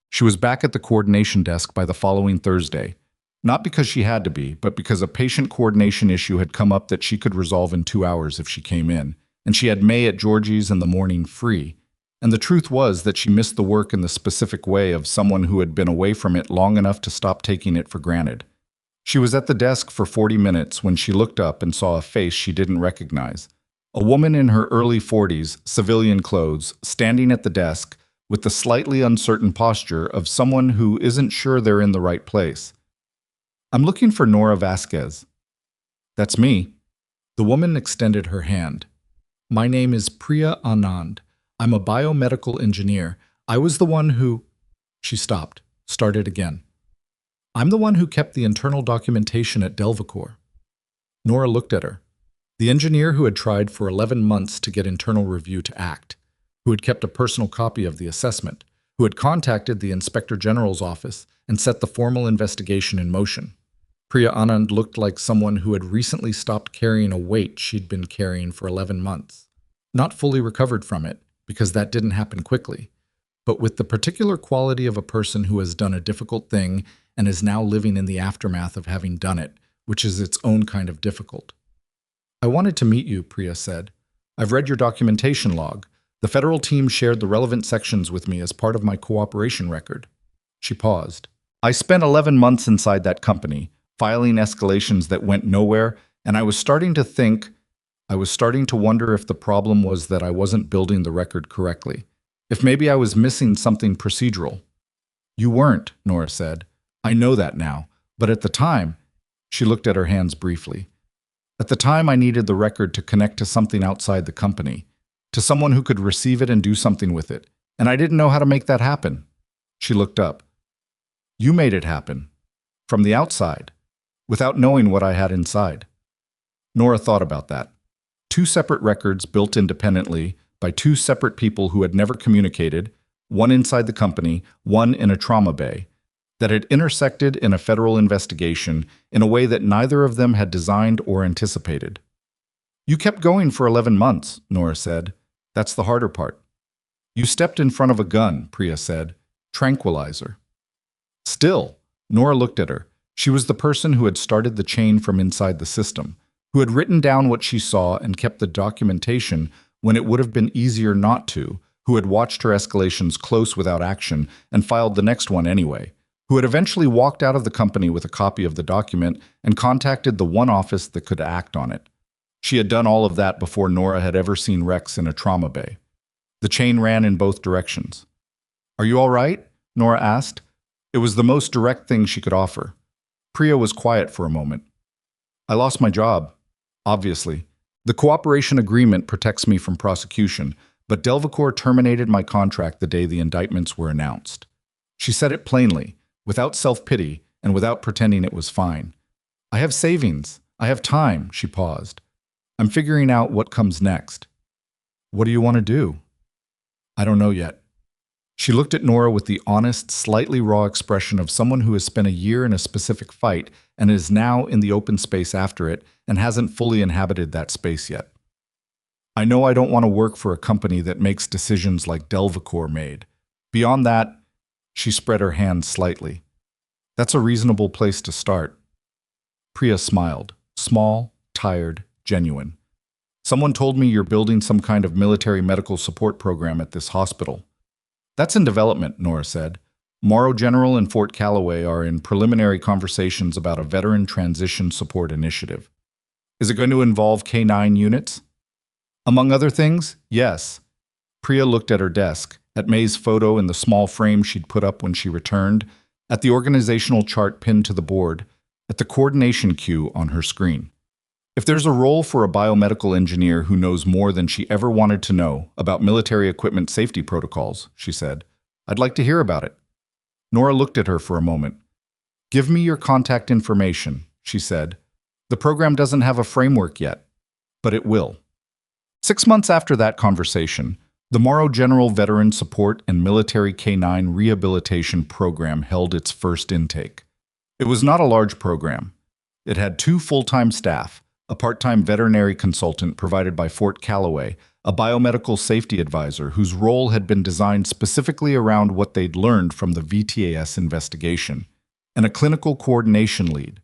She was back at the coordination desk by the following Thursday, not because she had to be, but because a patient coordination issue had come up that she could resolve in 2 hours if she came in, and she had May at Georgie's in the morning free. And the truth was that she missed the work in the specific way of someone who had been away from it long enough to stop taking it for granted. She was at the desk for 40 minutes when she looked up and saw a face she didn't recognize. A woman in her early 40s, civilian clothes, standing at the desk, with the slightly uncertain posture of someone who isn't sure they're in the right place. "I'm looking for Nora Vasquez." "That's me." The woman extended her hand. "My name is Priya Anand. I'm a biomedical engineer. I was the one who—" She stopped, started again. "I'm the one who kept the internal documentation at Delvacor." Nora looked at her. The engineer who had tried for 11 months to get internal review to act, who had kept a personal copy of the assessment, who had contacted the Inspector General's office and set the formal investigation in motion. Priya Anand looked like someone who had recently stopped carrying a weight she'd been carrying for 11 months. Not fully recovered from it, because that didn't happen quickly, but with the particular quality of a person who has done a difficult thing and is now living in the aftermath of having done it, which is its own kind of difficult. "I wanted to meet you," Priya said. "I've read your documentation log. The federal team shared the relevant sections with me as part of my cooperation record." She paused. "I spent 11 months inside that company, filing escalations that went nowhere, and I was starting to wonder if the problem was that I wasn't building the record correctly, if maybe I was missing something procedural." "You weren't," Nora said. "I know that now, but at the time—" She looked at her hands briefly. "At the time I needed the record to connect to something outside the company, to someone who could receive it and do something with it, and I didn't know how to make that happen." She looked up. "You made it happen. From the outside, without knowing what I had inside." Nora thought about that. 2 separate records built independently by 2 separate people who had never communicated, one inside the company, one in a trauma bay, that had intersected in a federal investigation in a way that neither of them had designed or anticipated. "You kept going for 11 months, Nora said. "That's the harder part." "You stepped in front of a gun," Priya said. "Tranquilizer." Still, Nora looked at her. She was the person who had started the chain from inside the system, who had written down what she saw and kept the documentation when it would have been easier not to, who had watched her escalations close without action and filed the next one anyway, who had eventually walked out of the company with a copy of the document and contacted the one office that could act on it. She had done all of that before Nora had ever seen Rex in a trauma bay. The chain ran in both directions. "Are you all right?" Nora asked. It was the most direct thing she could offer. Priya was quiet for a moment. "I lost my job, obviously. The cooperation agreement protects me from prosecution, but Delvacor terminated my contract the day the indictments were announced." She said it plainly, without self-pity and without pretending it was fine. "I have savings. I have time," she paused. "I'm figuring out what comes next." "What do you want to do?" "I don't know yet." She looked at Nora with the honest, slightly raw expression of someone who has spent a year in a specific fight and is now in the open space after it and hasn't fully inhabited that space yet. "I know I don't want to work for a company that makes decisions like Delvacor made, Beyond that, she spread her hands slightly. That's a reasonable place to start. Priya smiled. Small, tired, genuine. Someone told me you're building some kind of military medical support program at this hospital. That's in development, Nora said. Morrow General and Fort Calloway are in preliminary conversations about a veteran transition support initiative. Is it going to involve K-9 units? Among other things, yes. Priya looked at her desk, at May's photo in the small frame she'd put up when she returned, at the organizational chart pinned to the board, at the coordination queue on her screen. If there's a role for a biomedical engineer who knows more than she ever wanted to know about military equipment safety protocols, she said, I'd like to hear about it. Nora looked at her for a moment. Give me your contact information, she said. The program doesn't have a framework yet, but it will. 6 months after that conversation, the Morrow General Veteran Support and Military K-9 Rehabilitation Program held its first intake. It was not a large program. It had 2 full-time staff, a part-time veterinary consultant provided by Fort Calloway, a biomedical safety advisor whose role had been designed specifically around what they'd learned from the VTAS investigation, and a clinical coordination lead.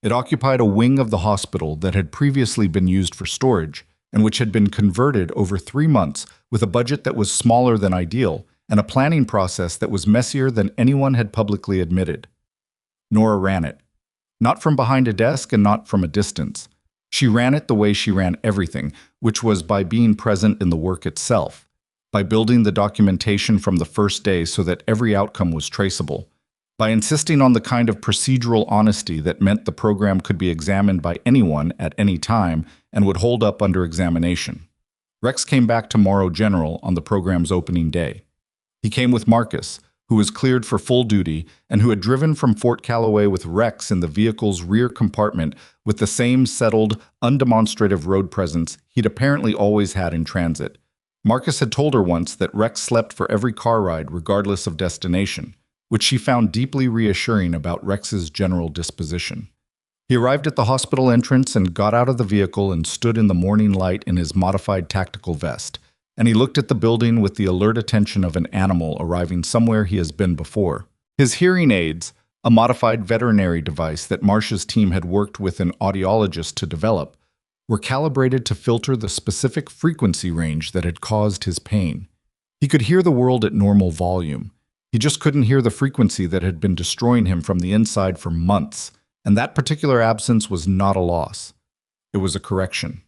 It occupied a wing of the hospital that had previously been used for storage and which had been converted over 3 months with a budget that was smaller than ideal and a planning process that was messier than anyone had publicly admitted. Nora ran it. Not from behind a desk and not from a distance. She ran it the way she ran everything, which was by being present in the work itself, by building the documentation from the first day so that every outcome was traceable, by insisting on the kind of procedural honesty that meant the program could be examined by anyone at any time and would hold up under examination. Rex came back to Morrow General on the program's opening day. He came with Marcus, who was cleared for full duty and who had driven from Fort Calloway with Rex in the vehicle's rear compartment with the same settled, undemonstrative road presence he'd apparently always had in transit. Marcus had told her once that Rex slept for every car ride regardless of destination, which she found deeply reassuring about Rex's general disposition. He arrived at the hospital entrance and got out of the vehicle and stood in the morning light in his modified tactical vest, and he looked at the building with the alert attention of an animal arriving somewhere he has been before. His hearing aids, a modified veterinary device that Marcia's team had worked with an audiologist to develop, were calibrated to filter the specific frequency range that had caused his pain. He could hear the world at normal volume. He just couldn't hear the frequency that had been destroying him from the inside for months, and that particular absence was not a loss. It was a correction.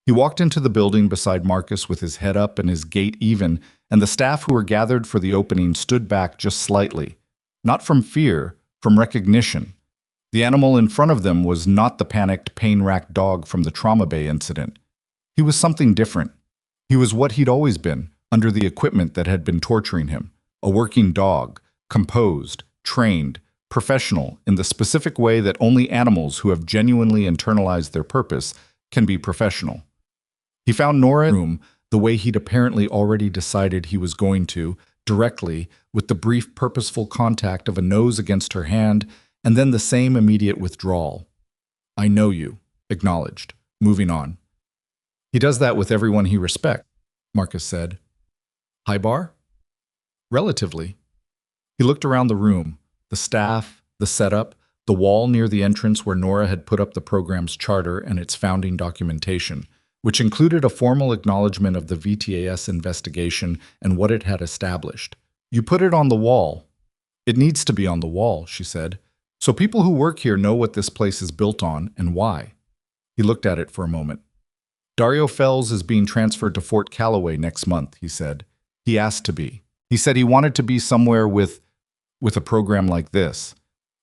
He walked into the building beside Marcus with his head up and his gait even, and the staff who were gathered for the opening stood back just slightly. Not from fear, from recognition. The animal in front of them was not the panicked, pain-racked dog from the Trauma Bay incident. He was something different. He was what he'd always been, under the equipment that had been torturing him. A working dog, composed, trained, professional in the specific way that only animals who have genuinely internalized their purpose can be professional. He found Nora in the room the way he'd apparently already decided he was going to, directly, with the brief purposeful contact of a nose against her hand, and then the same immediate withdrawal. I know you, acknowledged, moving on. He does that with everyone he respects, Marcus said. High bar? Relatively. He looked around the room, the staff, the setup, the wall near the entrance where Nora had put up the program's charter and its founding documentation, which included a formal acknowledgement of the VTAS investigation and what it had established. You put it on the wall. It needs to be on the wall, she said, so people who work here know what this place is built on and why. He looked at it for a moment. Dario Fells is being transferred to Fort Calloway next month, he said. He asked to be. He said he wanted to be somewhere with a program like this,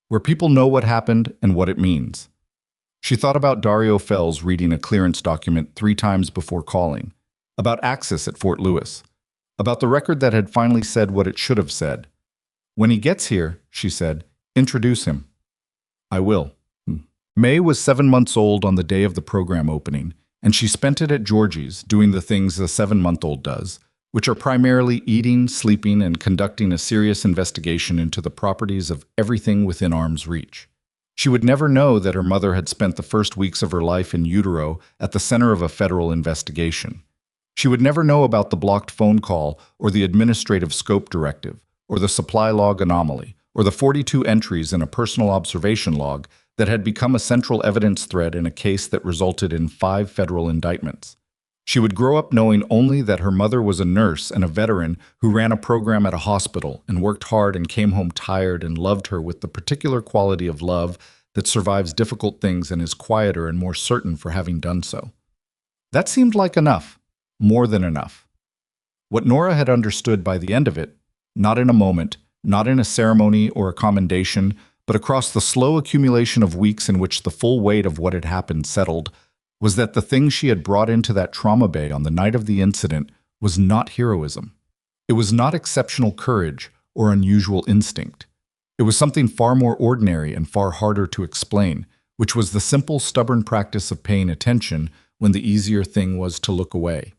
where people know what happened and what it means. She thought about Dario Fells reading a clearance document 3 times before calling, about access at Fort Lewis, about the record that had finally said what it should have said. When he gets here, she said, introduce him. I will. May was 7 months old on the day of the program opening, and she spent it at Georgie's doing the things a 7-month-old does, which are primarily eating, sleeping, and conducting a serious investigation into the properties of everything within arm's reach. She would never know that her mother had spent the first weeks of her life in utero at the center of a federal investigation. She would never know about the blocked phone call or the administrative scope directive or the supply log anomaly or the 42 entries in a personal observation log that had become a central evidence thread in a case that resulted in 5 federal indictments. She would grow up knowing only that her mother was a nurse and a veteran who ran a program at a hospital and worked hard and came home tired and loved her with the particular quality of love that survives difficult things and is quieter and more certain for having done so. That seemed like enough, more than enough. What Nora had understood by the end of it, not in a moment, not in a ceremony or a commendation, but across the slow accumulation of weeks in which the full weight of what had happened settled, was that the thing she had brought into that trauma bay on the night of the incident was not heroism. It was not exceptional courage or unusual instinct. It was something far more ordinary and far harder to explain, which was the simple, stubborn practice of paying attention when the easier thing was to look away.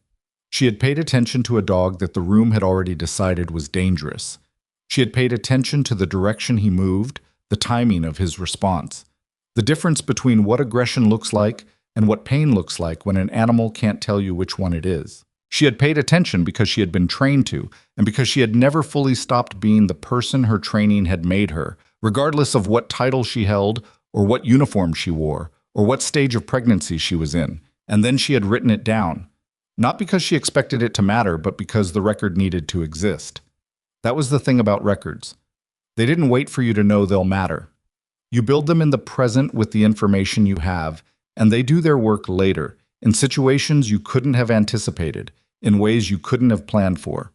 She had paid attention to a dog that the room had already decided was dangerous. She had paid attention to the direction he moved, the timing of his response, the difference between what aggression looks like and what pain looks like when an animal can't tell you which one it is. She had paid attention because she had been trained to, and because she had never fully stopped being the person her training had made her, regardless of what title she held, or what uniform she wore, or what stage of pregnancy she was in. And then she had written it down, not because she expected it to matter, but because the record needed to exist. That was the thing about records. They didn't wait for you to know they'll matter. You build them in the present with the information you have, and they do their work later, in situations you couldn't have anticipated, in ways you couldn't have planned for.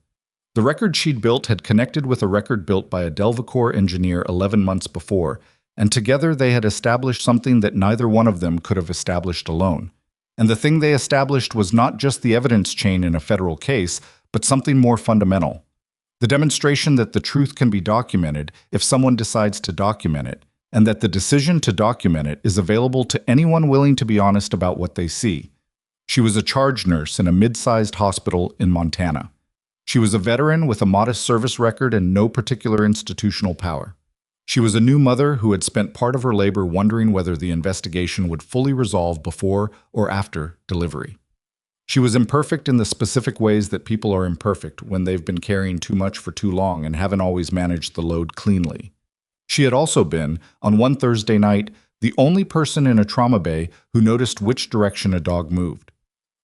The record she'd built had connected with a record built by a Delvacor engineer 11 months before, and together they had established something that neither one of them could have established alone. And the thing they established was not just the evidence chain in a federal case, but something more fundamental. The demonstration that the truth can be documented if someone decides to document it, and that the decision to document it is available to anyone willing to be honest about what they see. She was a charge nurse in a mid-sized hospital in Montana. She was a veteran with a modest service record and no particular institutional power. She was a new mother who had spent part of her labor wondering whether the investigation would fully resolve before or after delivery. She was imperfect in the specific ways that people are imperfect when they've been carrying too much for too long and haven't always managed the load cleanly. She had also been, on one Thursday night, the only person in a trauma bay who noticed which direction a dog moved.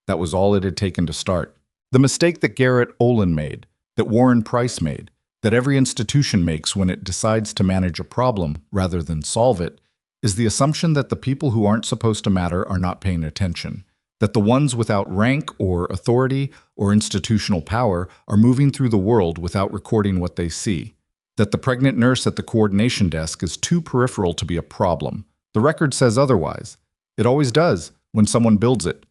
That was all it had taken to start. The mistake that Garrett Olin made, that Warren Price made, that every institution makes when it decides to manage a problem rather than solve it, is the assumption that the people who aren't supposed to matter are not paying attention, that the ones without rank or authority or institutional power are moving through the world without recording what they see, that the pregnant nurse at the coordination desk is too peripheral to be a problem. The record says otherwise. It always does when someone builds it.